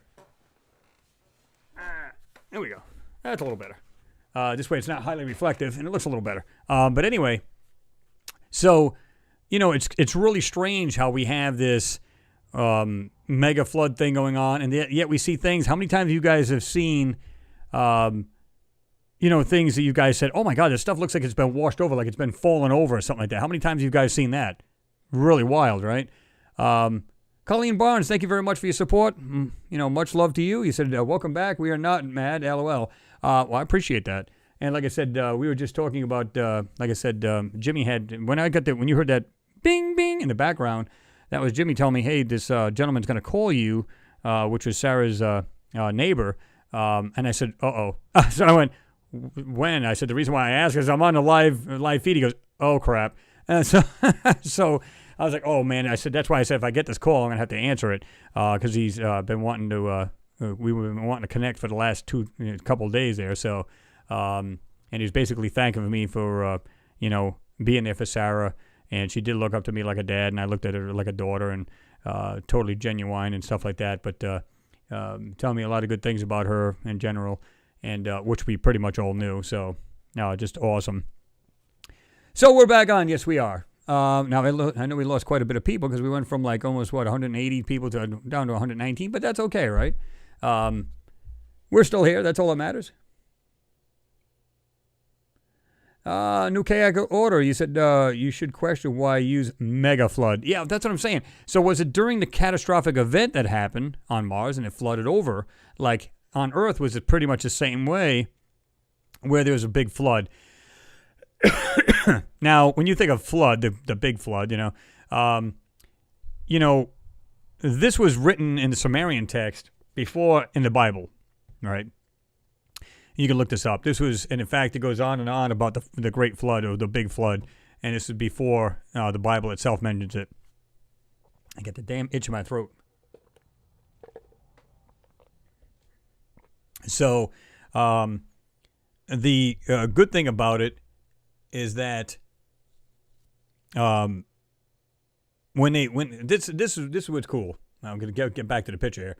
There we go. That's a little better. This way it's not highly reflective and it looks a little better. But anyway, so, it's really strange how we have this mega flood thing going on, and yet we see things. How many times you guys have seen, things that you guys said, oh my God, this stuff looks like it's been washed over, like it's been fallen over or something like that. How many times have you guys seen that? Really wild, right? Colleen Barnes, thank you very much for your support. Much love to you. You said, welcome back. We are not mad, LOL. Well, I appreciate that. And like I said, we were just talking about, Jimmy had, when you heard that bing, bing in the background, that was Jimmy telling me, hey, this gentleman's going to call you, which was Sarah's neighbor. And I said, uh-oh. So I went, when? I said, the reason why I asked is I'm on the live feed. He goes, oh, crap. And so I was like, oh, man. I said, that's why I said if I get this call, I'm going to have to answer it because he's been wanting to, we've been wanting to connect for the last couple of days there. So, and he was basically thanking me for, being there for Sarah. And she did look up to me like a dad, and I looked at her like a daughter, and totally genuine and stuff like that. But telling me a lot of good things about her in general, and which we pretty much all knew. So, just awesome. So we're back on. Yes, we are. Now, I know we lost quite a bit of people because we went from like almost, 180 people to down to 119, but that's okay, right? We're still here. That's all that matters. New kayak order. You said you should question why you use mega flood. Yeah, that's what I'm saying. So was it during the catastrophic event that happened on Mars and it flooded over? Like on Earth, was it pretty much the same way where there was a big flood? Now, when you think of flood, the big flood, this was written in the Sumerian text before in the Bible, right? You can look this up. This was, and in fact, it goes on and on about the great flood or the big flood, and this is before the Bible itself mentions it. I get the damn itch in my throat. So, the good thing about it is that when this is what's cool. I'm gonna get back to the picture here.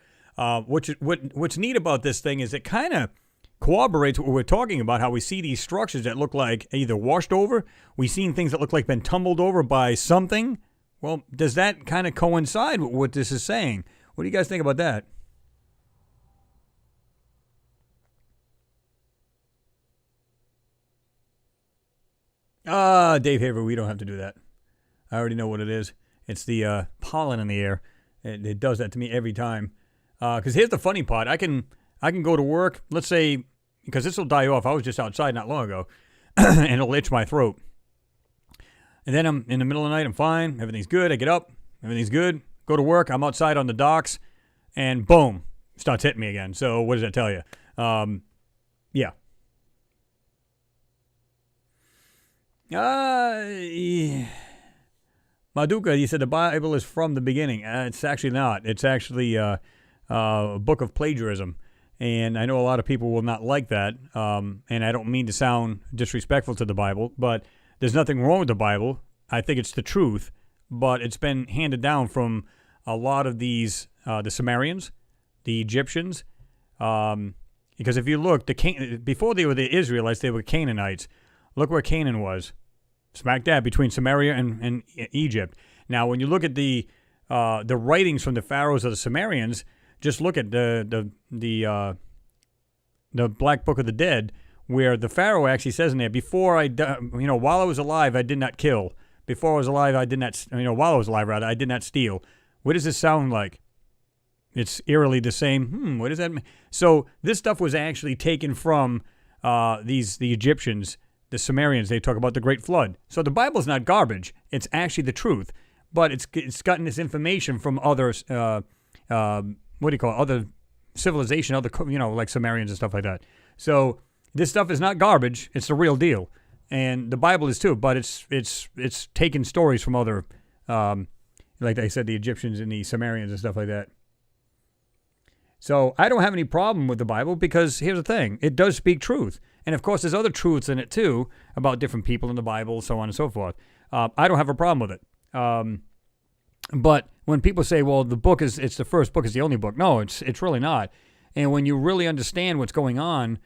What's neat about this thing is it kind of corroborates what we're talking about, how we see these structures that look like either washed over, we've seen things that look like been tumbled over by something. Well, does that kind of coincide with what this is saying? What do you guys think about that? Dave Haver, we don't have to do that. I already know what it is. It's the pollen in the air. It does that to me every time. Because here's the funny part. I can go to work, let's say, because this will die off. I was just outside not long ago, and it'll itch my throat. And then I'm in the middle of the night, I'm fine. Everything's good. I get up. Everything's good. Go to work. I'm outside on the docks, and boom, starts hitting me again. So what does that tell you? Yeah. Maduka, you said the Bible is from the beginning. It's actually not. It's actually a book of plagiarism. And I know a lot of people will not like that. And I don't mean to sound disrespectful to the Bible, but there's nothing wrong with the Bible. I think it's the truth. But it's been handed down from a lot of these, the Sumerians, the Egyptians. Because if you look, before they were the Israelites, they were Canaanites. Look where Canaan was. Smack dab between Samaria and Egypt. Now, when you look at the writings from the pharaohs of the Sumerians, just look at the Black Book of the Dead, where the pharaoh actually says in there, while I was alive, I did not kill. Before I was alive, I did not. While I was alive, rather, I did not steal. What does this sound like? It's eerily the same. What does that mean? So this stuff was actually taken from the Egyptians. The Sumerians, they talk about the Great Flood. So the Bible's not garbage. It's actually the truth. But it's gotten this information from other, other civilization, like Sumerians and stuff like that. So this stuff is not garbage. It's the real deal. And the Bible is too, but it's taken stories from other, like I said, the Egyptians and the Sumerians and stuff like that. So I don't have any problem with the Bible because here's the thing. It does speak truth. And, of course, there's other truths in it, too, about different people in the Bible, so on and so forth. I don't have a problem with it. But when people say, well, it's the first book, it's the only book. No, it's really not. And when you really understand what's going on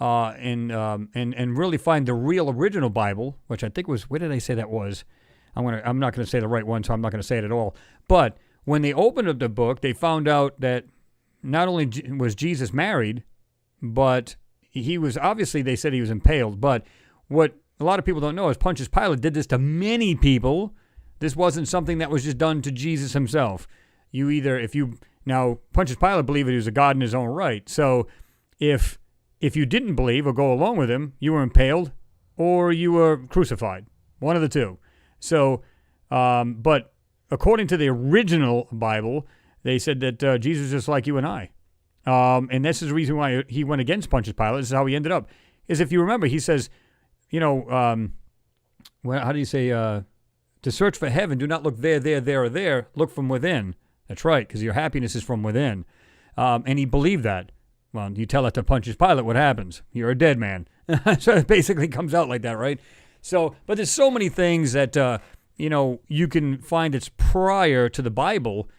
and really find the real original Bible, which I think was, where did I say that was? I'm not going to say the right one, so I'm not going to say it at all. But when they opened up the book, they found out that not only was Jesus married, but he was, obviously they said he was impaled, but what a lot of people don't know is Pontius Pilate did this to many people. This wasn't something that was just done to Jesus himself. Now Pontius Pilate believed he was a god in his own right. So if you didn't believe or go along with him, you were impaled or you were crucified. One of the two. So, but according to the original Bible, they said that Jesus is just like you and I. And this is the reason why he went against Pontius Pilate. This is how he ended up. Is if you remember, he says, how do you say, to search for heaven, do not look there, or there. Look from within. That's right, because your happiness is from within. And he believed that. Well, you tell that to Pontius Pilate, what happens? You're a dead man. So it basically comes out like that, right? So, but there's so many things that, you can find that's prior to the Bible.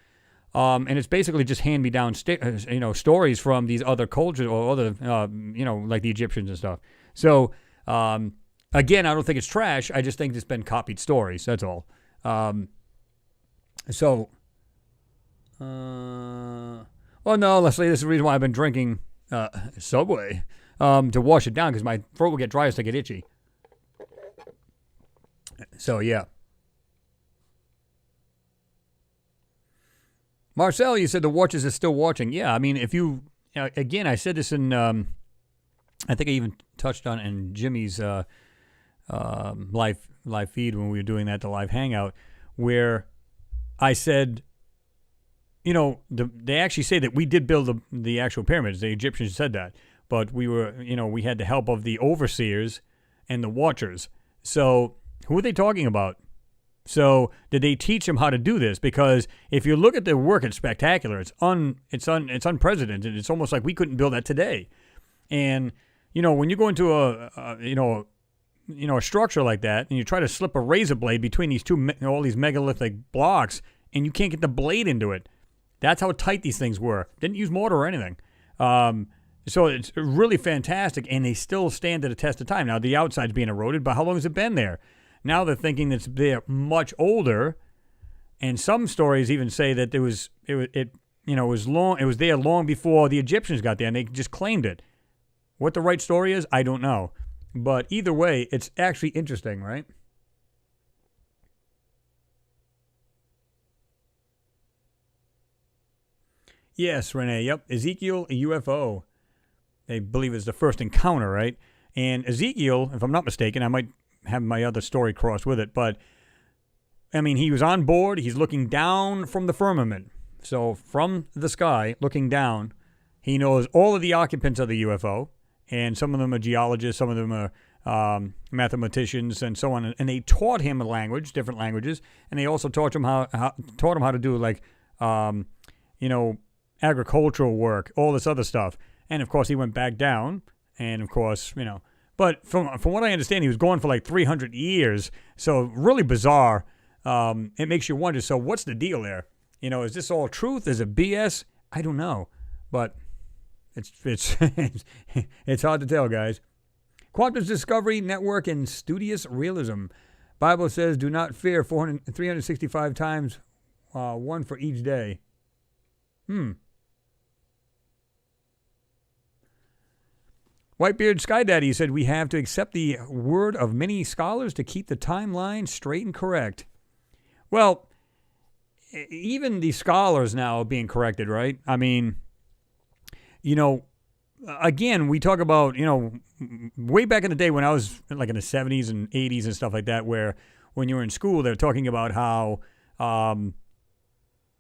And it's basically just hand-me-down, stories from these other cultures or other, like the Egyptians and stuff. So, again, I don't think it's trash. I just think it's been copied stories. That's all. No, Leslie, this is the reason why I've been drinking Subway to wash it down because my throat will get dry as I get itchy. So, yeah. Marcel, you said the Watchers are still watching. Yeah, I mean, if you, again, I said this in, I think I even touched on it in Jimmy's live feed when we were doing the live hangout, where I said, they actually say that we did build the actual pyramids. The Egyptians said that. But we had the help of the overseers and the Watchers. So who are they talking about? So did they teach them how to do this? Because if you look at their work, it's spectacular. It's unprecedented. It's almost like we couldn't build that today. And when you go into a structure like that, and you try to slip a razor blade between all these megalithic blocks, and you can't get the blade into it. That's how tight these things were. Didn't use mortar or anything. So it's really fantastic, and they still stand to the test of time. Now, the outside's being eroded, but how long has it been there? Now they're thinking that they're much older, and some stories even say that it was there long before the Egyptians got there, and they just claimed it. What the right story is, I don't know. But either way, it's actually interesting, right? Yes, Renee, yep. Ezekiel, a UFO. They believe it's the first encounter, right? And Ezekiel, if I'm not mistaken, I might have my other story crossed with it, but, I mean, he was on board. He's looking down from the firmament. So from the sky, looking down, he knows all of the occupants of the UFO, and some of them are geologists, some of them are mathematicians, and so on. And they taught him a language, different languages, and they also taught him how to do, like, agricultural work, all this other stuff. And, of course, he went back down, and, of course, But from what I understand, he was gone for like 300 years, so really bizarre. It makes you wonder, so what's the deal there? Is this all truth? Is it BS? I don't know, but it's it's hard to tell, guys. Quantum discovery, network, and studious realism. Bible says, do not fear 365 times, one for each day. Whitebeard Sky Daddy said, we have to accept the word of many scholars to keep the timeline straight and correct. Well, even the scholars now are being corrected, right? I mean, again, we talk about, way back in the day when I was like in the 70s and 80s and stuff like that, where when you were in school, they were talking about how,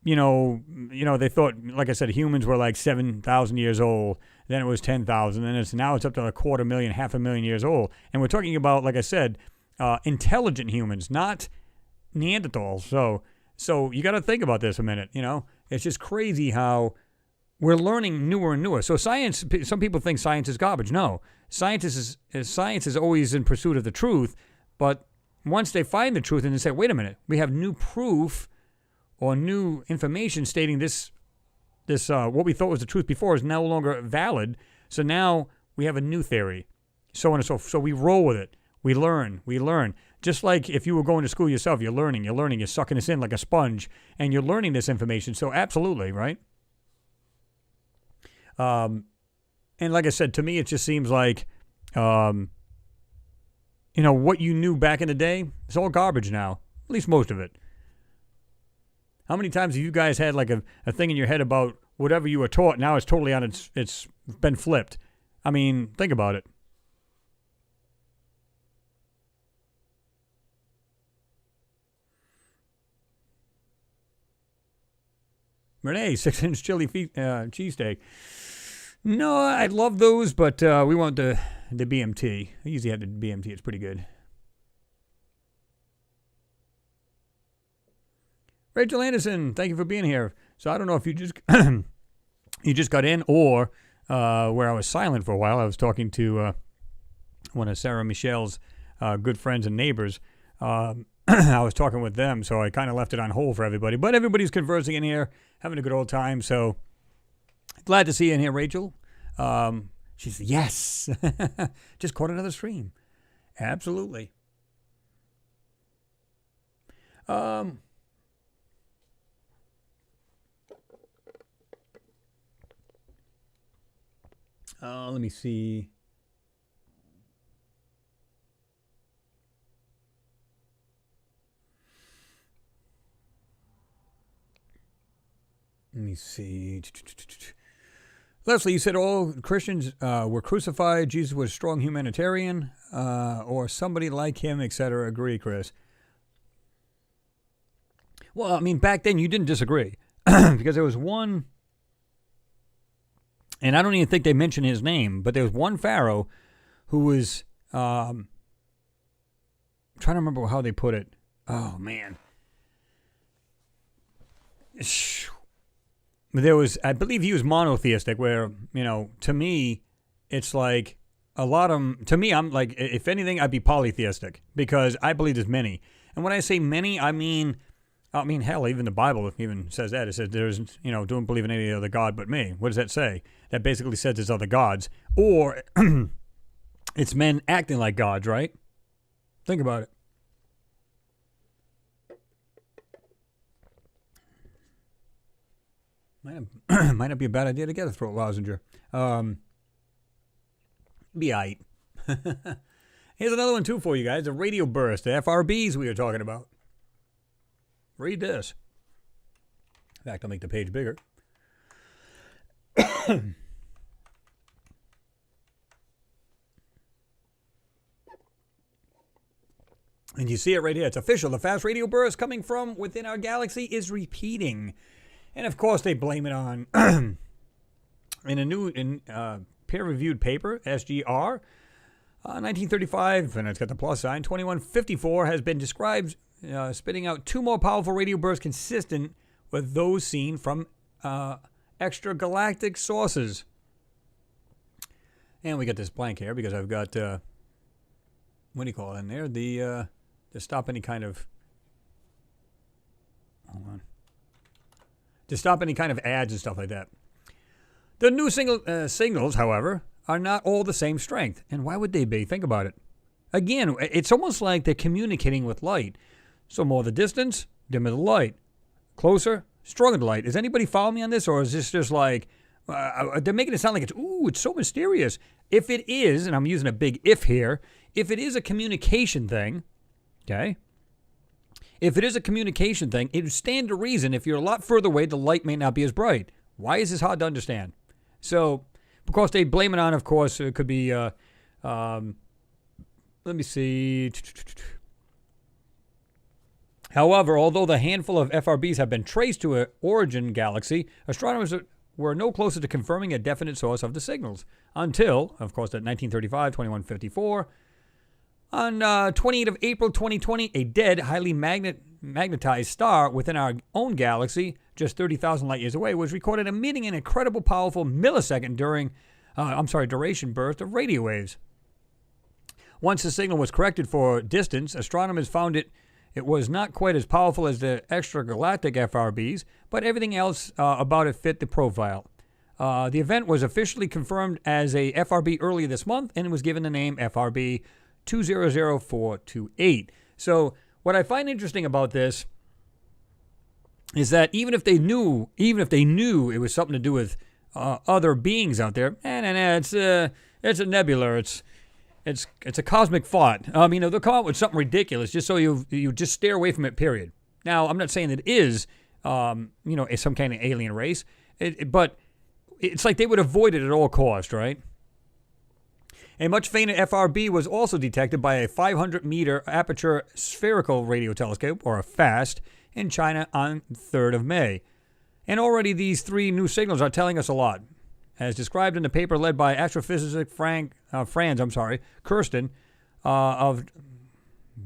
they thought, like I said, humans were like 7,000 years old. Then it was 10,000. And now it's up to 250,000, 500,000 years old. And we're talking about, like I said, intelligent humans, not Neanderthals. So you got to think about this a minute. It's just crazy how we're learning newer and newer. So science, some people think science is garbage. No, science is always in pursuit of the truth. But once they find the truth and they say, wait a minute, we have new proof or new information stating this what we thought was the truth before is no longer valid. So now we have a new theory, so on and so forth. So we roll with it. We learn. Just like if you were going to school yourself, you're learning, you're sucking this in like a sponge, and you're learning this information. So absolutely, right? And like I said, to me, it just seems like, what you knew back in the day, it's all garbage now, at least most of it. How many times have you guys had like a thing in your head about whatever you were taught? Now it's totally on it's been flipped. I mean, think about it. Renee, 6-inch chili cheesesteak. No, I love those, but we want the BMT. I usually have the BMT. It's pretty good. Rachel Anderson, thank you for being here. So I don't know if you just you just got in or where I was silent for a while. I was talking to one of Sarah Michelle's good friends and neighbors. I was talking with them, so I kind of left it on hold for everybody. But everybody's conversing in here, having a good old time. So glad to see you in here, Rachel. She said, yes. Just caught another stream. Absolutely. Let me see. Leslie, you said all Christians were crucified. Jesus was a strong humanitarian, or somebody like him, etc. Agree, Chris? Well, I mean, back then you didn't disagree because there was one. And I don't even think they mentioned his name, but there was one Pharaoh who was, trying to remember how they put it. Oh, man. There was, I believe he was monotheistic, where, to me, it's like a lot of, to me, I'm like, if anything, I'd be polytheistic because I believe there's many. And when I say many, I mean I mean, hell, even the Bible even says that. It says there's, don't believe in any other God but me. What does that say? That basically says there's other gods. Or it's men acting like gods, right? Think about it. Might not be a bad idea to get a throat lozenger. Be aight. Here's another one, too, for you guys. The radio burst, the FRBs we were talking about. Read this. In fact, I'll make the page bigger. And you see it right here. It's official. The fast radio burst coming from within our galaxy is repeating. And, of course, they blame it on, in a new peer-reviewed paper, SGR, 1935, and it's got the plus sign, 2154 has been described spitting out 2 more powerful radio bursts consistent with those seen from extragalactic sources. And we got this blank here because I've got, what do you call it in there? To stop any kind of, hold on. To stop any kind of ads and stuff like that. The new signals, however, are not all the same strength. And why would they be? Think about it. Again, it's almost like they're communicating with light. So more the distance, dimmer the light. Closer, stronger the light. Is anybody following me on this? Or is this just like, they're making it sound like it's so mysterious. If it is, and I'm using a big if here, if it is a communication thing, okay? If it is a communication thing, it would stand to reason if you're a lot further away, the light may not be as bright. Why is this hard to understand? So, because they blame it on, of course, it could be, let me see. However, although the handful of FRBs have been traced to an origin galaxy, astronomers were no closer to confirming a definite source of the signals until, of course, that 1935, 2154. On 28th of April 2020, a dead, highly magnetized star within our own galaxy, just 30,000 light years away, was recorded emitting an incredible powerful millisecond duration burst of radio waves. Once the signal was corrected for distance, astronomers found it was not quite as powerful as the extragalactic FRBs, but everything else about it fit the profile. The event was officially confirmed as a FRB earlier this month, and it was given the name FRB 200428. So what I find interesting about this is that even if they knew it was something to do with other beings out there, it's a nebula. It's a cosmic thought. They'll come out with something ridiculous just so you just stare away from it. Period. Now, I'm not saying that it is some kind of alien race, but it's like they would avoid it at all costs, right? A much fainter FRB was also detected by a 500-meter aperture spherical radio telescope, or a FAST, in China on 3rd of May. And already these 3 new signals are telling us a lot. As described in the paper led by astrophysicist Franz Kirsten of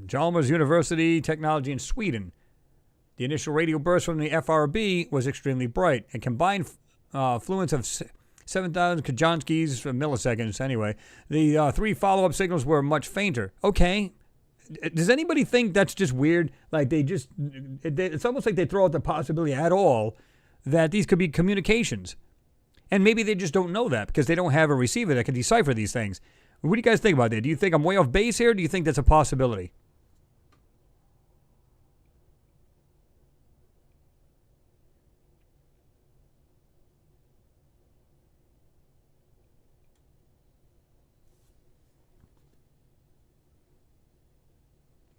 Chalmers University Technology in Sweden. The initial radio burst from the FRB was extremely bright. A combined fluence of 7,000 Kajanskis for milliseconds. Anyway, the 3 follow-up signals were much fainter. Okay. Does anybody think that's just weird? Like it's almost like they throw out the possibility at all that these could be communications. And maybe they just don't know that because they don't have a receiver that can decipher these things. What do you guys think about that? Do you think I'm way off base here? Or do you think that's a possibility?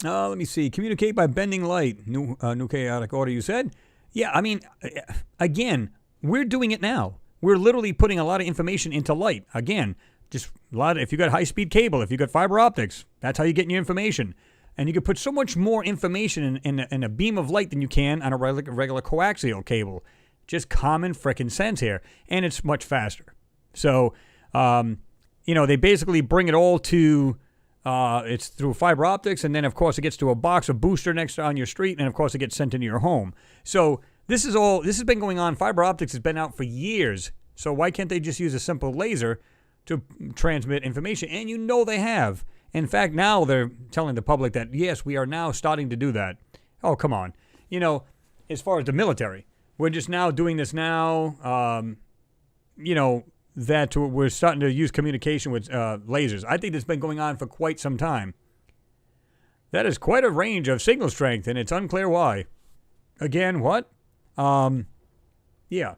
Let me see. Communicate by bending light. New chaotic order, you said? Yeah, again, we're doing it now. We're literally putting a lot of information into light. Again, just a lot. If you got high-speed cable, if you got fiber optics, that's how you get your information. And you can put so much more information in a beam of light than you can on a regular coaxial cable. Just common frickin' sense here. And it's much faster. So, they basically bring it all to, it's through fiber optics, and then, of course, it gets to a box, a booster next on your street, and, of course, it gets sent into your home. So this has been going on. Fiber optics has been out for years. So why can't they just use a simple laser to transmit information? And they have. In fact, now they're telling the public that, yes, we are now starting to do that. Oh, come on. as far as the military. We're just now doing this now, that we're starting to use communication with lasers. I think this has been going on for quite some time. That is quite a range of signal strength, and it's unclear why. Again, what? Yeah.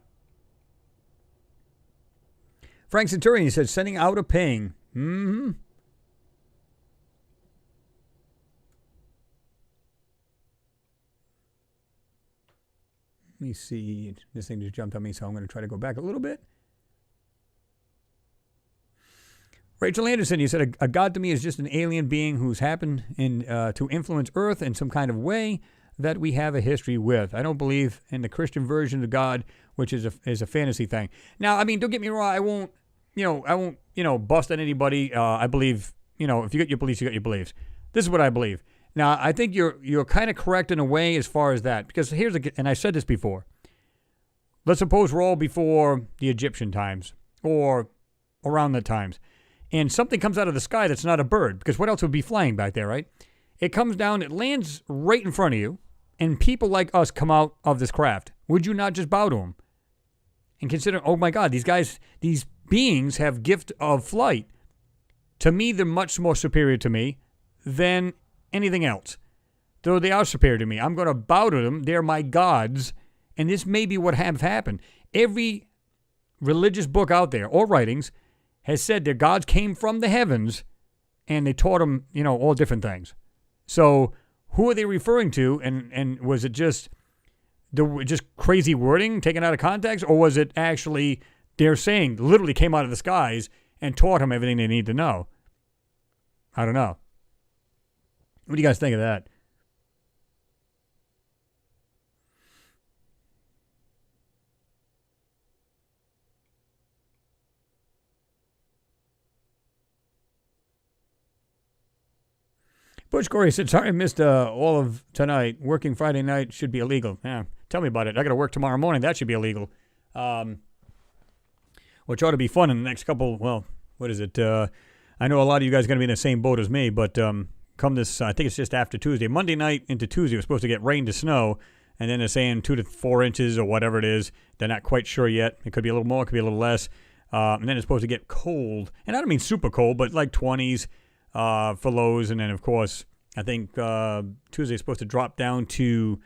Frank Centurion, he said, sending out a ping. Mm-hmm. Let me see. This thing just jumped on me, so I'm going to try to go back a little bit. Rachel Anderson, you said, a god to me is just an alien being who's happened to influence Earth in some kind of way that we have a history with. I don't believe in the Christian version of God, which is a fantasy thing. Now, I mean, don't get me wrong. I won't bust on anybody. I believe, if you got your beliefs, you got your beliefs. This is what I believe. Now, I think you're kind of correct in a way as far as that, because and I said this before. Let's suppose we're all before the Egyptian times or around the times, and something comes out of the sky that's not a bird, because what else would be flying back there, right? It comes down, it lands right in front of you, and people like us come out of this craft. Would you not just bow to them and consider, oh my God, these beings have gift of flight? To me, they're much more superior to me than anything else. Though they are superior to me, I'm going to bow to them. They're my gods, and this may be what have happened. Every religious book out there, or writings, has said their gods came from the heavens, and they taught them, all different things. So who are they referring to? And was it just crazy wording taken out of context? Or was it actually they're saying literally came out of the skies and taught them everything they need to know? I don't know. What do you guys think of that? Butch Corey said, sorry I missed all of tonight. Working Friday night should be illegal. Yeah, tell me about it. I got to work tomorrow morning. That should be illegal. Which ought to be fun in the next couple, what is it? I know a lot of you guys are going to be in the same boat as me, but come this, I think it's just after Tuesday. Monday night into Tuesday, we're supposed to get rain to snow, and then they're saying 2 to 4 inches or whatever it is. They're not quite sure yet. It could be a little more, it could be a little less. And then it's supposed to get cold. And I don't mean super cold, but like 20s. For lows, and then of course I think Tuesday is supposed to drop down to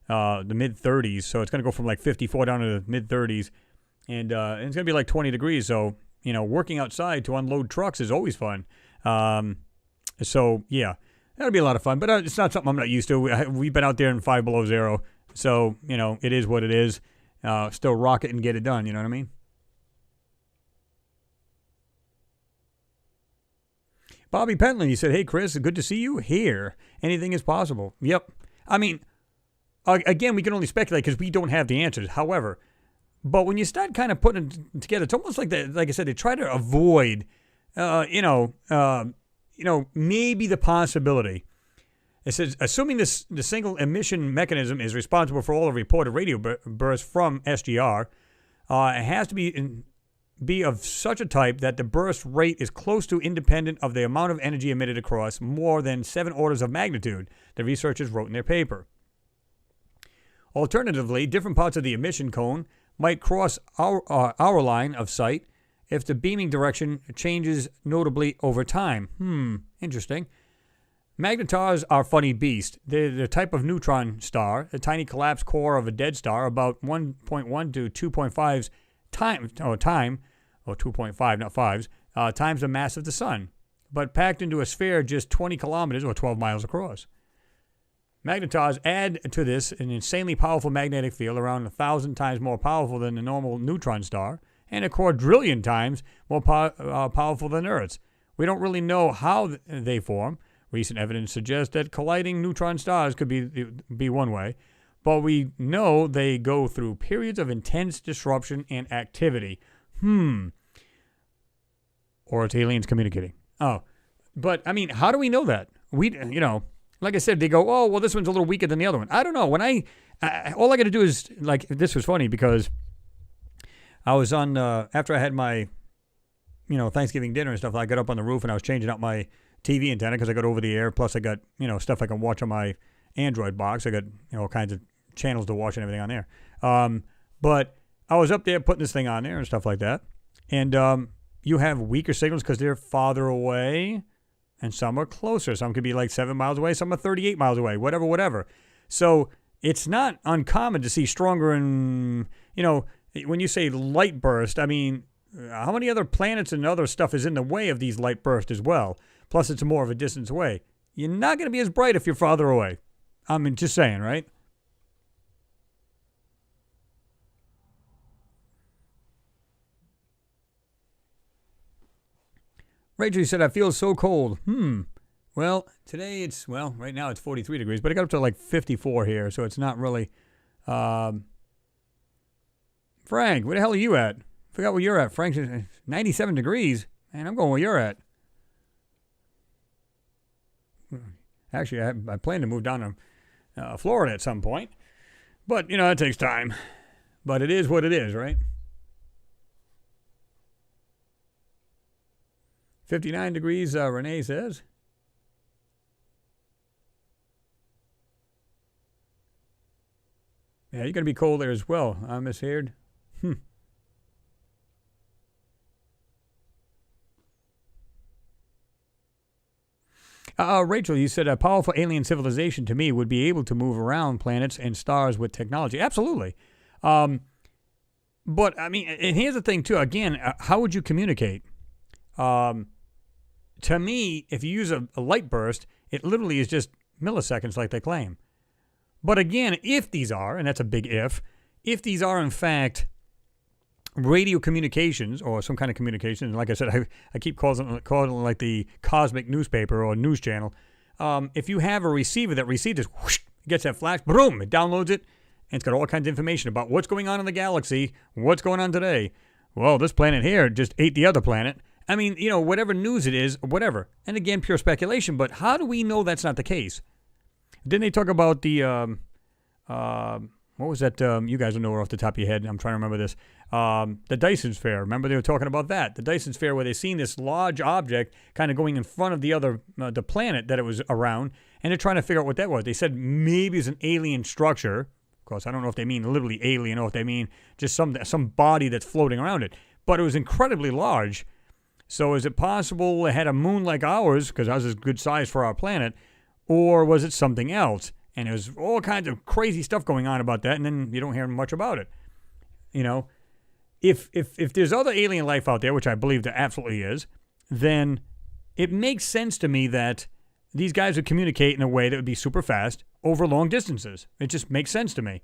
the mid-30s, so it's going to go from like 54 down to the mid-30s, and it's going to be like 20 degrees. So working outside to unload trucks is always fun. So yeah, that'll be a lot of fun, but it's not something I'm not used to. We've been out there in 5 below zero, so it is what it is. Still rock it and get it done. You know what I mean? Bobby Pentland, he said, hey, Chris, good to see you here. Anything is possible. Yep. I mean, again, we can only speculate because we don't have the answers. However, but when you start kind of putting it together, it's almost like that. Like I said, they try to avoid, maybe the possibility. It says, assuming the single emission mechanism is responsible for all the reported radio bursts from SGR, it has to be of such a type that the burst rate is close to independent of the amount of energy emitted across more than 7 orders of magnitude, the researchers wrote in their paper. Alternatively, different parts of the emission cone might cross our line of sight if the beaming direction changes notably over time. Interesting. Magnetars are funny beasts. They're the type of neutron star, a tiny collapsed core of a dead star, about 1.1 to 2.5 times 2.5, not fives, times the mass of the sun, but packed into a sphere just 20 kilometers or 12 miles across. Magnetars add to this an insanely powerful magnetic field, around 1,000 times more powerful than the normal neutron star, and a quadrillion times more powerful than Earth's. We don't really know how they form. Recent evidence suggests that colliding neutron stars could be one way, but we know they go through periods of intense disruption and activity. Or it's aliens communicating. Oh, but I mean, how do we know that? Like I said, they go, oh, well, this one's a little weaker than the other one. I don't know. When all I got to do is, like, this was funny because I was on, after I had my, Thanksgiving dinner and stuff, I got up on the roof and I was changing out my TV antenna because I got over the air. Plus I got, stuff I can watch on my Android box. I got, all kinds of channels to watch and everything on there. But I was up there putting this thing on there and stuff like that. And you have weaker signals because they're farther away, and some are closer. Some could be like 7 miles away. Some are 38 miles away, whatever. So it's not uncommon to see stronger and, when you say light burst, I mean, how many other planets and other stuff is in the way of these light bursts as well? Plus, it's more of a distance away. You're not going to be as bright if you're farther away. I mean, just saying, right? Rachel said, I feel so cold. Well, today right now it's 43 degrees, but it got up to like 54 here, so it's not really. Frank, where the hell are you at? Forgot where you're at. Frank's 97 degrees. Man, I'm going where you're at. Actually, I plan to move down to Florida at some point. But, that takes time. But it is what it is, right? 59 degrees, Renee says. Yeah, you're going to be cold there as well, Miss Haird. Rachel, you said a powerful alien civilization to me would be able to move around planets and stars with technology. Absolutely. But, I mean, and here's the thing, too. Again, how would you communicate? To me, if you use a light burst, it literally is just milliseconds like they claim. But again, if these are, and that's a big if these are in fact radio communications or some kind of communication, like I said, I keep calling it like the cosmic newspaper or news channel. If you have a receiver that receives this, whoosh, gets that flash, boom, it downloads it, and it's got all kinds of information about what's going on in the galaxy, what's going on today. Well, this planet here just ate the other planet. I mean, whatever news it is, whatever. And again, pure speculation, but how do we know that's not the case? Didn't they talk about the, what was that? You guys will know off the top of your head. I'm trying to remember this. The Dyson Sphere. Remember they were talking about that. The Dyson Sphere, where they seen this large object kind of going in front of the other, the planet that it was around, and they're trying to figure out what that was. They said maybe it's an alien structure. Of course, I don't know if they mean literally alien or if they mean just some body that's floating around it. But it was incredibly large. So is it possible it had a moon like ours, because ours is good size for our planet, or was it something else? And there's all kinds of crazy stuff going on about that, and then you don't hear much about it. If there's other alien life out there, which I believe there absolutely is, then it makes sense to me that these guys would communicate in a way that would be super fast over long distances. It just makes sense to me.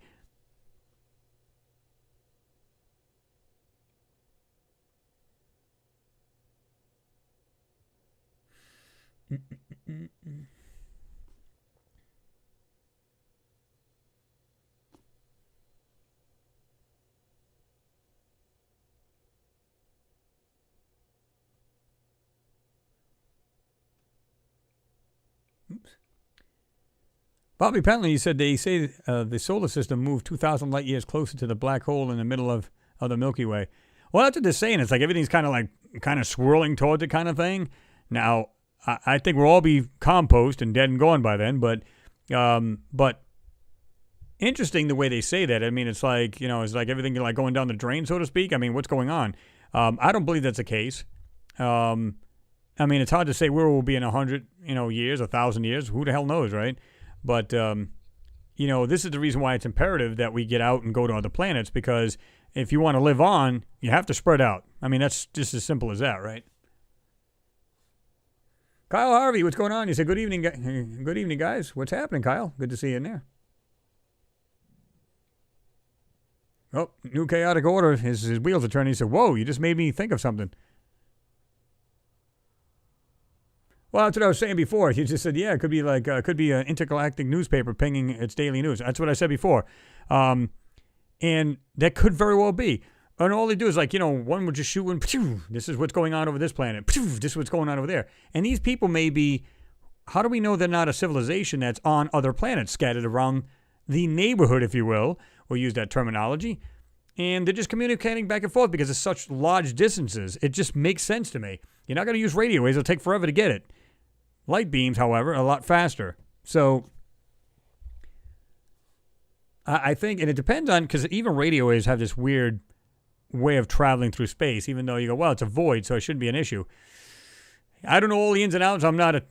Oops. Bobby Pentley, you said they say the solar system moved 2,000 light years closer to the black hole in the middle of the Milky Way. Well, that's what they're saying. It's like everything's kind of swirling towards it kind of thing. Now, I think we'll all be compost and dead and gone by then, but interesting the way they say that. I mean, it's like, it's like everything like going down the drain, so to speak. I mean, what's going on? I don't believe that's the case. I mean, it's hard to say where we'll be in 100, years, 1,000 years. Who the hell knows, right? But, this is the reason why it's imperative that we get out and go to other planets, because if you want to live on, you have to spread out. I mean, that's just as simple as that, right? Kyle Harvey, what's going on? You said, good evening, guys. What's happening, Kyle? Good to see you in there. Oh, new chaotic order. His wheels are turning. He said, whoa, you just made me think of something. Well, that's what I was saying before. You just said, yeah, it could be like, could be an intergalactic newspaper pinging its daily news. That's what I said before. And that could very well be. And all they do is one would just shoot and this is what's going on over this planet. This is what's going on over there. And these people may be, how do we know they're not a civilization that's on other planets scattered around the neighborhood, if you will? We'll use that terminology. And they're just communicating back and forth because it's such large distances. It just makes sense to me. You're not going to use radio waves. It'll take forever to get it. Light beams, however, are a lot faster. So I think, and it depends on, because even radio waves have this weird way of traveling through space, even though you go, well, it's a void, so it shouldn't be an issue. I don't know all the ins and outs. I'm not a,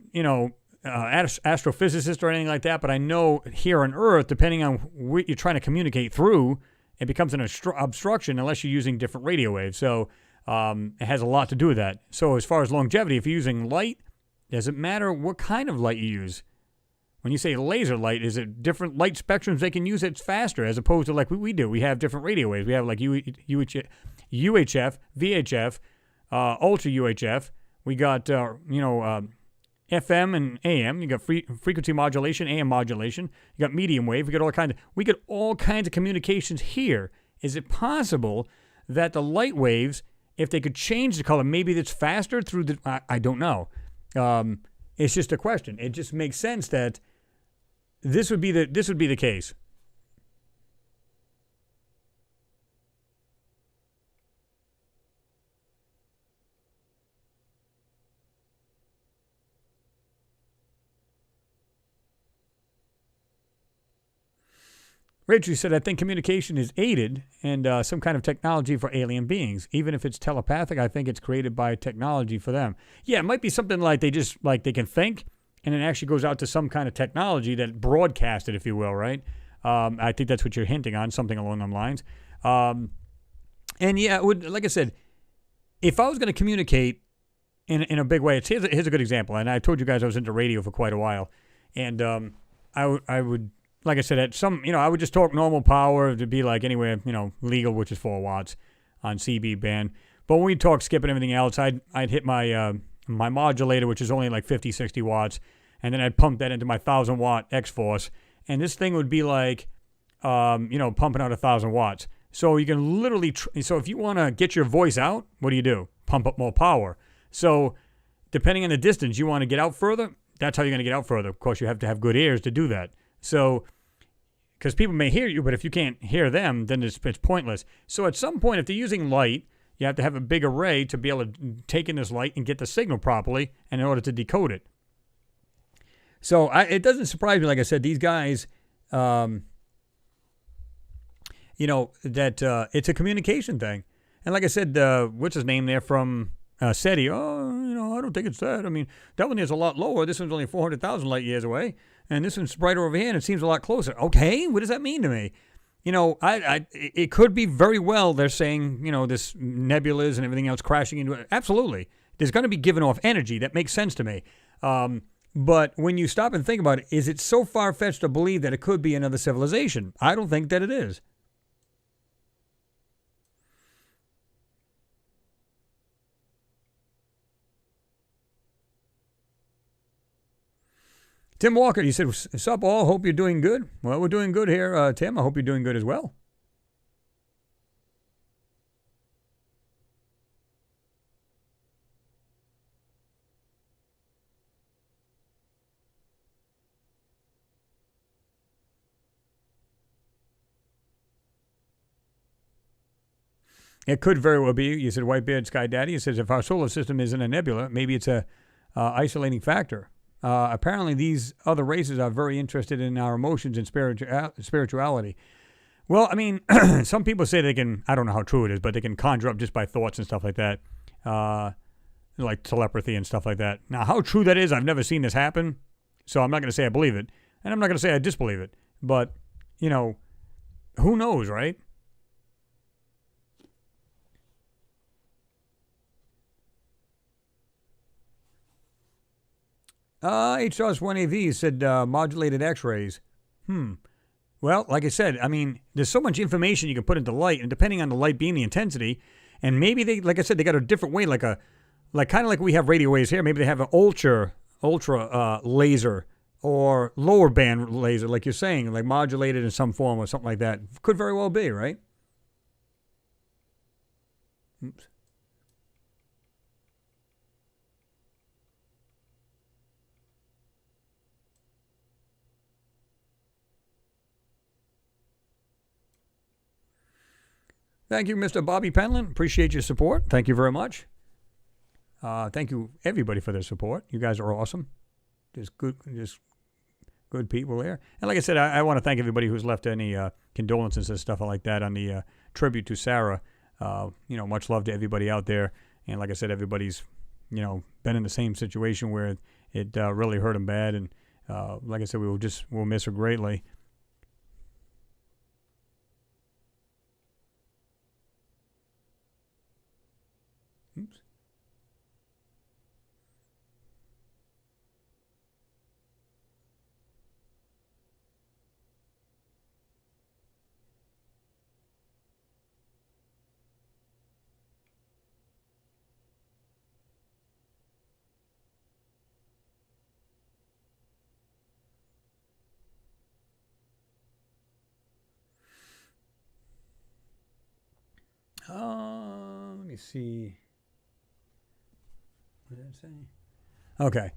astrophysicist or anything like that, but I know here on Earth, depending on what you're trying to communicate through, it becomes an obstruction unless you're using different radio waves. So it has a lot to do with that. So as far as longevity, if you're using light, does it matter what kind of light you use? When you say laser light, is it different light spectrums they can use that's faster as opposed to like we do? We have different radio waves. We have like UHF, VHF, ultra UHF. We got, FM and AM. You got frequency modulation, AM modulation. You got medium wave. We get all kinds of communications here. Is it possible that the light waves, if they could change the color, maybe that's faster through the? I don't know. It's just a question. It just makes sense that this would be the case. Rachel said, I think communication is aided and some kind of technology for alien beings. Even if it's telepathic, I think it's created by technology for them. Yeah, it might be something like they can think, and it actually goes out to some kind of technology that broadcast it, if you will, right? I think that's what you're hinting on, something along those lines. And yeah, it would, like I said, if I was going to communicate in a big way, here's a good example. And I told you guys I was into radio for quite a while. And I would... Like I said, at some, I would just talk normal power to be like anywhere, legal, which is 4 watts on CB band. But when we talk skip and everything else, I'd hit my my modulator, which is only like 50, 60 watts, and then I'd pump that into my 1,000 watt X-Force, and this thing would be like, pumping out 1,000 watts. So you can literally, so if you want to get your voice out, what do? Pump up more power. So depending on the distance, you want to get out further, that's how you're going to get out further. Of course, you have to have good ears to do that. So, because people may hear you, but if you can't hear them, then it's pointless. So at some point, if they're using light, you have to have a big array to be able to take in this light and get the signal properly and in order to decode it. So it doesn't surprise me, like I said, these guys, that it's a communication thing. And like I said, what's his name there from SETI? I don't think it's that. I mean, that one is a lot lower. This one's only 400,000 light years away. And this one's brighter over here, and it seems a lot closer. Okay, what does that mean to me? It could be very well they're saying, this nebulas and everything else crashing into it. Absolutely. There's going to be given off energy. That makes sense to me. But when you stop and think about it, is it so far-fetched to believe that it could be another civilization? I don't think that it is. Tim Walker, he said, "What's up, all? Hope you're doing good." Well, we're doing good here, Tim. I hope you're doing good as well. It could very well be. You said, Whitebeard Sky Daddy. He says, if our solar system isn't a nebula, maybe it's a isolating factor. Apparently, these other races are very interested in our emotions and spirituality. Well, I mean, some people say they can, I don't know how true it is, but they can conjure up just by thoughts and stuff like that, like telepathy and stuff like that. Now, how true that is, I've never seen this happen, so I'm not going to say I believe it, and I'm not going to say I disbelieve it. But, who knows, right? H-1AV said modulated X-rays. Well, like I said, I mean, there's so much information you can put into light, and depending on the light being the intensity, and maybe they, like I said, they got a different way, like kind of like we have radio waves here. Maybe they have an ultra laser or lower band laser, like you're saying, like modulated in some form or something like that. Could very well be, right? Oops. Thank you, Mr. Bobby Penland. Appreciate your support. Thank you very much. Thank you, everybody, for their support. You guys are awesome. Just good good people there. And like I said, I want to thank everybody who's left any condolences and stuff like that on the tribute to Sarah. Much love to everybody out there. And like I said, everybody's, been in the same situation where it really hurt them bad. And like I said, we'll miss her greatly. Oops. Let me see. What did I say? Okay.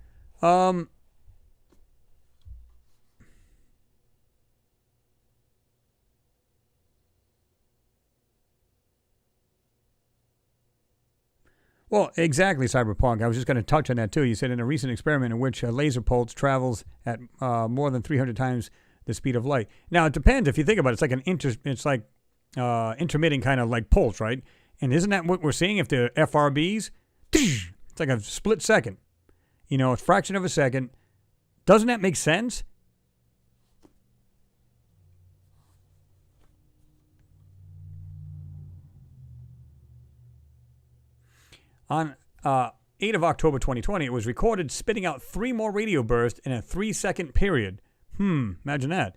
Well, exactly, Cyberpunk. I was just going to touch on that too. You said in a recent experiment in which a laser pulse travels at more than 300 times the speed of light. Now it depends. If you think about it, it's like intermitting kind of like pulse, right? And isn't that what we're seeing? If the FRBs, it's like a split second. A fraction of a second. Doesn't that make sense? On 8 of October 2020, it was recorded spitting out 3 more radio bursts in a 3-second period. Imagine that.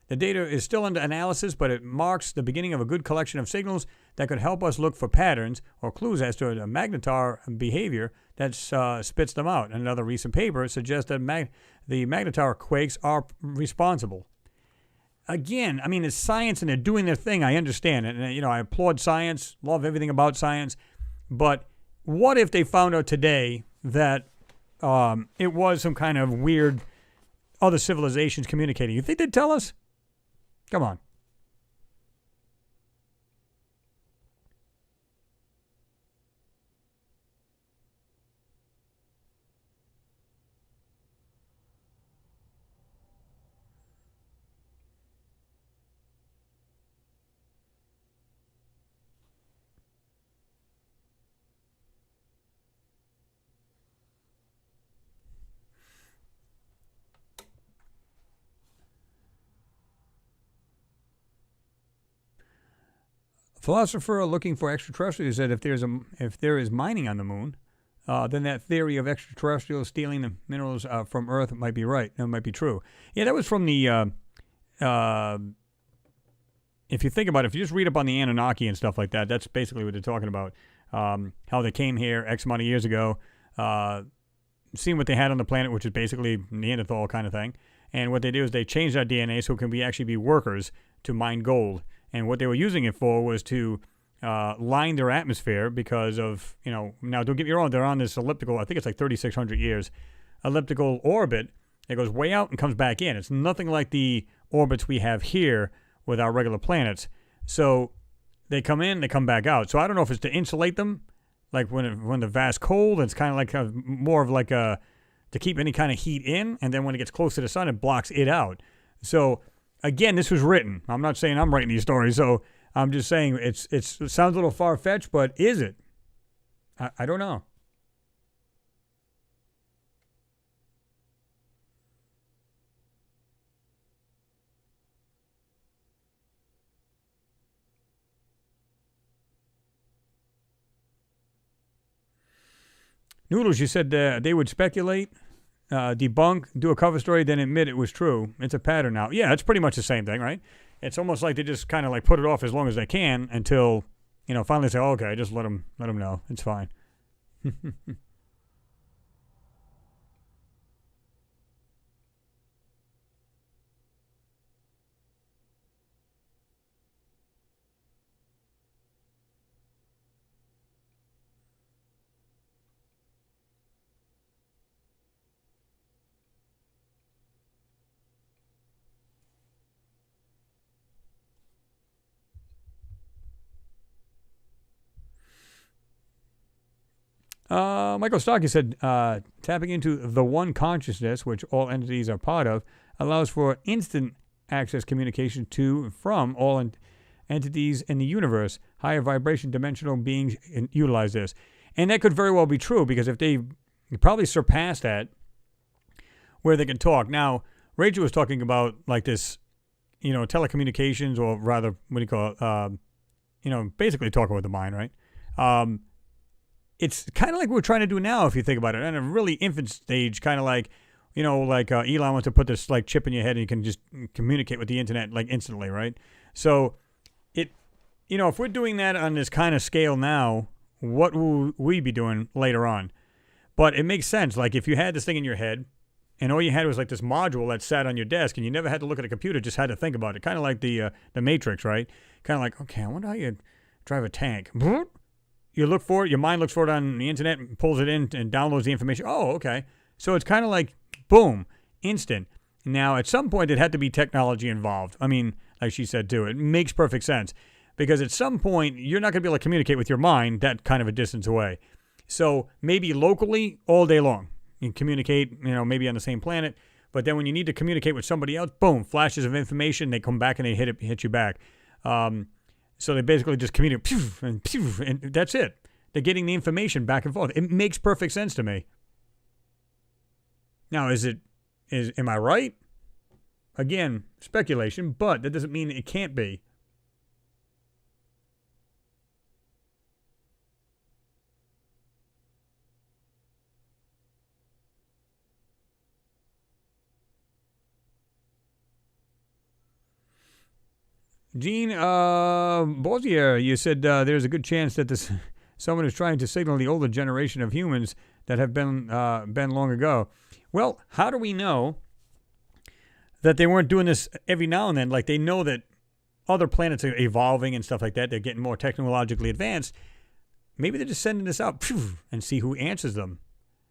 The data is still under analysis, but it marks the beginning of a good collection of signals that could help us look for patterns or clues as to a magnetar behavior that spits them out. Another recent paper suggests that the magnetar quakes are responsible. Again, I mean, it's science and they're doing their thing. I understand it. And, I applaud science, love everything about science. But what if they found out today that it was some kind of weird other civilizations communicating? You think they'd tell us? Come on. Philosopher looking for extraterrestrials said if there is mining on the moon, then that theory of extraterrestrials stealing the minerals from Earth might be right. That might be true. Yeah, that was from the. If you think about it, if you just read up on the Anunnaki and stuff like that, that's basically what they're talking about. How they came here X amount of years ago, seeing what they had on the planet, which is basically Neanderthal kind of thing. And what they do is they changed our DNA so it can actually be workers to mine gold. And what they were using it for was to line their atmosphere because of, now don't get me wrong, they're on this elliptical, I think it's like 3,600 years, elliptical orbit that goes way out and comes back in. It's nothing like the orbits we have here with our regular planets. So they come in, they come back out. So I don't know if it's to insulate them, like when the vast cold, it's kind of like more of like to keep any kind of heat in, and then when it gets close to the sun, it blocks it out. So again, this was written. I'm not saying I'm writing these stories, so I'm just saying it sounds a little far-fetched, but is it? I don't know. Noodles, you said they would speculate, debunk, do a cover story, then admit it was true. It's a pattern now. Yeah, it's pretty much the same thing, right? It's almost like they just kind of like put it off as long as they can until, finally say, oh, okay, just let them know. It's fine. Michael Starkey said, tapping into the one consciousness, which all entities are part of, allows for instant access communication to and from all entities in the universe. Higher vibration dimensional beings utilize this. And that could very well be true, because if they probably surpass that, where they can talk. Now, Rachel was talking about like this, telecommunications, or rather, what do you call it? Basically talking with the mind, right? It's kind of like what we're trying to do now, if you think about it, in a really infant stage, kind of like, Elon wants to put this like chip in your head and you can just communicate with the internet like instantly, right? So if we're doing that on this kind of scale now, what will we be doing later on? But it makes sense. Like if you had this thing in your head and all you had was like this module that sat on your desk and you never had to look at a computer, just had to think about it. Kind of like the Matrix, right? Kind of like, okay, I wonder how you drive a tank. You look for it, your mind looks for it on the internet and pulls it in and downloads the information. Oh, okay. So it's kind of like, boom, instant. Now, at some point, it had to be technology involved. I mean, like she said, too, it makes perfect sense. Because at some point, you're not going to be able to communicate with your mind that kind of a distance away. So maybe locally, all day long. You can communicate, maybe on the same planet. But then when you need to communicate with somebody else, boom, flashes of information, they come back and they hit you back. So they basically just communicate, and that's it. They're getting the information back and forth. It makes perfect sense to me. Now, am I right? Again, speculation, but that doesn't mean it can't be. Gene Bozier, you said there's a good chance that someone is trying to signal the older generation of humans that have been long ago. Well, how do we know that they weren't doing this every now and then? Like they know that other planets are evolving and stuff like that. They're getting more technologically advanced. Maybe they're just sending this out and see who answers them.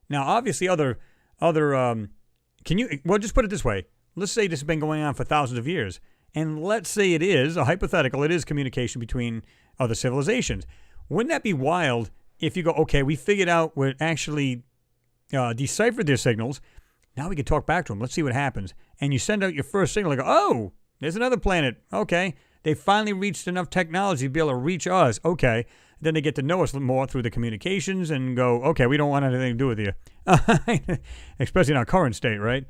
Now, obviously, just put it this way. Let's say this has been going on for thousands of years. And let's say it is, a hypothetical, it is communication between other civilizations. Wouldn't that be wild if you go, okay, we figured out what actually deciphered their signals. Now we can talk back to them. Let's see what happens. And you send out your first signal. Like, oh, there's another planet. Okay. They finally reached enough technology to be able to reach us. Okay. Then they get to know us more through the communications and go, okay, we don't want anything to do with you. Especially in our current state, right?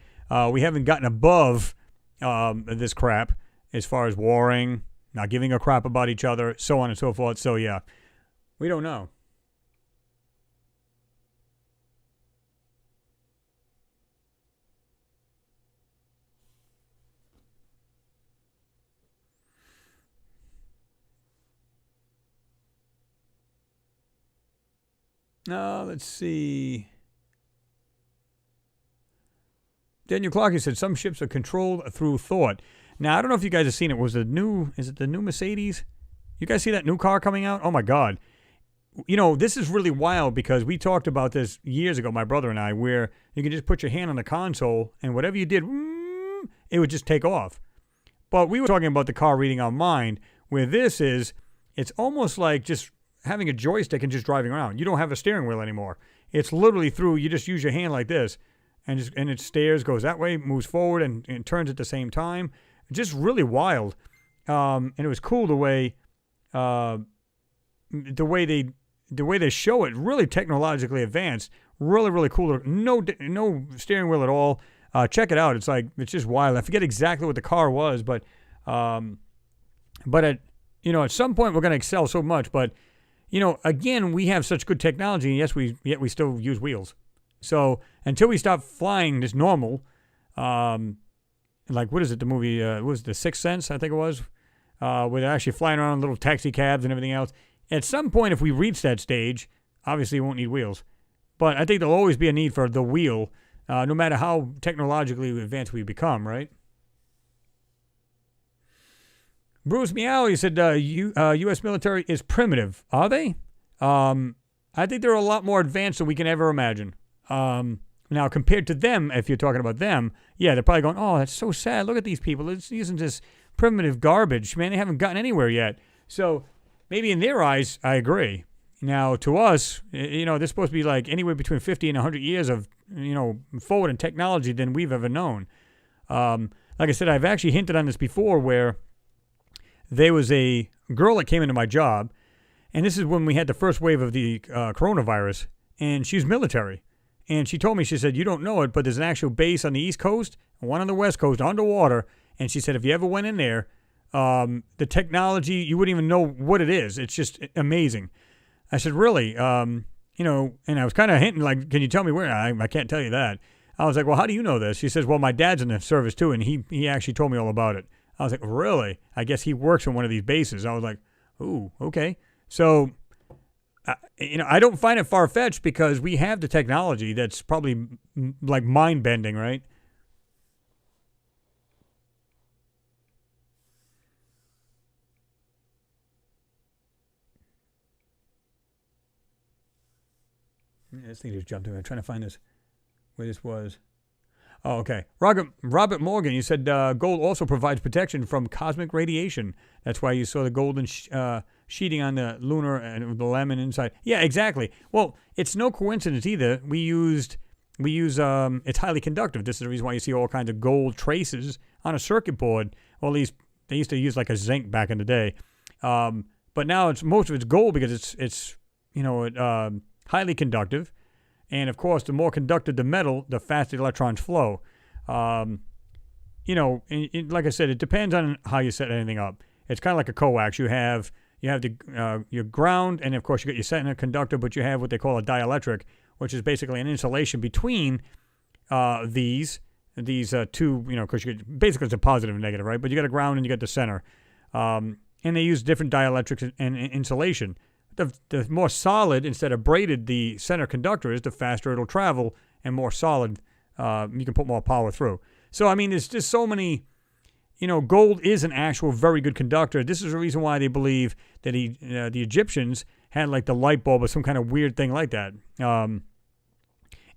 We haven't gotten above this crap as far as warring, not giving a crap about each other, so on and so forth. So, yeah, we don't know. Let's see. Daniel Clark said some ships are controlled through thought. Now, I don't know if you guys have seen it. Is it the new Mercedes? You guys see that new car coming out? Oh, my God. This is really wild because we talked about this years ago, my brother and I, where you can just put your hand on the console and whatever you did, it would just take off. But we were talking about the car reading our mind, where this is, it's almost like just having a joystick and just driving around. You don't have a steering wheel anymore. It's literally you just use your hand like this, and it steers, goes that way, moves forward, and turns at the same time. Just really wild. And it was cool the way they show it, really technologically advanced, really, really cool. No steering wheel at all. Check it out. It's just wild. I forget exactly what the car was, but at some point we're going to excel so much. But again, we have such good technology, and yet we still use wheels. So until we stop flying this normal, like what is it? The movie was The Sixth Sense, I think it was, where they're actually flying around in little taxi cabs and everything else. At some point, if we reach that stage, obviously we won't need wheels. But I think there'll always be a need for the wheel, no matter how technologically advanced we become, right? Bruce Meow, he said, U.S. military is primitive. Are they? I think they're a lot more advanced than we can ever imagine. Now, compared to them, if you're talking about them, yeah, they're probably going, oh, that's so sad. Look at these people. It's using this primitive garbage. Man, they haven't gotten anywhere yet. So maybe in their eyes, I agree. Now, to us, they're supposed to be like anywhere between 50 and 100 years of, forward in technology than we've ever known. Like I said, I've actually hinted on this before where there was a girl that came into my job, and this is when we had the first wave of the coronavirus, and she's military. And she told me, she said, you don't know it, but there's an actual base on the East Coast, and one on the West Coast, underwater. And she said, if you ever went in there, the technology, you wouldn't even know what it is. It's just amazing. I said, really? And I was kind of hinting, like, can you tell me where? I can't tell you that. I was like, well, how do you know this? She says, well, my dad's in the service too, and he actually told me all about it. I was like, really? I guess he works on one of these bases. I was like, ooh, okay. So, I don't find it far-fetched because we have the technology that's probably like mind-bending, right? This thing just jumped to me. I'm trying to find this, where this was. Oh, okay. Robert Morgan, you said gold also provides protection from cosmic radiation. That's why you saw the golden sheeting on the lunar and the lemon inside. Yeah, exactly. Well, it's no coincidence either. We use it's highly conductive. This is the reason why you see all kinds of gold traces on a circuit board. Or at least they used to use like a zinc back in the day. But now most of it's gold because it's highly conductive. And, of course, the more conductive the metal, the faster the electrons flow. Like I said, it depends on how you set anything up. It's kind of like a coax. You have your ground, and, of course, you got your setting a conductor, but you have what they call a dielectric, which is basically an insulation between these two, because basically it's a positive and negative, right? But you got a ground and you got the center. And they use different dielectrics and insulation. The more solid, instead of braided, the center conductor is, the faster it'll travel, and more solid, you can put more power through. So, I mean, there's just so many, gold is an actual very good conductor. This is the reason why they believe that the Egyptians had like the light bulb or some kind of weird thing like that.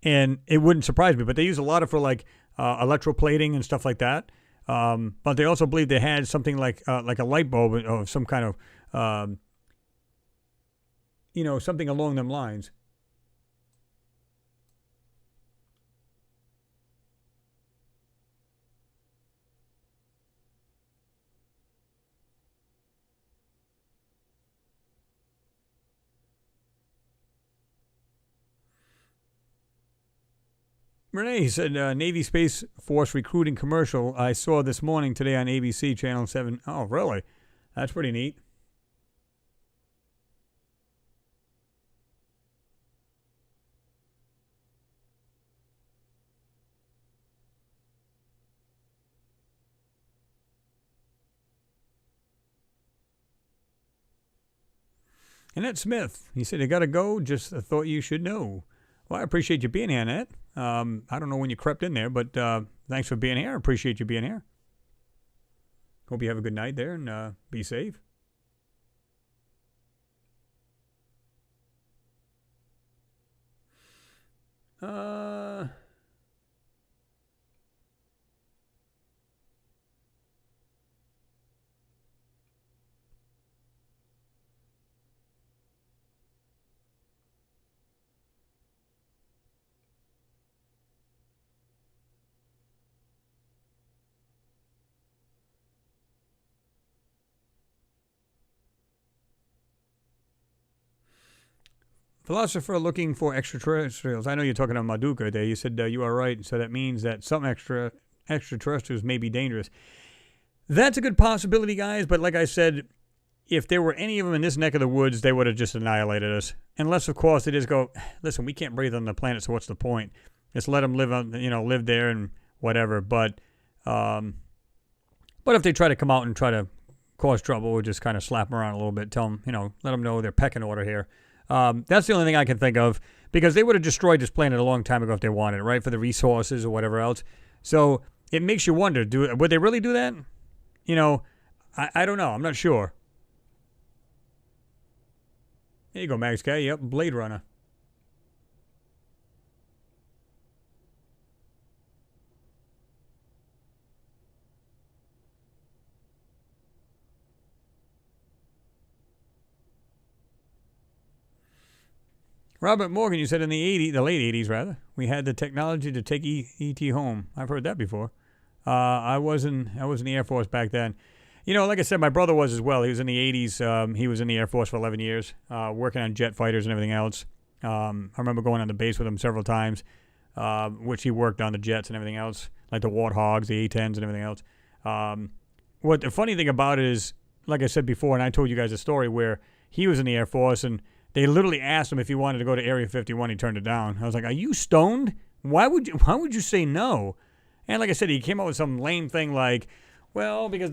And it wouldn't surprise me, but they use a lot of for like electroplating and stuff like that. But they also believe they had something like a light bulb of some kind of, something along them lines. Renee said, Navy Space Force recruiting commercial I saw this morning today on ABC Channel 7. Oh, really? That's pretty neat. Annette Smith, he said, I got to go. Just thought you should know. Well, I appreciate you being here, Annette. I don't know when you crept in there, but thanks for being here. I appreciate you being here. Hope you have a good night there and be safe. Philosopher looking for extraterrestrials. I know you're talking to Maduka there. You said you are right, so that means that some extraterrestrials may be dangerous. That's a good possibility, guys, but like I said, if there were any of them in this neck of the woods, they would have just annihilated us. Unless, of course, they just go, listen, we can't breathe on the planet, so what's the point? Just let them live there and whatever. But if they try to come out and try to cause trouble, we'll just kind of slap them around a little bit, tell them, let them know their pecking order here. That's the only thing I can think of, because they would have destroyed this planet a long time ago if they wanted it, right, for the resources or whatever else. So it makes you wonder, would they really do that? I don't know. I'm not sure. There you go, Max Guy. Yep, Blade Runner. Robert Morgan, you said in the late 80s, rather, we had the technology to take E.T. home. I've heard that before. I was in the Air Force back then. Like I said, my brother was as well. He was in the 80s. He was in the Air Force for 11 years, working on jet fighters and everything else. I remember going on the base with him several times, which he worked on the jets and everything else, like the Warthogs, the A-10s, and everything else. What the funny thing about it is, like I said before, and I told you guys a story where he was in the Air Force, and they literally asked him if he wanted to go to Area 51. He turned it down. I was like, "Are you stoned? Why would you say no?" And like I said, he came up with some lame thing like, "Well, because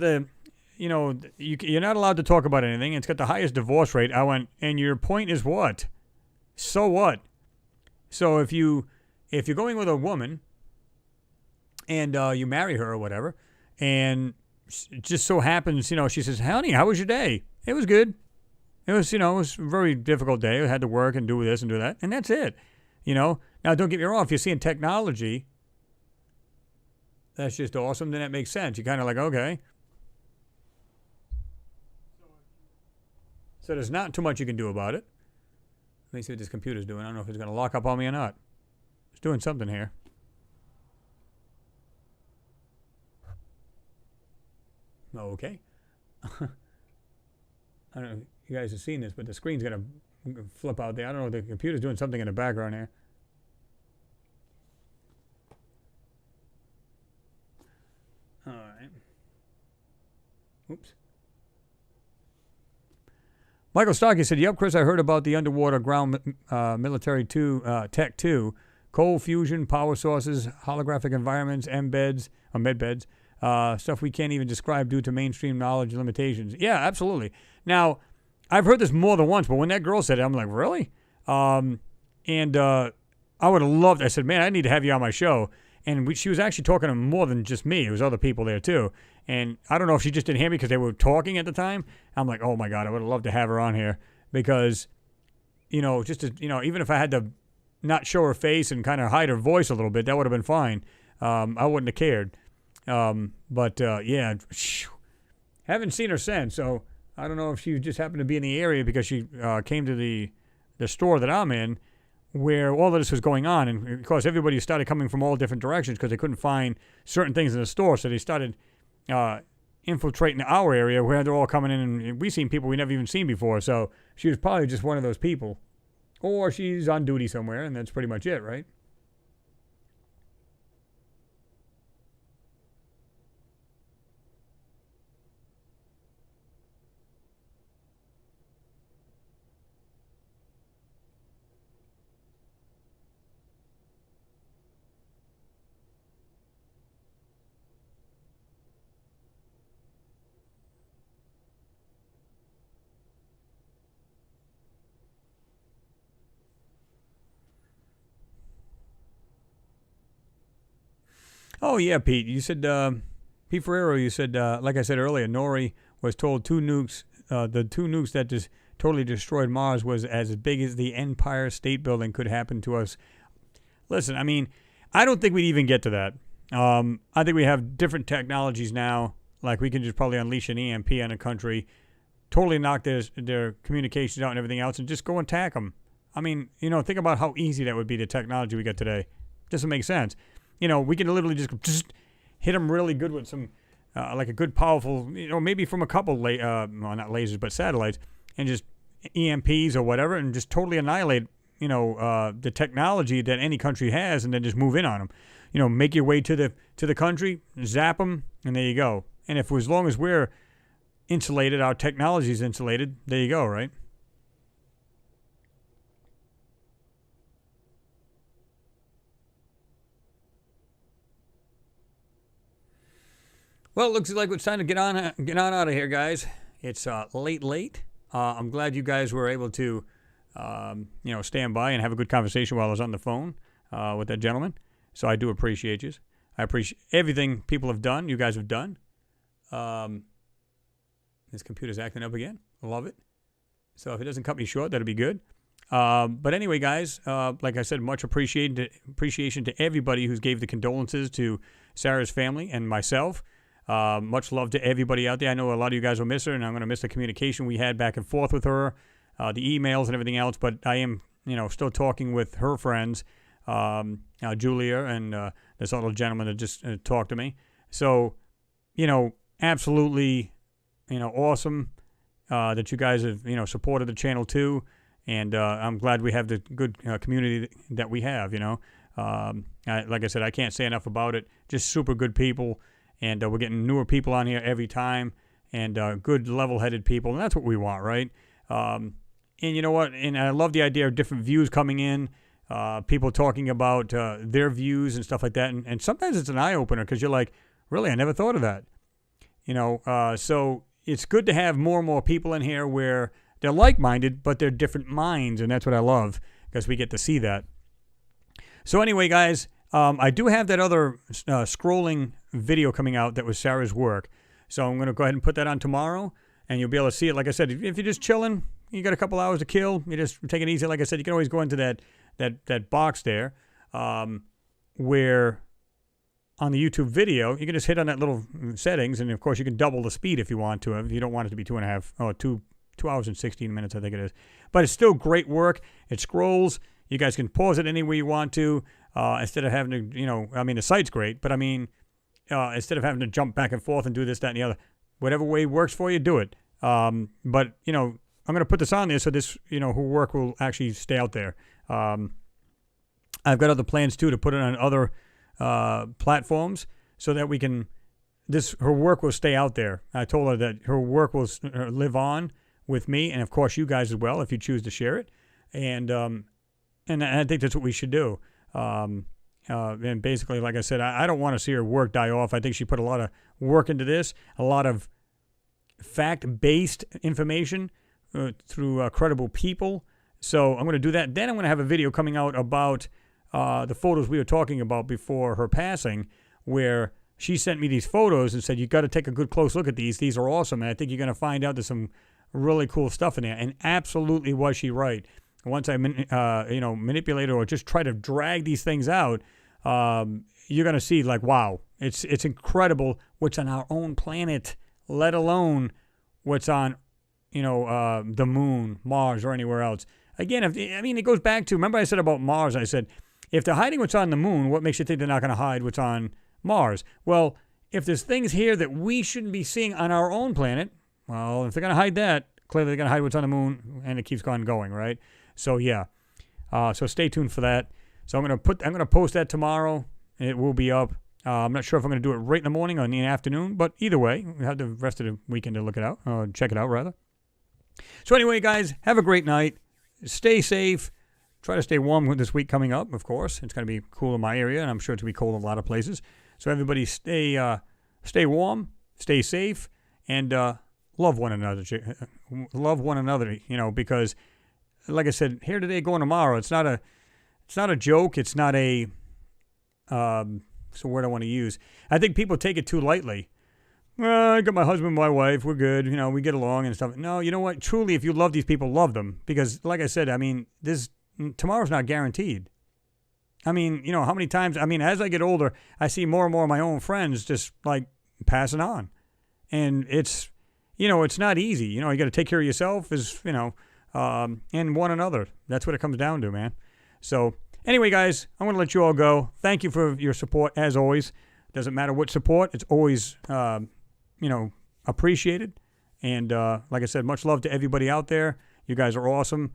you're not allowed to talk about anything. It's got the highest divorce rate." I went, "And your point is what? So what? So if you're going with a woman and you marry her or whatever, and it just so happens, she says, 'Honey, how was your day?' It was good. It was, it was a very difficult day. I had to work and do this and do that, and that's it. Now, don't get me wrong. If you're seeing technology, that's just awesome. Then that makes sense. You're kind of like, okay. So there's not too much you can do about it. Let me see what this computer's doing. I don't know if it's going to lock up on me or not. It's doing something here. Okay. I don't know if you guys have seen this, but the screen's going to flip out there. I don't know. The computer's doing something in the background here. All right. Oops. Michael Starkey said, "Yep, Chris, I heard about the underwater ground military Tech 2, cold fusion, power sources, holographic environments, embeds, or medbeds, stuff we can't even describe due to mainstream knowledge limitations." Yeah, absolutely. Now, I've heard this more than once, but when that girl said it, I'm like, really? I would have loved, I said, "Man, I need to have you on my show." And she was actually talking to more than just me. It was other people there, too. And I don't know if she just didn't hear me because they were talking at the time. I'm like, oh, my God, I would have loved to have her on here because, just to, even if I had to not show her face and kind of hide her voice a little bit, that would have been fine. I wouldn't have cared. Yeah, haven't seen her since. So I don't know if she just happened to be in the area because she came to the store that I'm in, where all of this was going on. And, of course, everybody started coming from all different directions because they couldn't find certain things in the store. So they started infiltrating our area where they're all coming in. And we've seen people we never even seen before. So she was probably just one of those people. Or she's on duty somewhere, and that's pretty much it, right? Oh, yeah, Pete. You said, Pete Ferrero, you said, like I said earlier, Nori was told the two nukes that just totally destroyed Mars was as big as the Empire State Building could happen to us. Listen, I mean, I don't think we'd even get to that. I think we have different technologies now. Like we can just probably unleash an EMP on a country, totally knock their communications out and everything else, and just go attack them. I mean, think about how easy that would be, the technology we got today. Doesn't make sense. We can literally just hit them really good with some, like a good powerful, maybe from a couple, not lasers, but satellites, and just EMPs or whatever, and just totally annihilate, the technology that any country has, and then just move in on them. Make your way to the country, zap them, and there you go. And if as long as we're insulated, our technology is insulated, there you go, right? Well, it looks like it's time to get on out of here, guys. It's late. I'm glad you guys were able to, stand by and have a good conversation while I was on the phone with that gentleman. So I do appreciate you. I appreciate everything people have done. You guys have done. This computer's acting up again. I love it. So if it doesn't cut me short, that'll be good. But anyway, guys, like I said, much appreciation to everybody who's gave the condolences to Sarah's family and myself. Much love to everybody out there. I know a lot of you guys will miss her, and I'm going to miss the communication we had back and forth with her, the emails and everything else. But I am, still talking with her friends, Julia and this other gentleman that just talked to me. So, absolutely, awesome that you guys have, supported the channel too. And I'm glad we have the good community that we have, like I said, I can't say enough about it. Just super good people. And we're getting newer people on here every time. And good level-headed people. And that's what we want, right? And you know what? And I love the idea of different views coming in. People talking about their views and stuff like that. And sometimes it's an eye-opener because you're like, really, I never thought of that. So it's good to have more and more people in here where they're like-minded, but they're different minds, and that's what I love because we get to see that. So anyway, guys, I do have that other scrolling video coming out that was Sarah's work. So I'm going to go ahead and put that on tomorrow, and you'll be able to see it. Like I said, if you're just chilling, you got a couple hours to kill, you just take it easy. Like I said, you can always go into that box there where on the YouTube video, you can just hit on that little settings, and of course you can double the speed if you want to. If you don't want it to be 2 hours and 16 minutes, I think it is. But it's still great work. It scrolls. You guys can pause it any way you want to instead of having to, the site's great, but instead of having to jump back and forth and do this, that, and the other, whatever way works for you, do it. But, I'm going to put this on there so this, her work will actually stay out there. I've got other plans, too, to put it on other platforms so that we can, her work will stay out there. I told her that her work will live on with me, and of course you guys as well if you choose to share it. And I think that's what we should do. And basically, like I said, I don't want to see her work die off. I think she put a lot of work into this, a lot of fact-based information through credible people. So I'm going to do that. Then I'm going to have a video coming out about the photos we were talking about before her passing, where she sent me these photos and said, you got to take a good close look at these. These are awesome. And I think you're going to find out there's some really cool stuff in there. And absolutely was she right. Once I, manipulate or just try to drag these things out, you're going to see like, wow, it's incredible what's on our own planet, let alone what's on, the moon, Mars, or anywhere else. Again, it goes back to, remember I said about Mars, I said, if they're hiding what's on the moon, what makes you think they're not going to hide what's on Mars? Well, if there's things here that we shouldn't be seeing on our own planet, well, if they're going to hide that, clearly they're going to hide what's on the moon, and it keeps going, right? So yeah, so stay tuned for that. So I'm gonna post that tomorrow. It will be up. I'm not sure if I'm gonna do it right in the morning or in the afternoon, but either way, we have the rest of the weekend to look it out, check it out rather. So anyway, guys, have a great night. Stay safe. Try to stay warm with this week coming up. Of course, it's gonna be cool in my area, and I'm sure it's gonna be cold in a lot of places. So everybody, stay warm, stay safe, and love one another. Love one another. Because, like I said, here today, going tomorrow. It's not a joke. It's not a, what's the word I want to use? I think people take it too lightly. I got my husband, my wife, we're good. We get along and stuff. No, you know what? Truly, if you love these people, love them. Because, like I said, tomorrow's not guaranteed. How many times, as I get older, I see more and more of my own friends just, like, passing on. And it's, it's not easy. You got to take care of yourself and one another. That's what it comes down to, man. So anyway, guys, I'm going to let you all go. Thank you for your support, as always. Doesn't matter what support. It's always, appreciated. And like I said, much love to everybody out there. You guys are awesome.